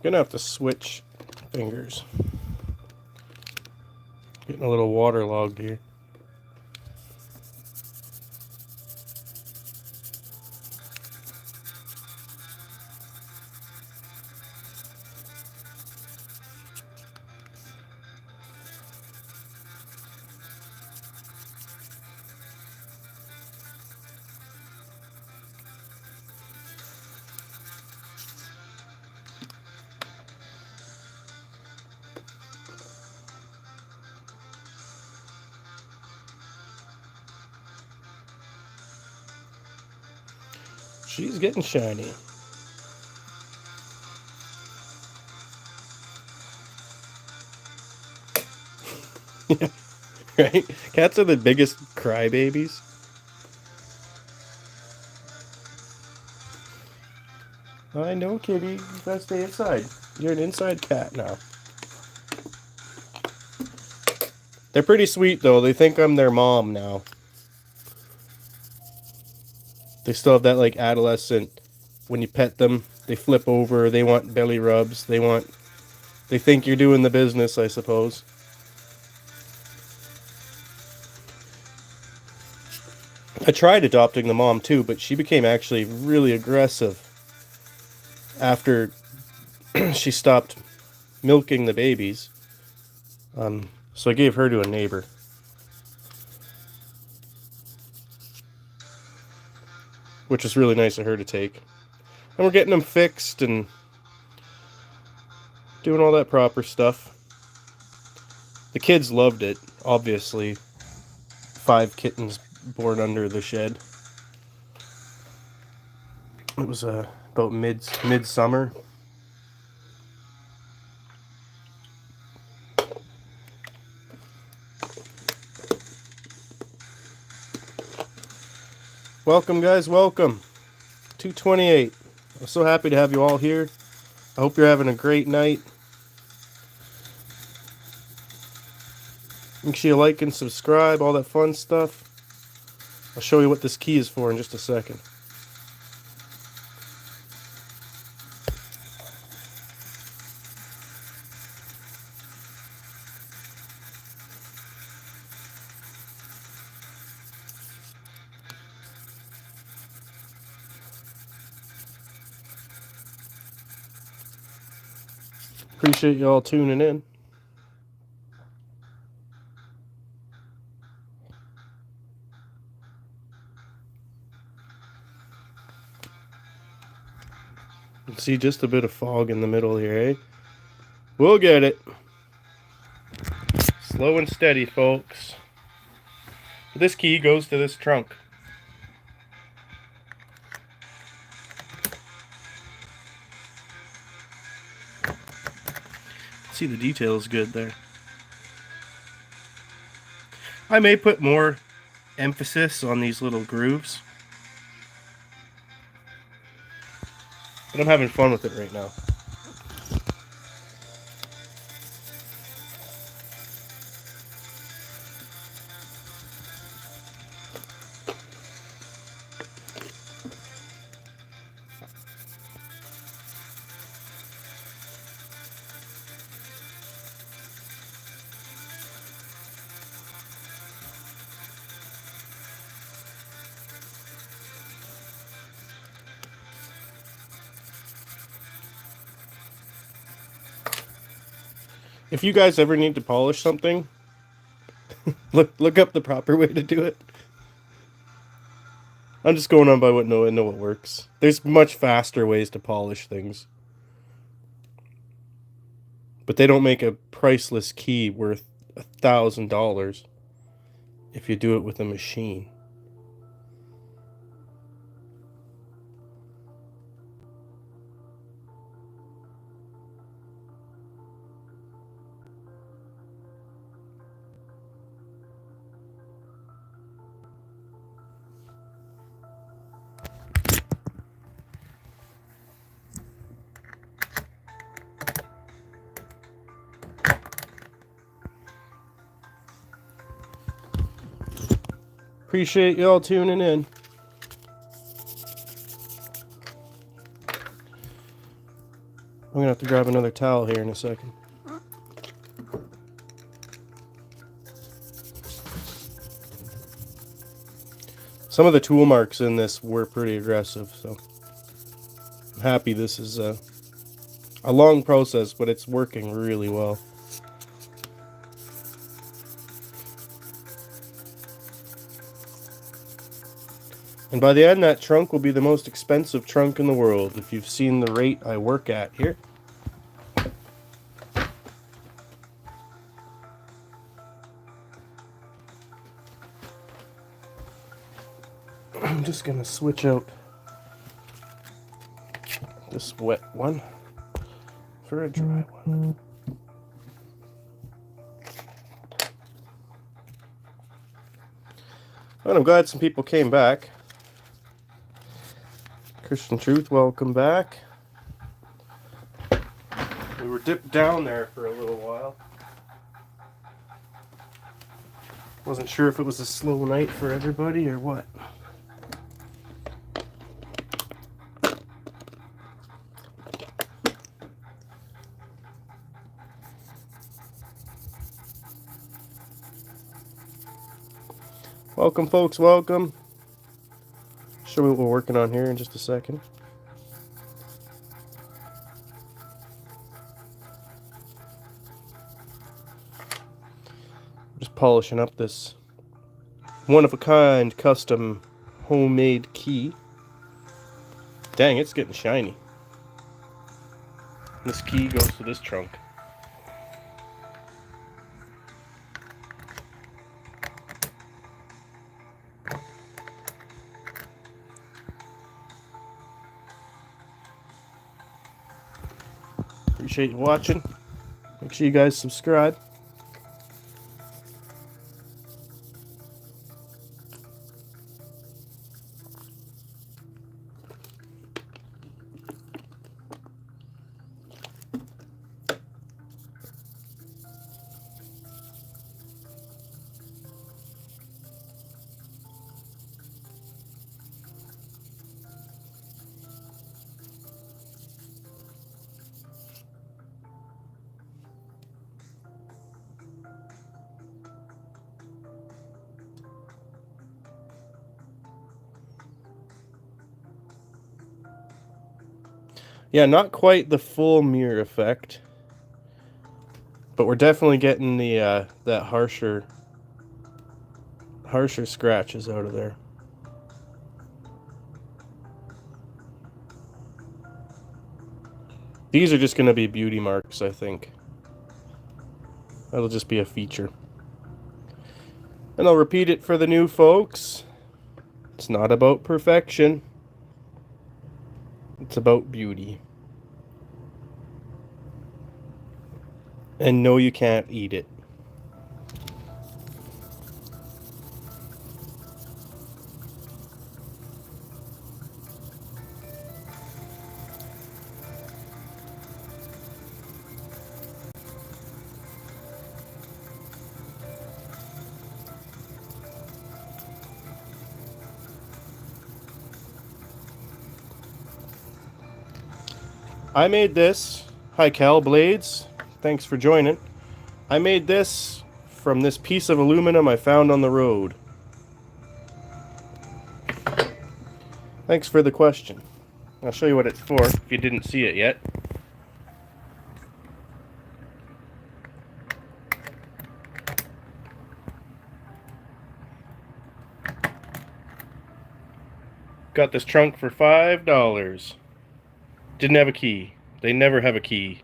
Gonna have to switch fingers. Getting a little waterlogged here. She's getting shiny. Right? Cats are the biggest crybabies. I know, kitty. You gotta stay inside. You're an inside cat now. They're pretty sweet, though. They think I'm their mom now. They still have that, like, adolescent... When you pet them, they flip over. They want belly rubs. They think you're doing the business, I suppose. I tried adopting the mom, too, but she became actually really aggressive after she stopped milking the babies. So I gave her to a neighbor. Which was really nice of her to take. And we're getting them fixed and doing all that proper stuff. The kids loved it, obviously. 5 kittens born under the shed. It was about midsummer. Welcome, guys, welcome. 228. I'm so happy to have you all here. I hope you're having a great night. Make sure you like and subscribe, all that fun stuff. I'll show you what this key is for in just a second. Appreciate you all tuning in. You can see just a bit of fog in the middle here, eh? We'll get it. Slow and steady, folks. This key goes to this trunk. See, the detail is good there. I may put more emphasis on these little grooves, but I'm having fun with it right now. If you guys ever need to polish something, look up the proper way to do it. I'm just going on by what I know what works. There's much faster ways to polish things. But they don't make a priceless key worth $1,000 if you do it with a machine. Appreciate y'all tuning in. I'm gonna have to grab another towel here in a second. Some of the tool marks in this were pretty aggressive, so I'm happy this is a long process, but it's working really well. And by the end, that trunk will be the most expensive trunk in the world, if you've seen the rate I work at here. I'm just going to switch out this wet one for a dry one. And I'm glad some people came back. Christian Truth, welcome back. We were dipped down there for a little while. Wasn't sure if it was a slow night for everybody or what. Welcome, folks, welcome. Show me what we're working on here in just a second. Just polishing up this one-of-a-kind custom homemade key. Dang, it's getting shiny. This key goes to this trunk. Appreciate you watching. Make sure you guys subscribe. Yeah, not quite the full mirror effect, but we're definitely getting the that harsher scratches out of there. These are just going to be beauty marks, I think. That'll just be a feature. And I'll repeat it for the new folks. It's not about perfection. It's about beauty. And no, you can't eat it. I made this. Hi, Cal Blades. Thanks for joining. I made this from this piece of aluminum I found on the road. Thanks for the question. I'll show you what it's for if you didn't see it yet. Got this trunk for $5. Didn't have a key. They never have a key.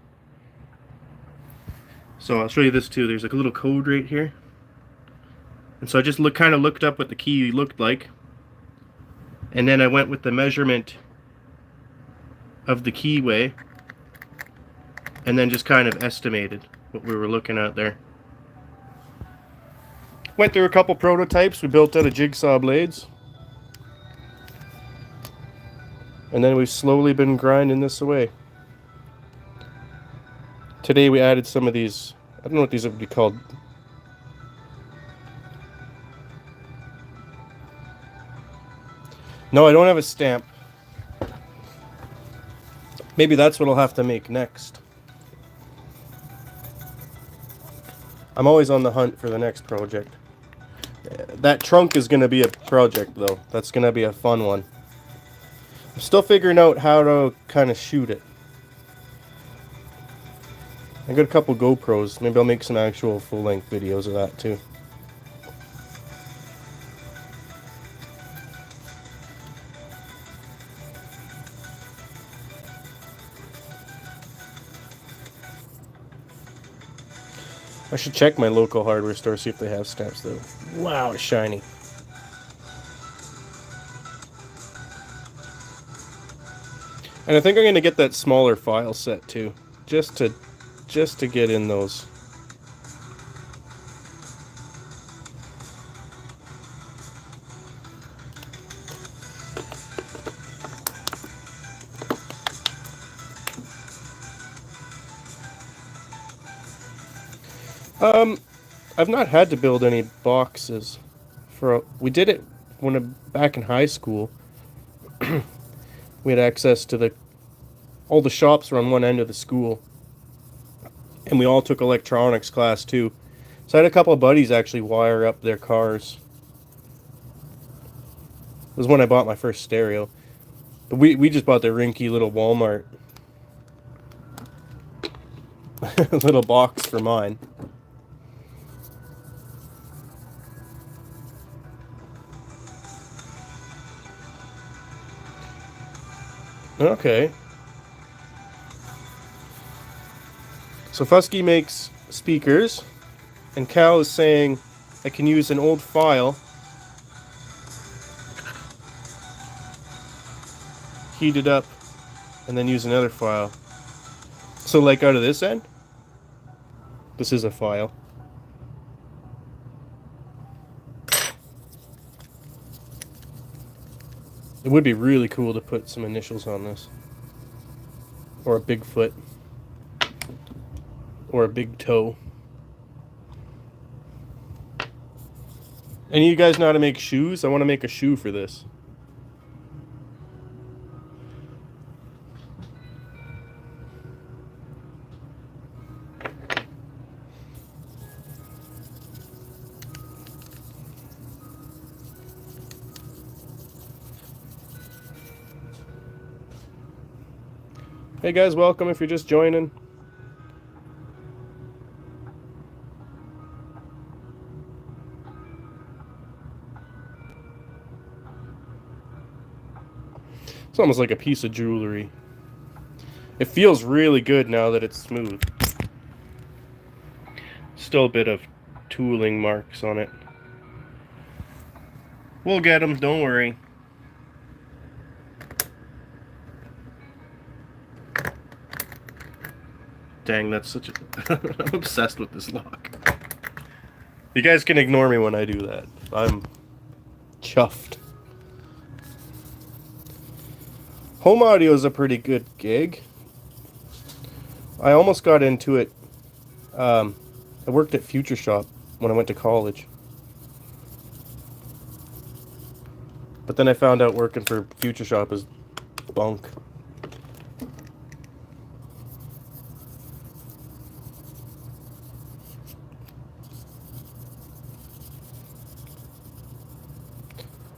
So I'll show you this too. There's like a little code right here. And so I just kind of looked up what the key looked like. And then I went with the measurement of the keyway. And then just kind of estimated what we were looking at there. Went through a couple prototypes we built out of jigsaw blades. And then we've slowly been grinding this away. Today we added some of these, I don't know what these would be called. No, I don't have a stamp. Maybe that's what I'll have to make next. I'm always on the hunt for the next project. That trunk is going to be a project though. That's going to be a fun one. I'm still figuring out how to kind of shoot it. I got a couple GoPros. Maybe I'll make some actual full-length videos of that too. I should check my local hardware store, see if they have stamps though. Wow, it's shiny. And I think I'm going to get that smaller file set too, just to get in those. I've not had to build any boxes we did it back in high school. We had access to all the shops were on one end of the school. And we all took electronics class too. So I had a couple of buddies actually wire up their cars. It was when I bought my first stereo. But we just bought the rinky little Walmart little box for mine. Okay. So Fusky makes speakers, and Cal is saying I can use an old file, heat it up, and then use another file. So like out of this end, this is a file. It would be really cool to put some initials on this. Or a big foot. Or a big toe. Any of you guys know how to make shoes? I want to make a shoe for this. Hey guys, welcome if you're just joining. It's almost like a piece of jewelry. It feels really good now that it's smooth. Still a bit of tooling marks on it. We'll get them, don't worry. Dang, that's such a... I'm obsessed with this lock. You guys can ignore me when I do that. I'm chuffed. Home audio is a pretty good gig. I almost got into it. I worked at Future Shop when I went to college. But then I found out working for Future Shop is bunk.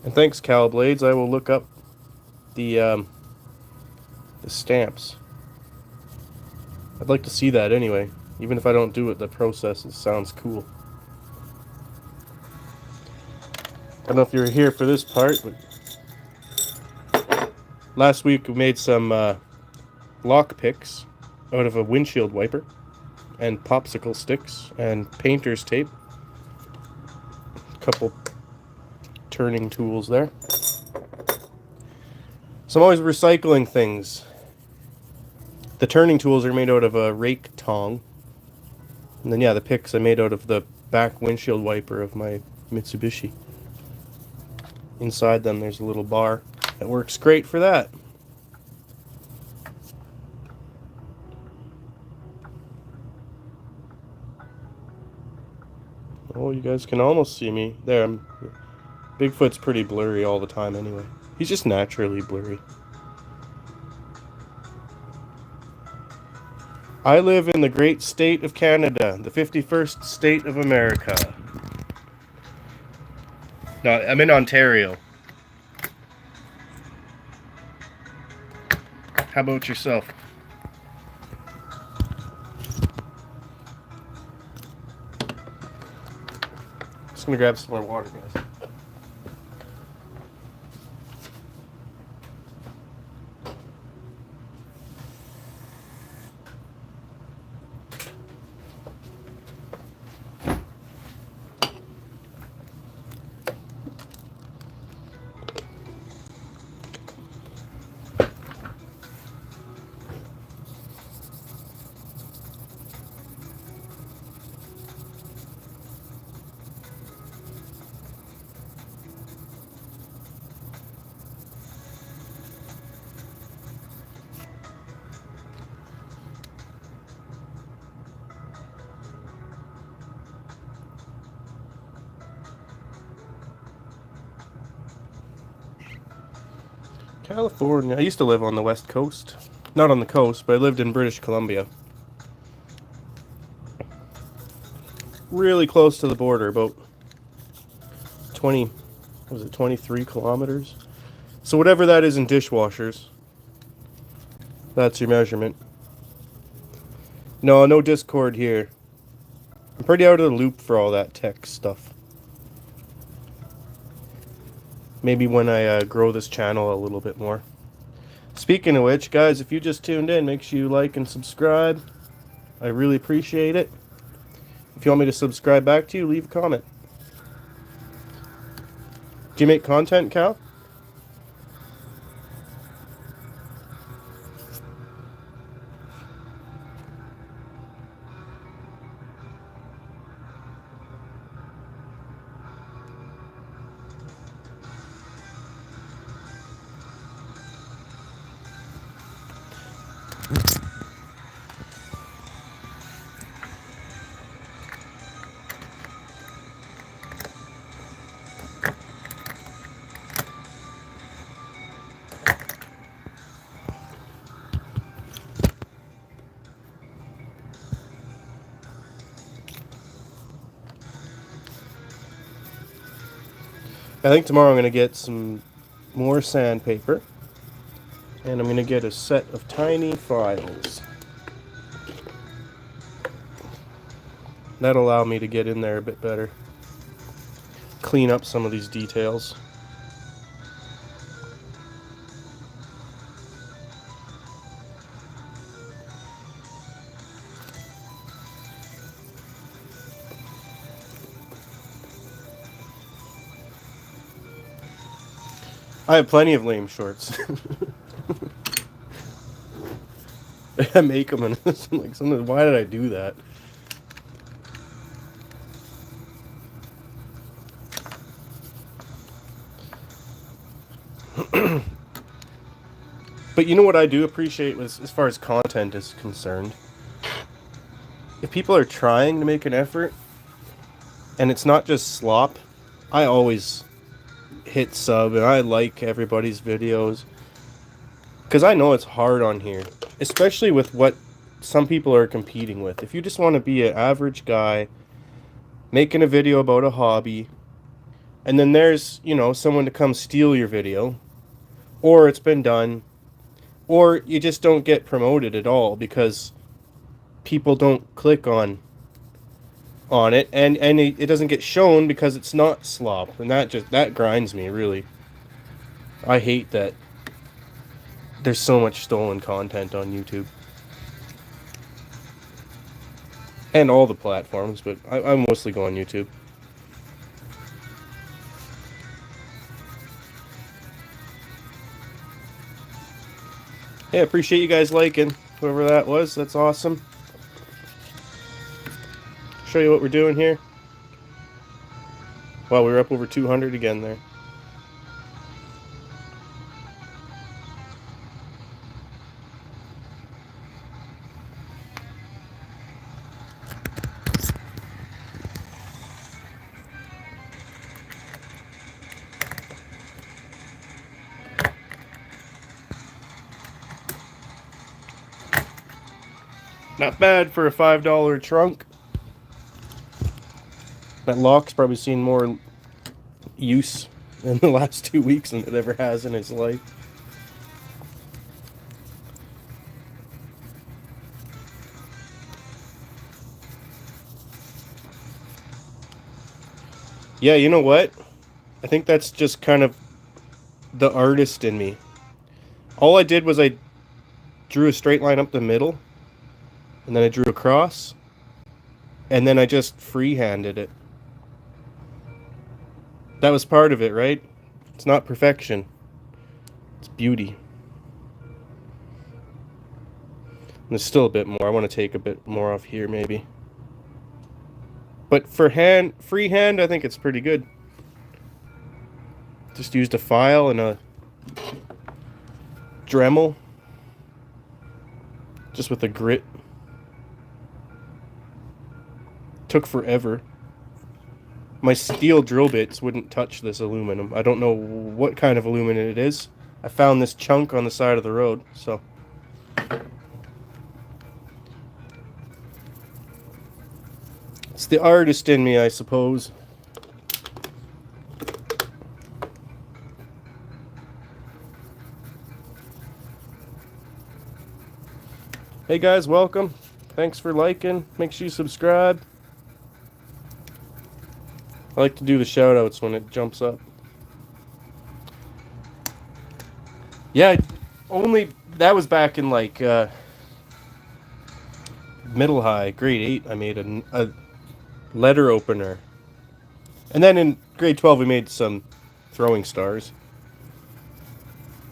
And thanks, Cal Blades. I will look up the stamps. I'd like to see that anyway. Even if I don't do it, the process sounds cool. I don't know if you're here for this part, but Last week we made some lock picks out of a windshield wiper and popsicle sticks and painter's tape. A couple turning tools there. So I'm always recycling things. The turning tools are made out of a rake tong. And then yeah, the picks I made out of the back windshield wiper of my Mitsubishi. Inside them there's a little bar that works great for that. Oh, you guys can almost see me. There, Bigfoot's pretty blurry all the time anyway. He's just naturally blurry. I live in the great state of Canada, the 51st state of America. No, I'm in Ontario. How about yourself? Just gonna grab some more water, guys. California. I used to live on the West Coast. Not on the coast, but I lived in British Columbia. Really close to the border, about 20, was it 23 kilometers? So whatever that is in dishwashers, that's your measurement. No Discord here. I'm pretty out of the loop for all that tech stuff. Maybe when I grow this channel a little bit more. Speaking of which, guys, if you just tuned in, make sure you like and subscribe. I really appreciate it. If you want me to subscribe back to you, leave a comment. Do you make content, Cal? I think tomorrow I'm going to get some more sandpaper. And I'm going to get a set of tiny files. That'll allow me to get in there a bit better. Clean up some of these details. I have plenty of lame shorts. I make them and I'm like, sometimes, why did I do that? But you know what I do appreciate as far as content is concerned? If people are trying to make an effort and it's not just slop, I always hit sub and I like everybody's videos. Because I know it's hard on here. Especially with what some people are competing with. If you just want to be an average guy making a video about a hobby, and then there's, you know, someone to come steal your video, or it's been done, or you just don't get promoted at all because people don't click on it, and it doesn't get shown because it's not slop, and that grinds me, really. I hate that. There's so much stolen content on YouTube. And all the platforms, but I mostly go on YouTube. Hey, I appreciate you guys liking. Whoever that was, that's awesome. Show you what we're doing here. Wow, we were up over 200 again there. Not bad for a $5 trunk. That lock's probably seen more use in the last 2 weeks than it ever has in its life. Yeah, you know what? I think that's just kind of the artist in me. All I did was I drew a straight line up the middle, and then I drew across, and then I just freehanded it. That was part of it, right? It's not perfection. It's beauty. And there's still a bit more. I want to take a bit more off here, maybe. But for freehand, I think it's pretty good. Just used a file and a Dremel. Just with a grit. Took forever. My steel drill bits wouldn't touch this aluminum. I don't know what kind of aluminum it is. I found this chunk on the side of the road, so. It's the artist in me, I suppose. Hey guys, welcome. Thanks for liking. Make sure you subscribe. I like to do the shout outs when it jumps up. Yeah, that was back in like middle high, grade 8. I made a letter opener. And then in grade 12 we made some throwing stars.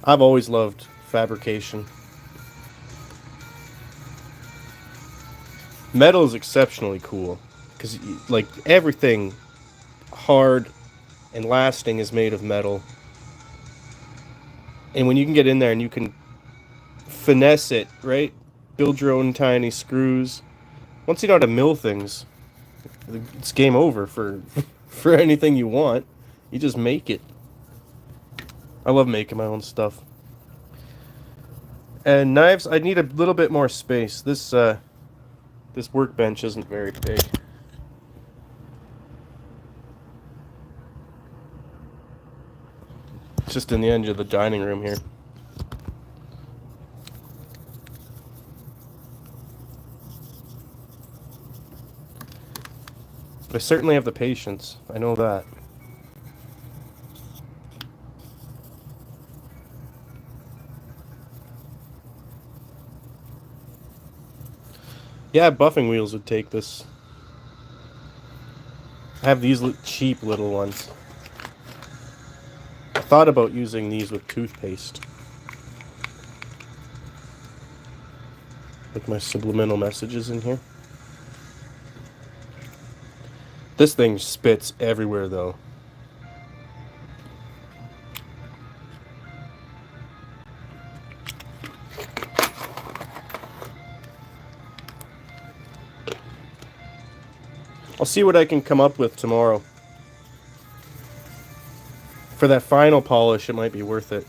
I've always loved fabrication. Metal is exceptionally cool because like everything hard and lasting is made of metal. And when you can get in there and you can finesse it, right? Build your own tiny screws. Once you know how to mill things, it's game over for for anything you want. You just make it. I love making my own stuff. And knives, I need a little bit more space. This workbench isn't very big. It's just in the edge of the dining room here. But I certainly have the patience. I know that. Yeah, buffing wheels would take this. I have these cheap little ones. I thought about using these with toothpaste. Like my subliminal messages in here. This thing spits everywhere though. I'll see what I can come up with tomorrow. For that final polish, it might be worth it.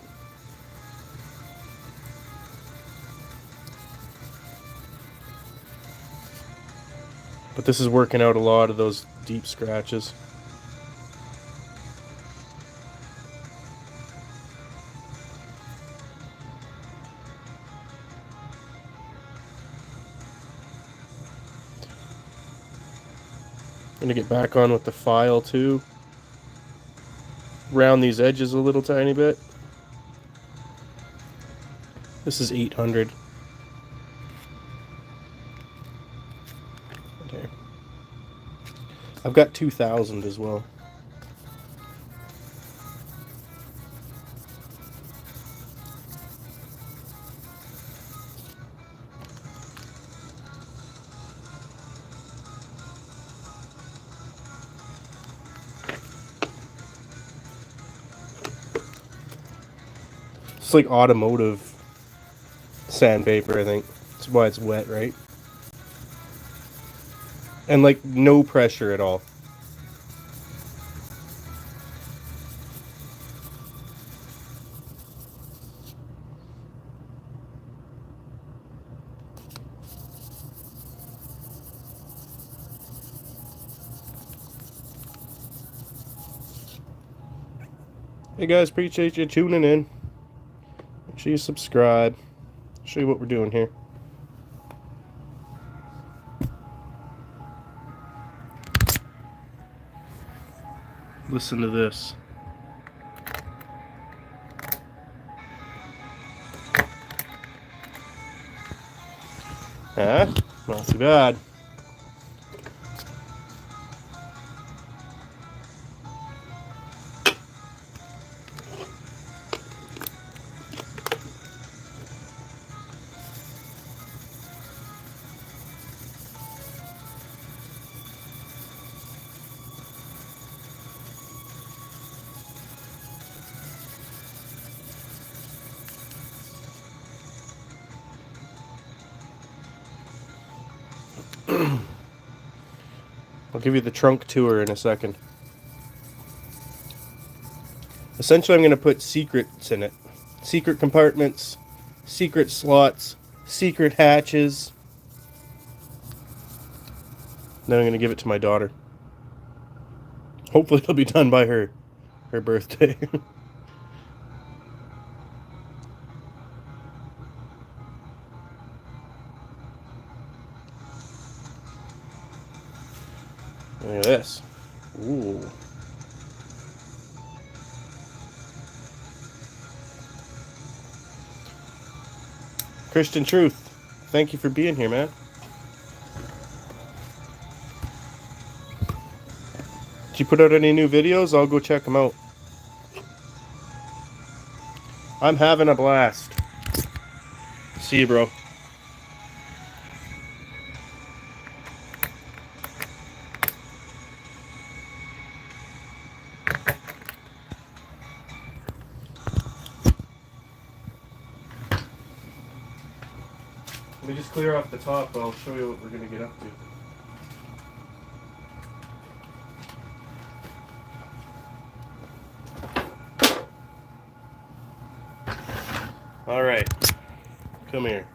But this is working out a lot of those deep scratches. I'm gonna get back on with the file too. Round these edges a little tiny bit. This is 800. Okay. I've got 2000 as well. It's like automotive sandpaper, I think. That's why it's wet, right? And like no pressure at all. Hey guys, appreciate you tuning in. Make sure you subscribe. Show you what we're doing here. Listen to this. Huh? Not too bad. I'll give you the trunk tour in a second. Essentially, I'm going to put secrets in it. Secret compartments, secret slots, secret hatches. Then I'm going to give it to my daughter. Hopefully it'll be done by her birthday. Look at this. Ooh. Christian Truth, thank you for being here, man. Did you put out any new videos? I'll go check them out. I'm having a blast. See you, bro. Let me just clear off the top. I'll show you what we're going to get up to. All right. Come here.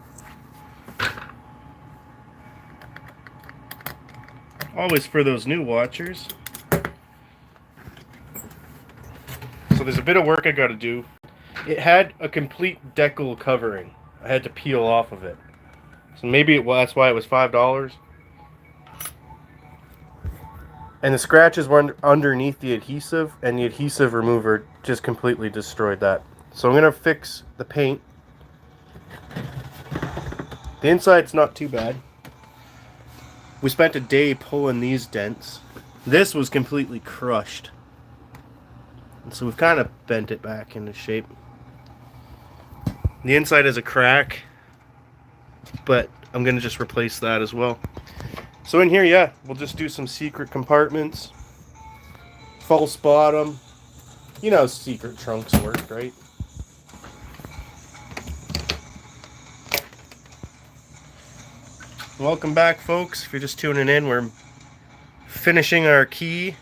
Always for those new watchers. So there's a bit of work I got to do. It had a complete decal covering. I had to peel off of it. So maybe that's why it was $5. And the scratches were underneath the adhesive, and the adhesive remover just completely destroyed that. So I'm going to fix the paint. The inside's not too bad. We spent a day pulling these dents. This was completely crushed. And so we've kind of bent it back into shape. The inside has a crack, but I'm going to just replace that as well. So in here, yeah, we'll just do some secret compartments. False bottom. You know how secret trunks work, right? Welcome back, folks. If you're just tuning in, we're finishing our key.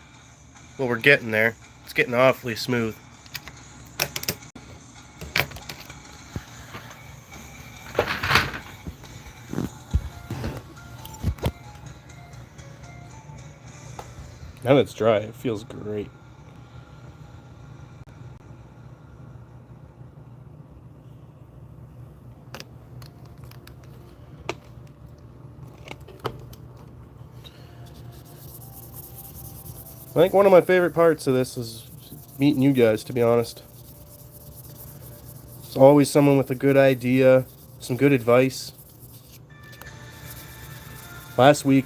Well, we're getting there. It's getting awfully smooth. Now that it's dry, it feels great. I think one of my favorite parts of this is meeting you guys, to be honest. There's always someone with a good idea, some good advice. Last week,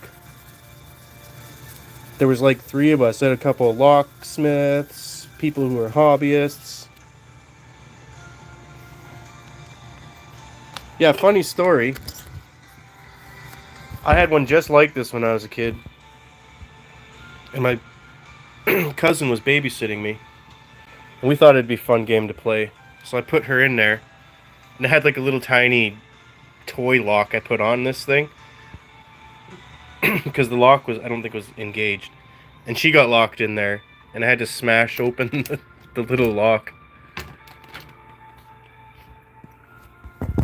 there was like 3 of us. I had a couple of locksmiths, people who are hobbyists. Yeah, funny story. I had one just like this when I was a kid. And my cousin was babysitting me. And we thought it'd be a fun game to play. So I put her in there. And it had like a little tiny toy lock I put on this thing. Because the lock was, I don't think was engaged. And she got locked in there. And I had to smash open the little lock. You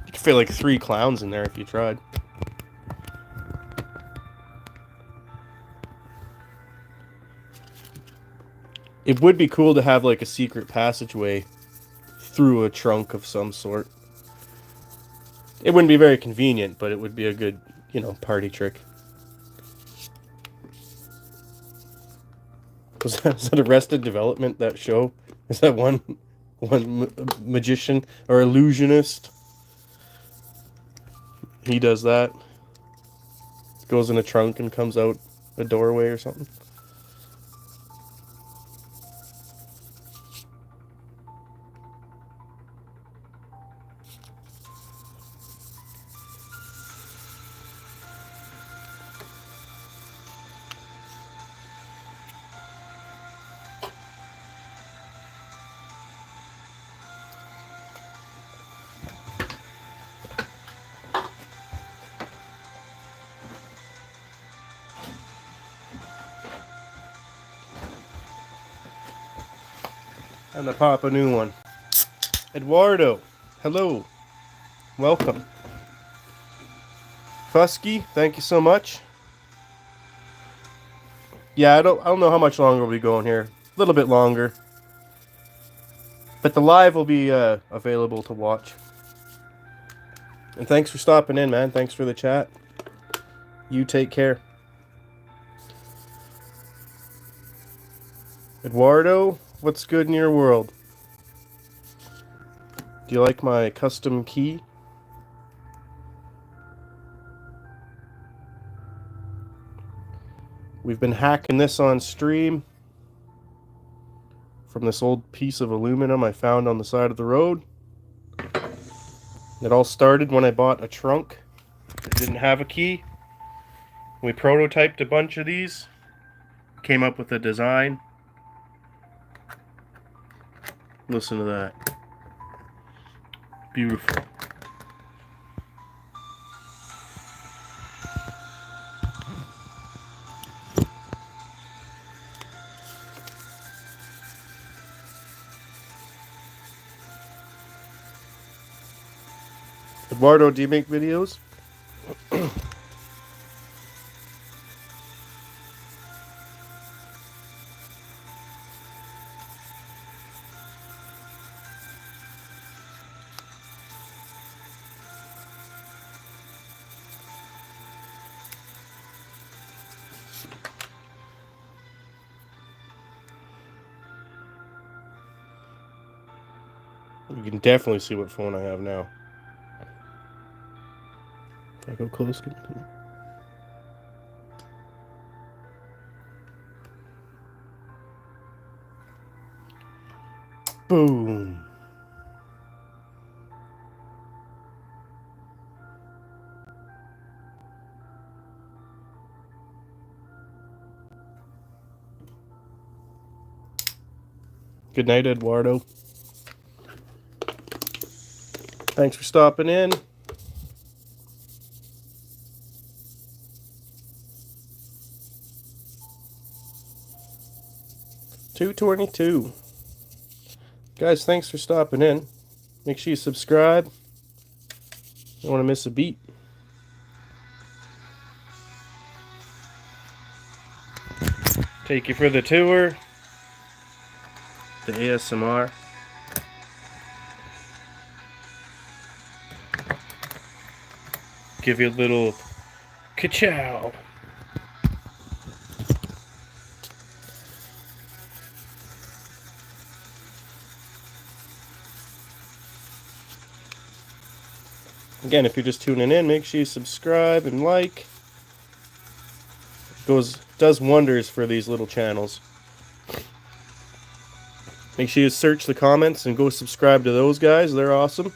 could fit like 3 clowns in there if you tried. It would be cool to have like a secret passageway through a trunk of some sort. It wouldn't be very convenient, but it would be a good, party trick. Was that Arrested Development, that show? Is that one magician or illusionist? He does that. Goes in a trunk and comes out a doorway or something. And to pop a new one. Eduardo, hello. Welcome. Fusky, thank you so much. Yeah, I don't know how much longer we'll be going here. A little bit longer. But the live will be available to watch. And thanks for stopping in, man. Thanks for the chat. You take care. Eduardo, what's good in your world? Do you like my custom key? We've been hacking this on stream from this old piece of aluminum I found on the side of the road. It all started when I bought a trunk that didn't have a key. We prototyped a bunch of these, came up with a design. Listen to that. Beautiful. Eduardo, do you make videos? You can definitely see what phone I have now. If I go close. Boom. Good night, Eduardo. Thanks for stopping in. $2.22. Guys, thanks for stopping in. Make sure you subscribe. You don't want to miss a beat. Take you for the tour. The ASMR. Give you a little ka-chow. Again, if you're just tuning in, make sure you subscribe and like. Does wonders for these little channels. Make sure you search the comments and go subscribe to those guys. They're awesome.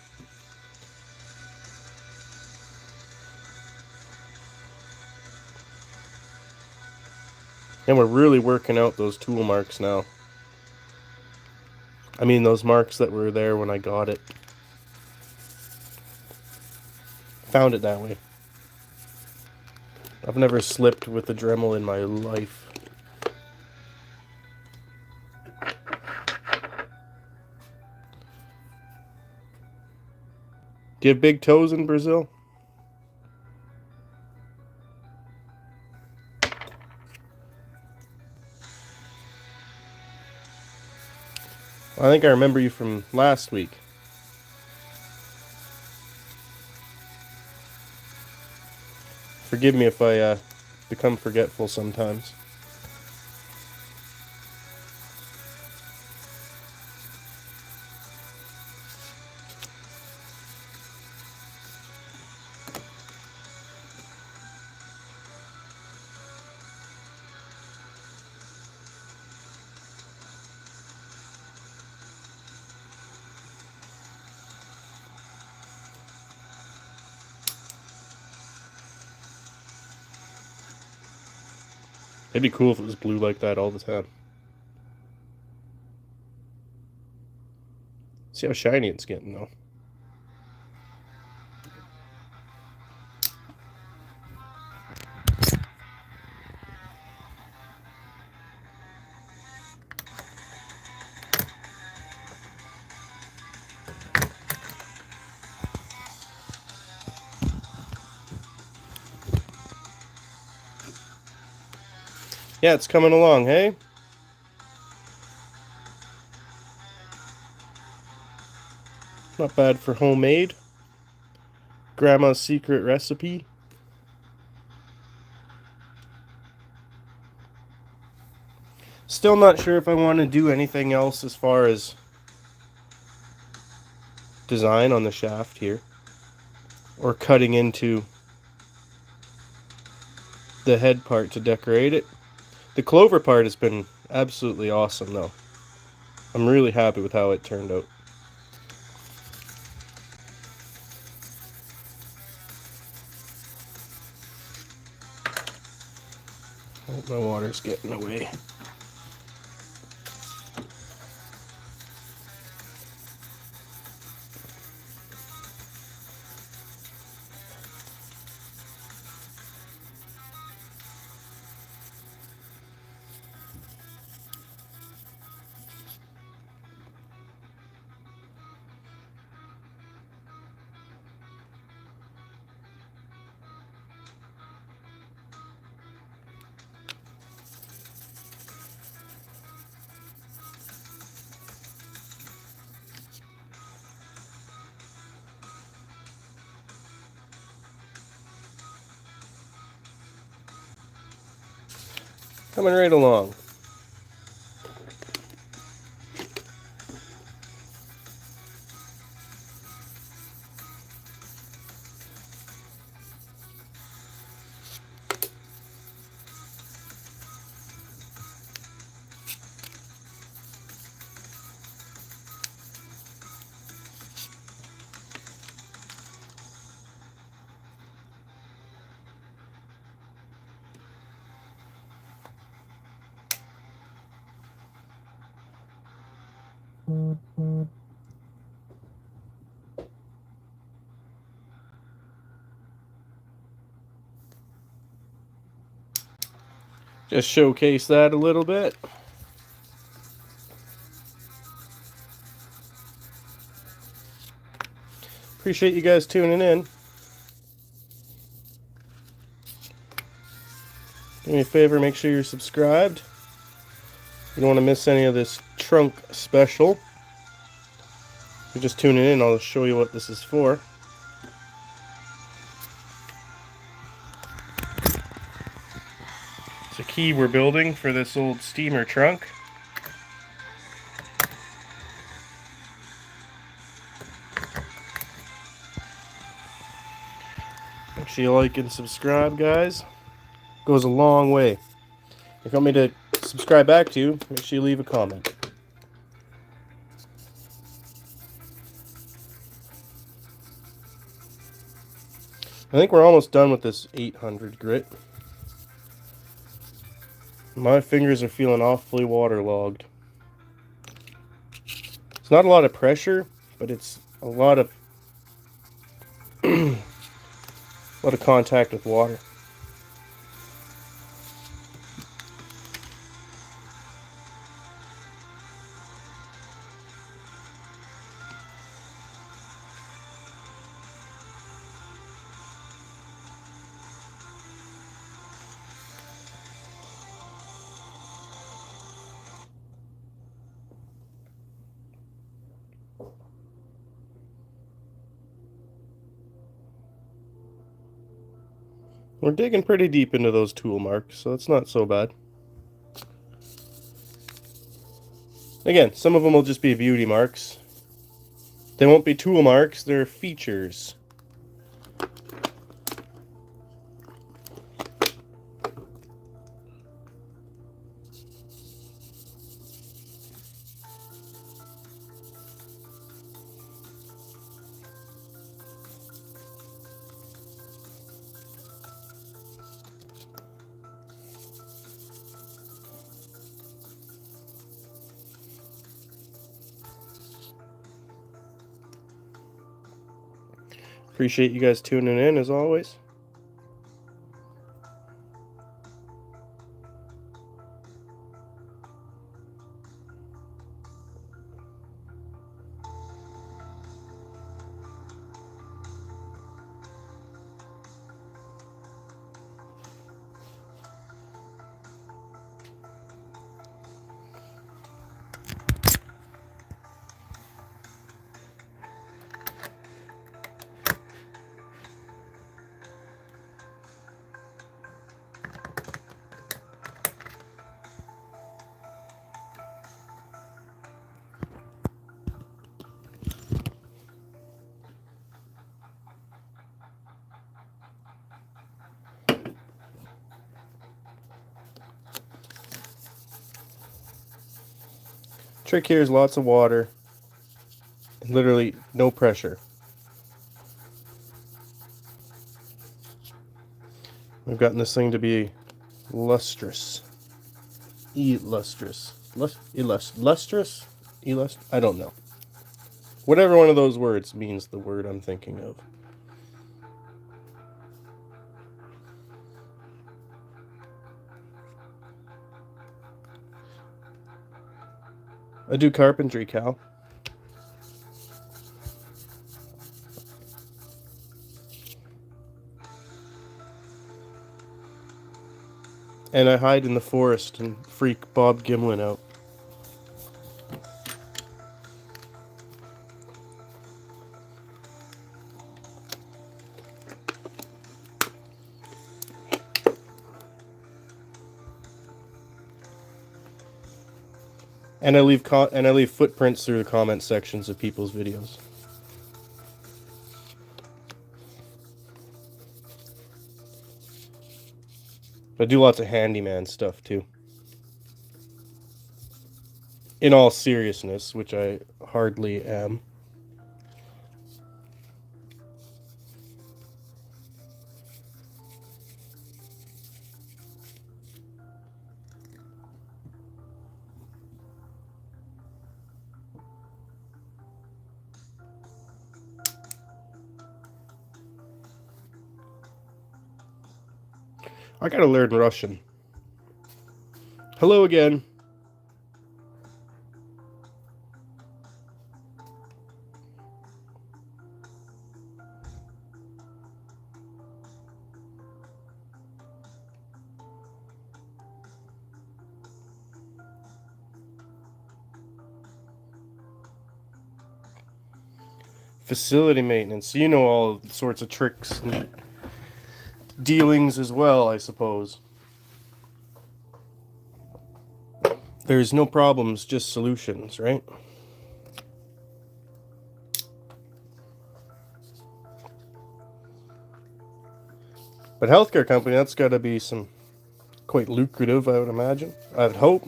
And we're really working out those tool marks now. I mean, those marks that were there when I got it. Found it that way. I've never slipped with a Dremel in my life. Do you have big toes in Brazil? I think I remember you from last week. Forgive me if I become forgetful sometimes. It'd be cool if it was blue like that all the time. See how shiny it's getting though. Yeah, it's coming along, hey? Not bad for homemade. Grandma's secret recipe. Still not sure if I want to do anything else as far as design on the shaft here. Or cutting into the head part to decorate it. The clover part has been absolutely awesome though. I'm really happy with how it turned out. Oh, my water's getting away. Coming right along. Just showcase that a little bit. Appreciate you guys tuning in. Do me a favor, make sure you're subscribed. You don't want to miss any of this trunk special. If you're just tuning in, I'll show you what this is for. It's a key we're building for this old steamer trunk. Make sure you like and subscribe, guys. Goes a long way. If you want me to subscribe back to you, make sure you leave a comment. I think we're almost done with this 800 grit. My fingers are feeling awfully waterlogged. It's not a lot of pressure, but it's a lot of contact with water. We're digging pretty deep into those tool marks, so it's not so bad. Again, some of them will just be beauty marks. They won't be tool marks, they're features. Appreciate you guys tuning in as always. Trick here is lots of water, and literally no pressure. We've gotten this thing to be lustrous. Lustrous. Lustrous? I don't know. Whatever one of those words means the word I'm thinking of. I do carpentry, Cal. And I hide in the forest and freak Bob Gimlin out. And I leave footprints through the comment sections of people's videos. I do lots of handyman stuff too. In all seriousness, which I hardly am. I gotta learn Russian. Hello again. Facility maintenance. You know all sorts of tricks and dealings as well, I suppose. There's no problems, just solutions, right? But healthcare company, that's got to be some quite lucrative, I would imagine. I would hope.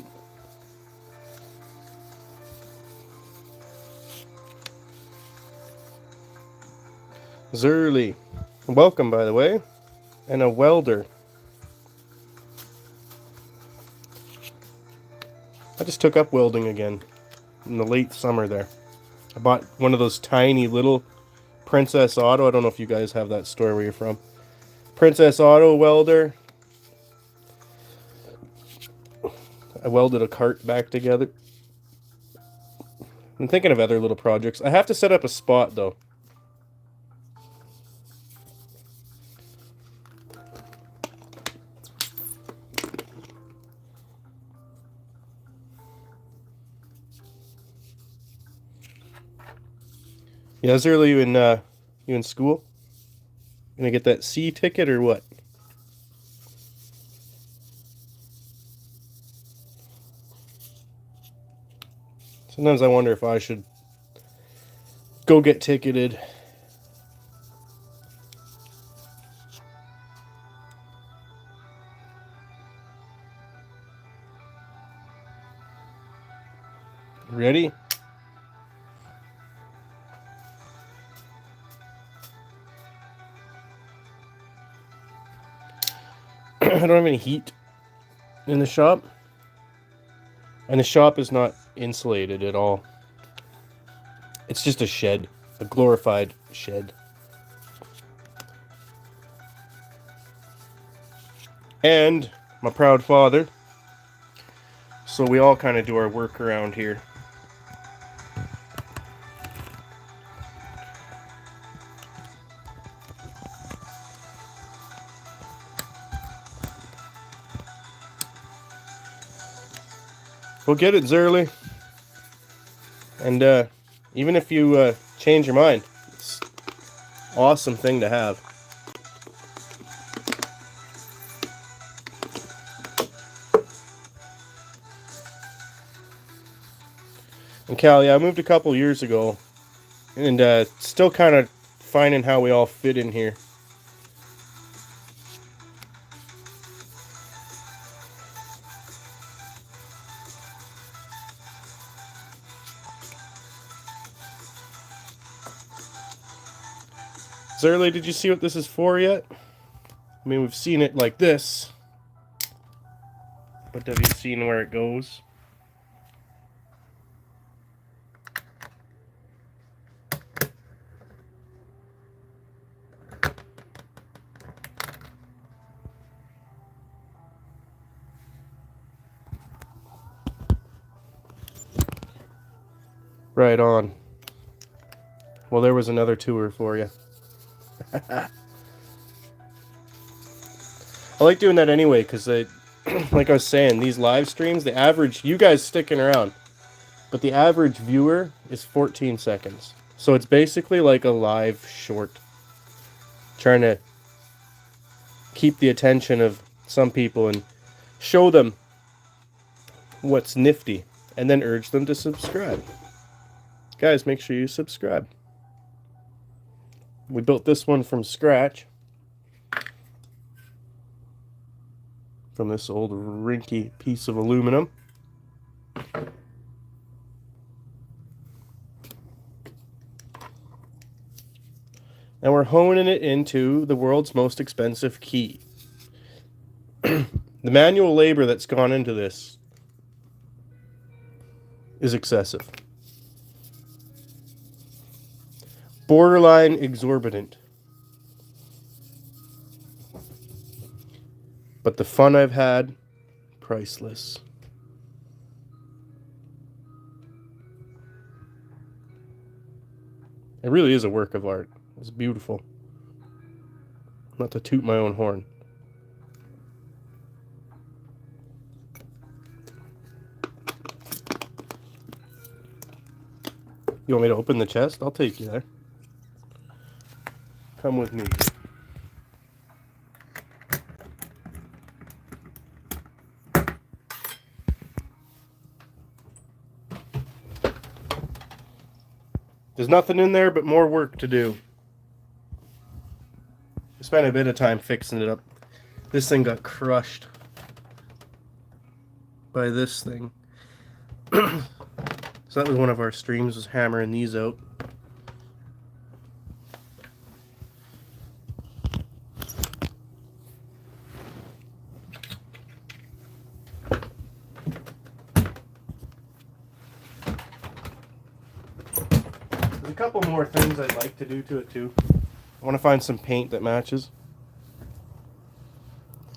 Zerly. Welcome, by the way. And a welder. I just took up welding again in the late summer there. I bought one of those tiny little Princess Auto. I don't know if you guys have that store where you're from. Princess Auto welder. I welded a cart back together. I'm thinking of other little projects. I have to set up a spot though. Yeah, is early you in school? Gonna get that C ticket or what? Sometimes I wonder if I should go get ticketed. Ready? I don't have any heat in the shop. And the shop is not insulated at all. It's just a shed. A glorified shed. And I'm a proud father. So we all kind of do our work around here. We'll get it, Zerly. And even if you change your mind, it's an awesome thing to have. And Cal, yeah, I moved a couple years ago, and still kind of finding how we all fit in here. Zerly, did you see what this is for yet? I mean, we've seen it like this, but have you seen where it goes? Right on. Well, there was another tour for you. I like doing that anyway, because like I was saying, these live streams, the average, you guys sticking around, but the average viewer is 14 seconds. So it's basically like a live short. Trying to keep the attention of some people and show them what's nifty, and then urge them to subscribe. Guys, make sure you subscribe. We built this one from scratch. From this old rinky piece of aluminum. And we're honing it into the world's most expensive key. The manual labor that's gone into this is excessive. Borderline exorbitant. But the fun I've had, priceless. It really is a work of art. It's beautiful. Not to toot my own horn. You want me to open the chest? I'll take you there. Come with me. There's nothing in there but more work to do. spent a bit of time fixing it up. This thing got crushed by this thing. So that was one of our streams, was hammering these out. There's a couple more things I'd like to do to it too. I want to find some paint that matches.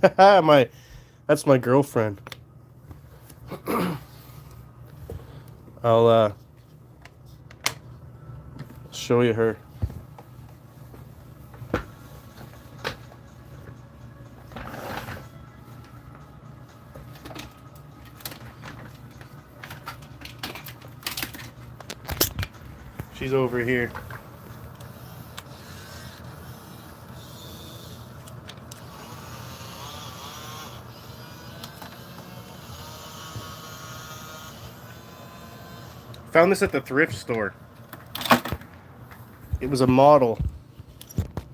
That's my girlfriend. I'll show you her. She's over here. Found this at the thrift store. It was a model.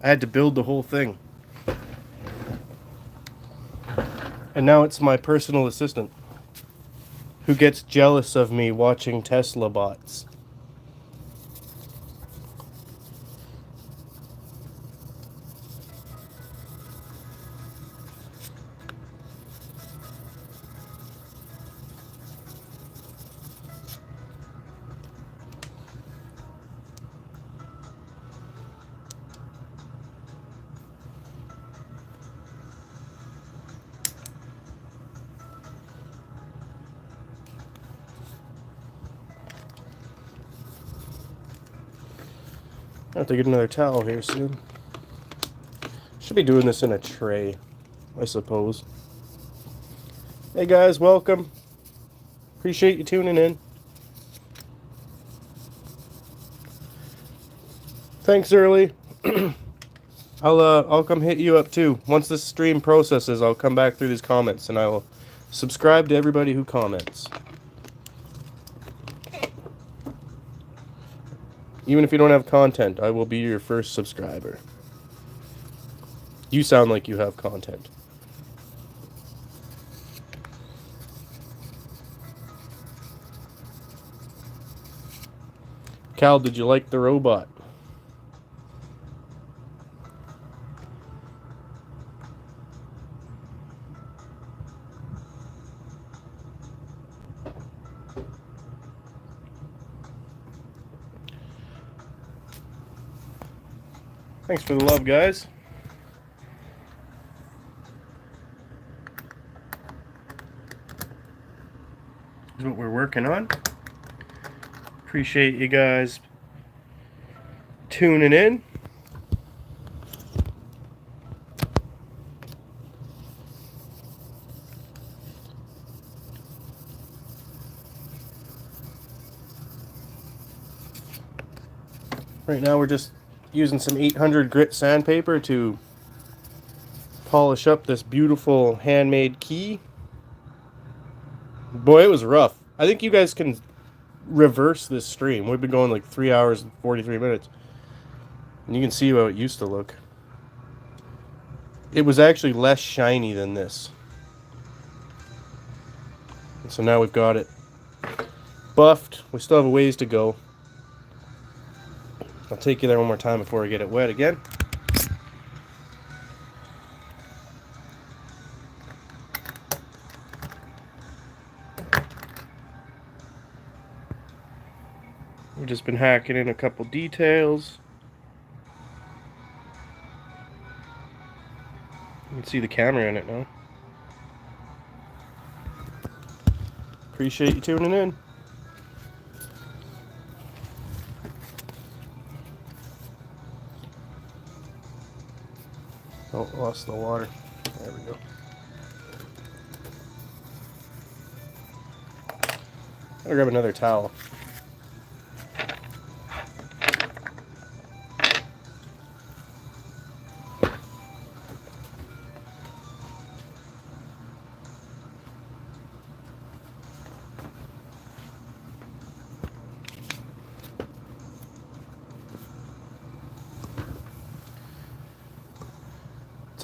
I had to build the whole thing. And now it's my personal assistant who gets jealous of me watching Tesla bots. I have to get another towel here soon. Should be doing this in a tray, I suppose. Hey guys, welcome. Appreciate you tuning in. Thanks, Early. I'll come hit you up too. Once this stream processes, I'll come back through these comments and I will subscribe to everybody who comments. Even if you don't have content, I will be your first subscriber. You sound like you have content. Cal, did you like the robot? Thanks for the love, guys. This is what we're working on. Appreciate you guys tuning in. Right now we're just using some 800 grit sandpaper to polish up this beautiful handmade key. Boy, it was rough. I think you guys can reverse this stream. We've been going like 3 hours and 43 minutes. And you can see how it used to look. It was actually less shiny than this. And so now we've got it buffed. We still have a ways to go. I'll take you there one more time before I get it wet again. We've just been hacking in a couple details. You can see the camera in it now. Appreciate you tuning in. Oh, lost the water. There we go. I'll grab another towel.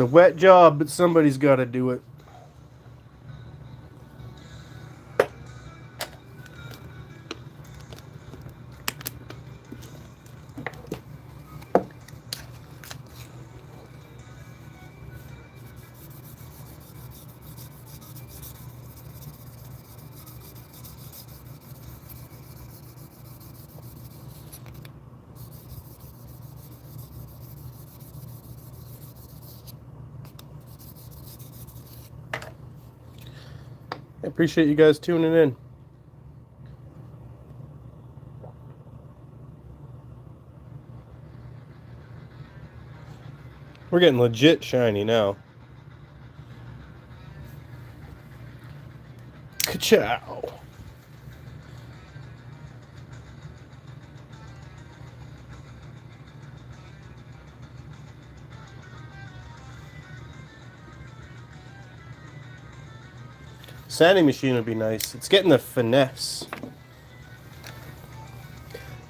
It's a wet job, but somebody's got to do it. I appreciate you guys tuning in. We're getting legit shiny now. Ka-chow. Sanding machine would be nice. It's getting the finesse.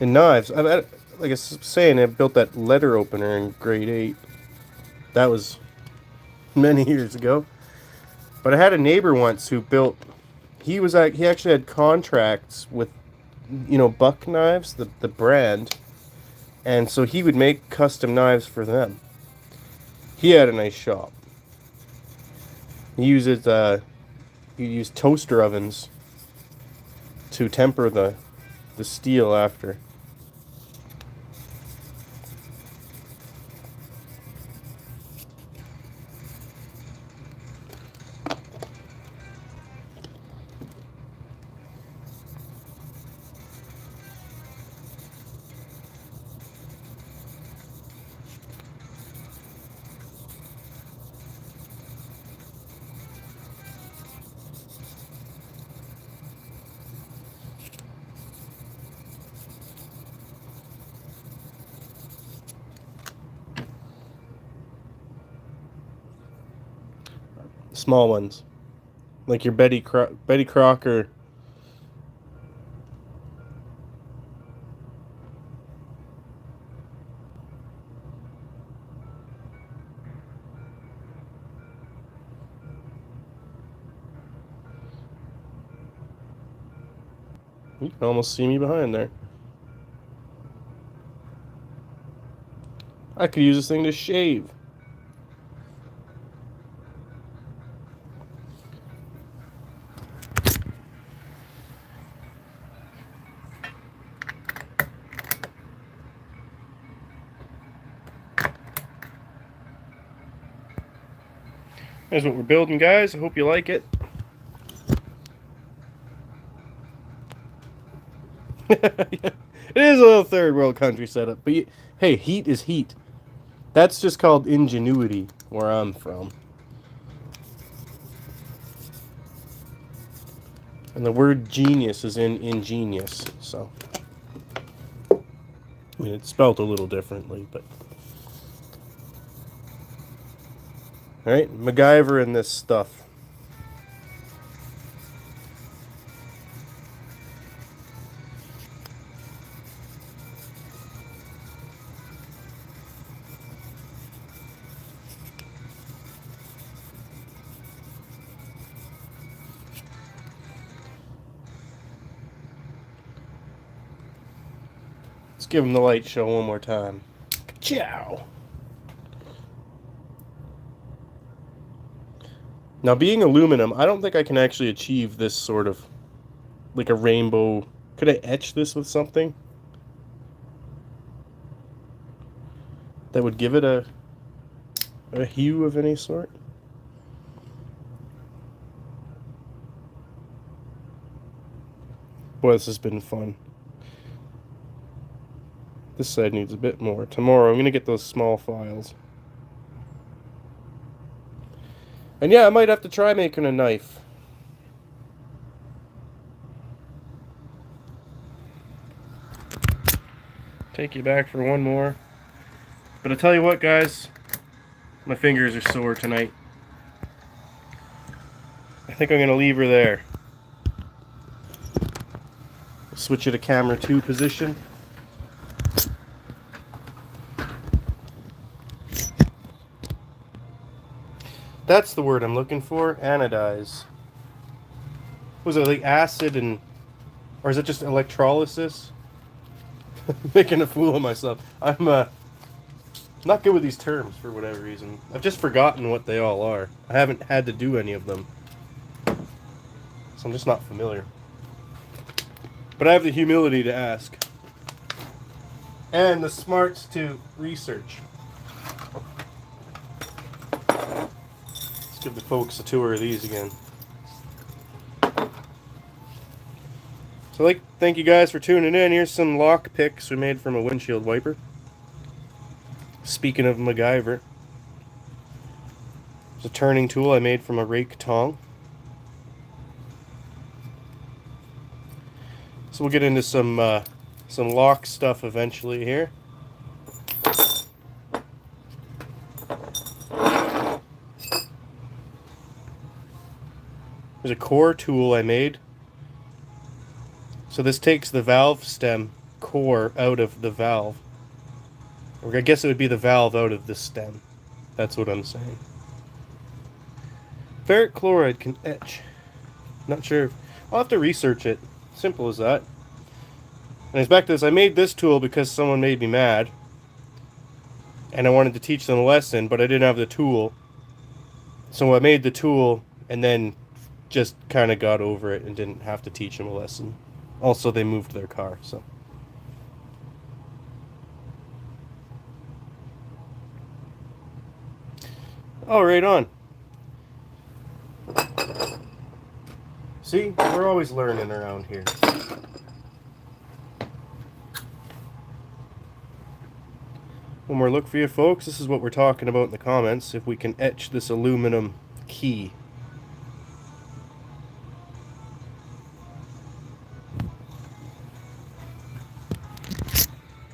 And knives. Like I was saying, I built that letter opener in grade 8. That was many years ago. But I had a neighbor once who built. He actually had contracts with, Buck Knives, the brand, and so he would make custom knives for them. He had a nice shop. He used toaster ovens to temper the steel after. Small ones, like your Betty Crocker. You can almost see me behind there. I could use this thing to shave. Here's what we're building, guys. I hope you like it. It is a little third world country setup, but hey, heat is heat. That's just called ingenuity where I'm from. And the word genius is in ingenious, so. I mean, it's spelled a little differently, but. Alright, MacGyver and this stuff. Let's give him the light show one more time. Ciao. Now, being aluminum, I don't think I can actually achieve this sort of, like a rainbow. Could I etch this with something that would give it a hue of any sort? Boy, this has been fun. This side needs a bit more. Tomorrow, I'm going to get those small files. And yeah, I might have to try making a knife. Take you back for one more. But I tell you what, guys, my fingers are sore tonight. I think I'm going to leave her there. Switch it to camera 2 position. That's the word I'm looking for. Anodize. Was it like acid and, or is it just electrolysis? Making a fool of myself. I'm not good with these terms for whatever reason. I've just forgotten what they all are. I haven't had to do any of them, so I'm just not familiar. But I have the humility to ask. And the smarts to research. Let's give the folks a tour of these again. So thank you guys for tuning in. Here's some lock picks we made from a windshield wiper. Speaking of MacGyver. It's a turning tool I made from a rake tong. So we'll get into some lock stuff eventually here. There's a core tool I made. So this takes the valve stem core out of the valve. Or I guess it would be the valve out of the stem. That's what I'm saying. Ferric chloride can etch. Not sure. I'll have to research it. Simple as that. And it's back to this. I made this tool because someone made me mad. And I wanted to teach them a lesson, but I didn't have the tool. So I made the tool and then just kind of got over it and didn't have to teach them a lesson. Also, they moved their car, so. Oh, right on. See, we're always learning around here. One more look for you folks. This is what we're talking about in the comments. If we can etch this aluminum key.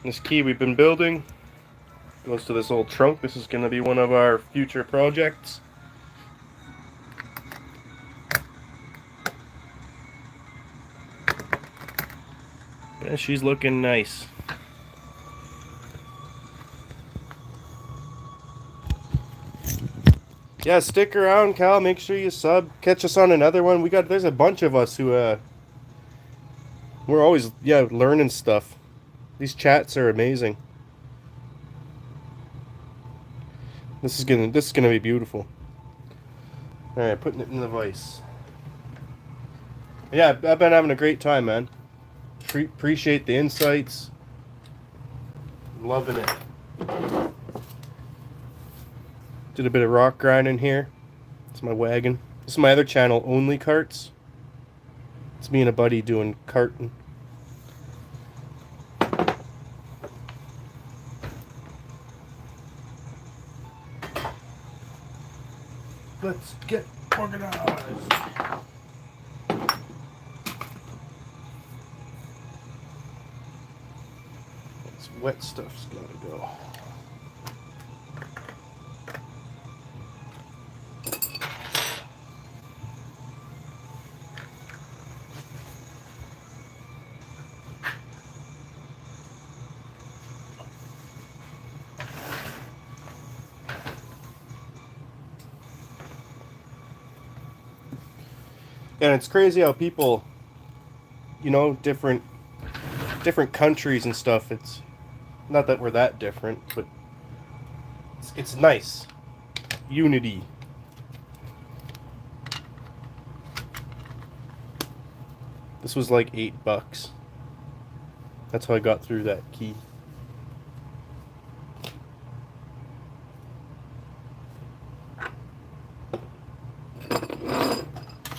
This key we've been building goes to this old trunk. This is going to be one of our future projects. Yeah, she's looking nice. Yeah, stick around, Cal. Make sure you sub. Catch us on another one. There's a bunch of us who we're always learning stuff. These chats are amazing. This is gonna be beautiful. All right, putting it in the vise. Yeah, I've been having a great time, man. Appreciate the insights. I'm loving it. Did a bit of rock grinding here. It's my wagon. This is my other channel, Only Carts. It's me and a buddy doing carting. Let's get organized. This wet stuff's gotta go. And it's crazy how people, different countries and stuff, it's not that we're that different, but it's nice. Unity. This was like $8. That's how I got through that key.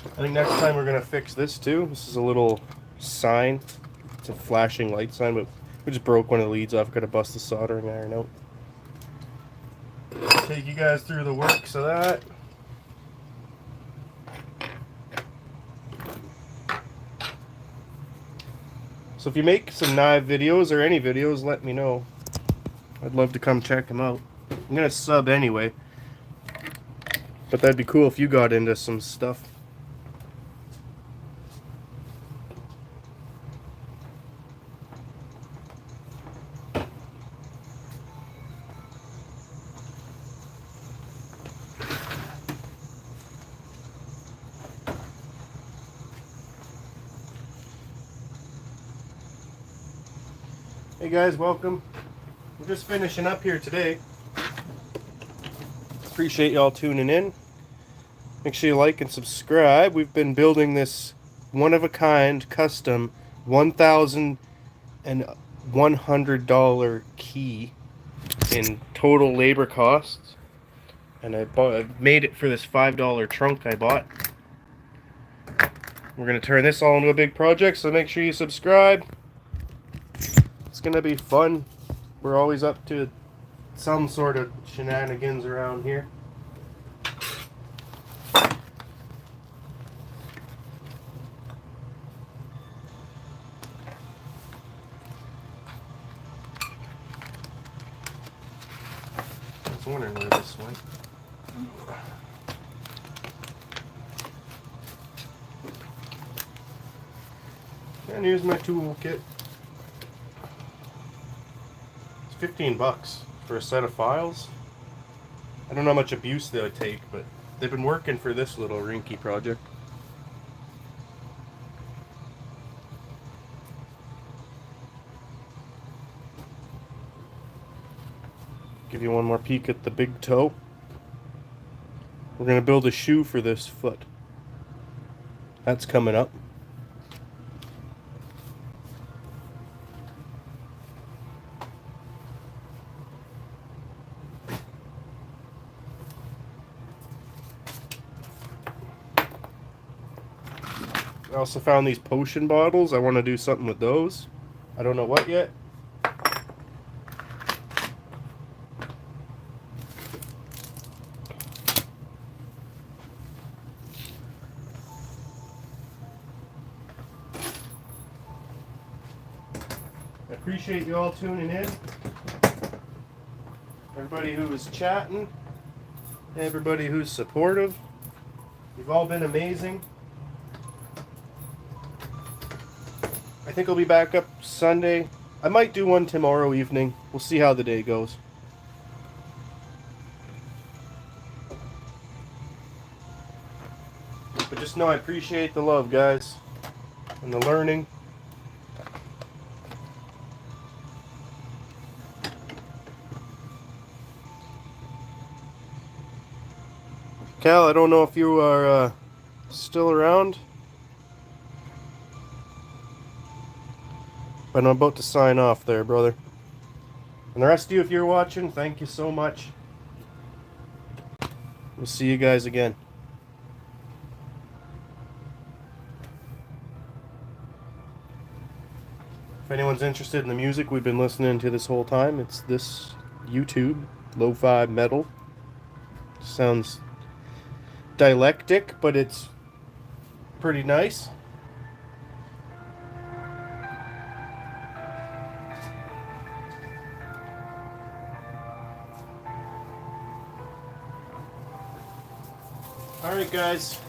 I think next time we're going to fix this too. This is a little sign. It's a flashing light sign, but we just broke one of the leads off. Got to bust the soldering iron out. Take you guys through the works of that. So if you make some knife videos or any videos, let me know. I'd love to come check them out. I'm going to sub anyway. But that'd be cool if you got into some stuff. Hey guys, welcome. We're just finishing up here today. Appreciate y'all tuning in. Make sure you like and subscribe. We've been building this one-of-a-kind custom $1,100 key in total labor costs. And I made it for this $5 trunk I bought. We're going to turn this all into a big project, so make sure you subscribe. It's going to be fun. We're always up to some sort of shenanigans around here. I was wondering where this went. And here's my toolkit. It's 15 bucks for a set of files. I don't know how much abuse they'll take, but they've been working for this little rinky project. Give you one more peek at the big toe. We're going to build a shoe for this foot. That's coming up. I also found these potion bottles. I want to do something with those. I don't know what yet. I appreciate you all tuning in. Everybody who was chatting. Everybody who's supportive. You've all been amazing. I think I'll be back up Sunday. I might do one tomorrow evening. We'll see how the day goes. But just know I appreciate the love, guys. And the learning. Cal, I don't know if you are still around. But I'm about to sign off there, brother. And the rest of you, if you're watching, thank you so much. We'll see you guys again. If anyone's interested in the music we've been listening to this whole time, it's this YouTube, lo-fi metal. Sounds dialectic, but it's pretty nice. Alright guys,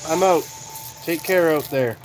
I'm out. Take care out there.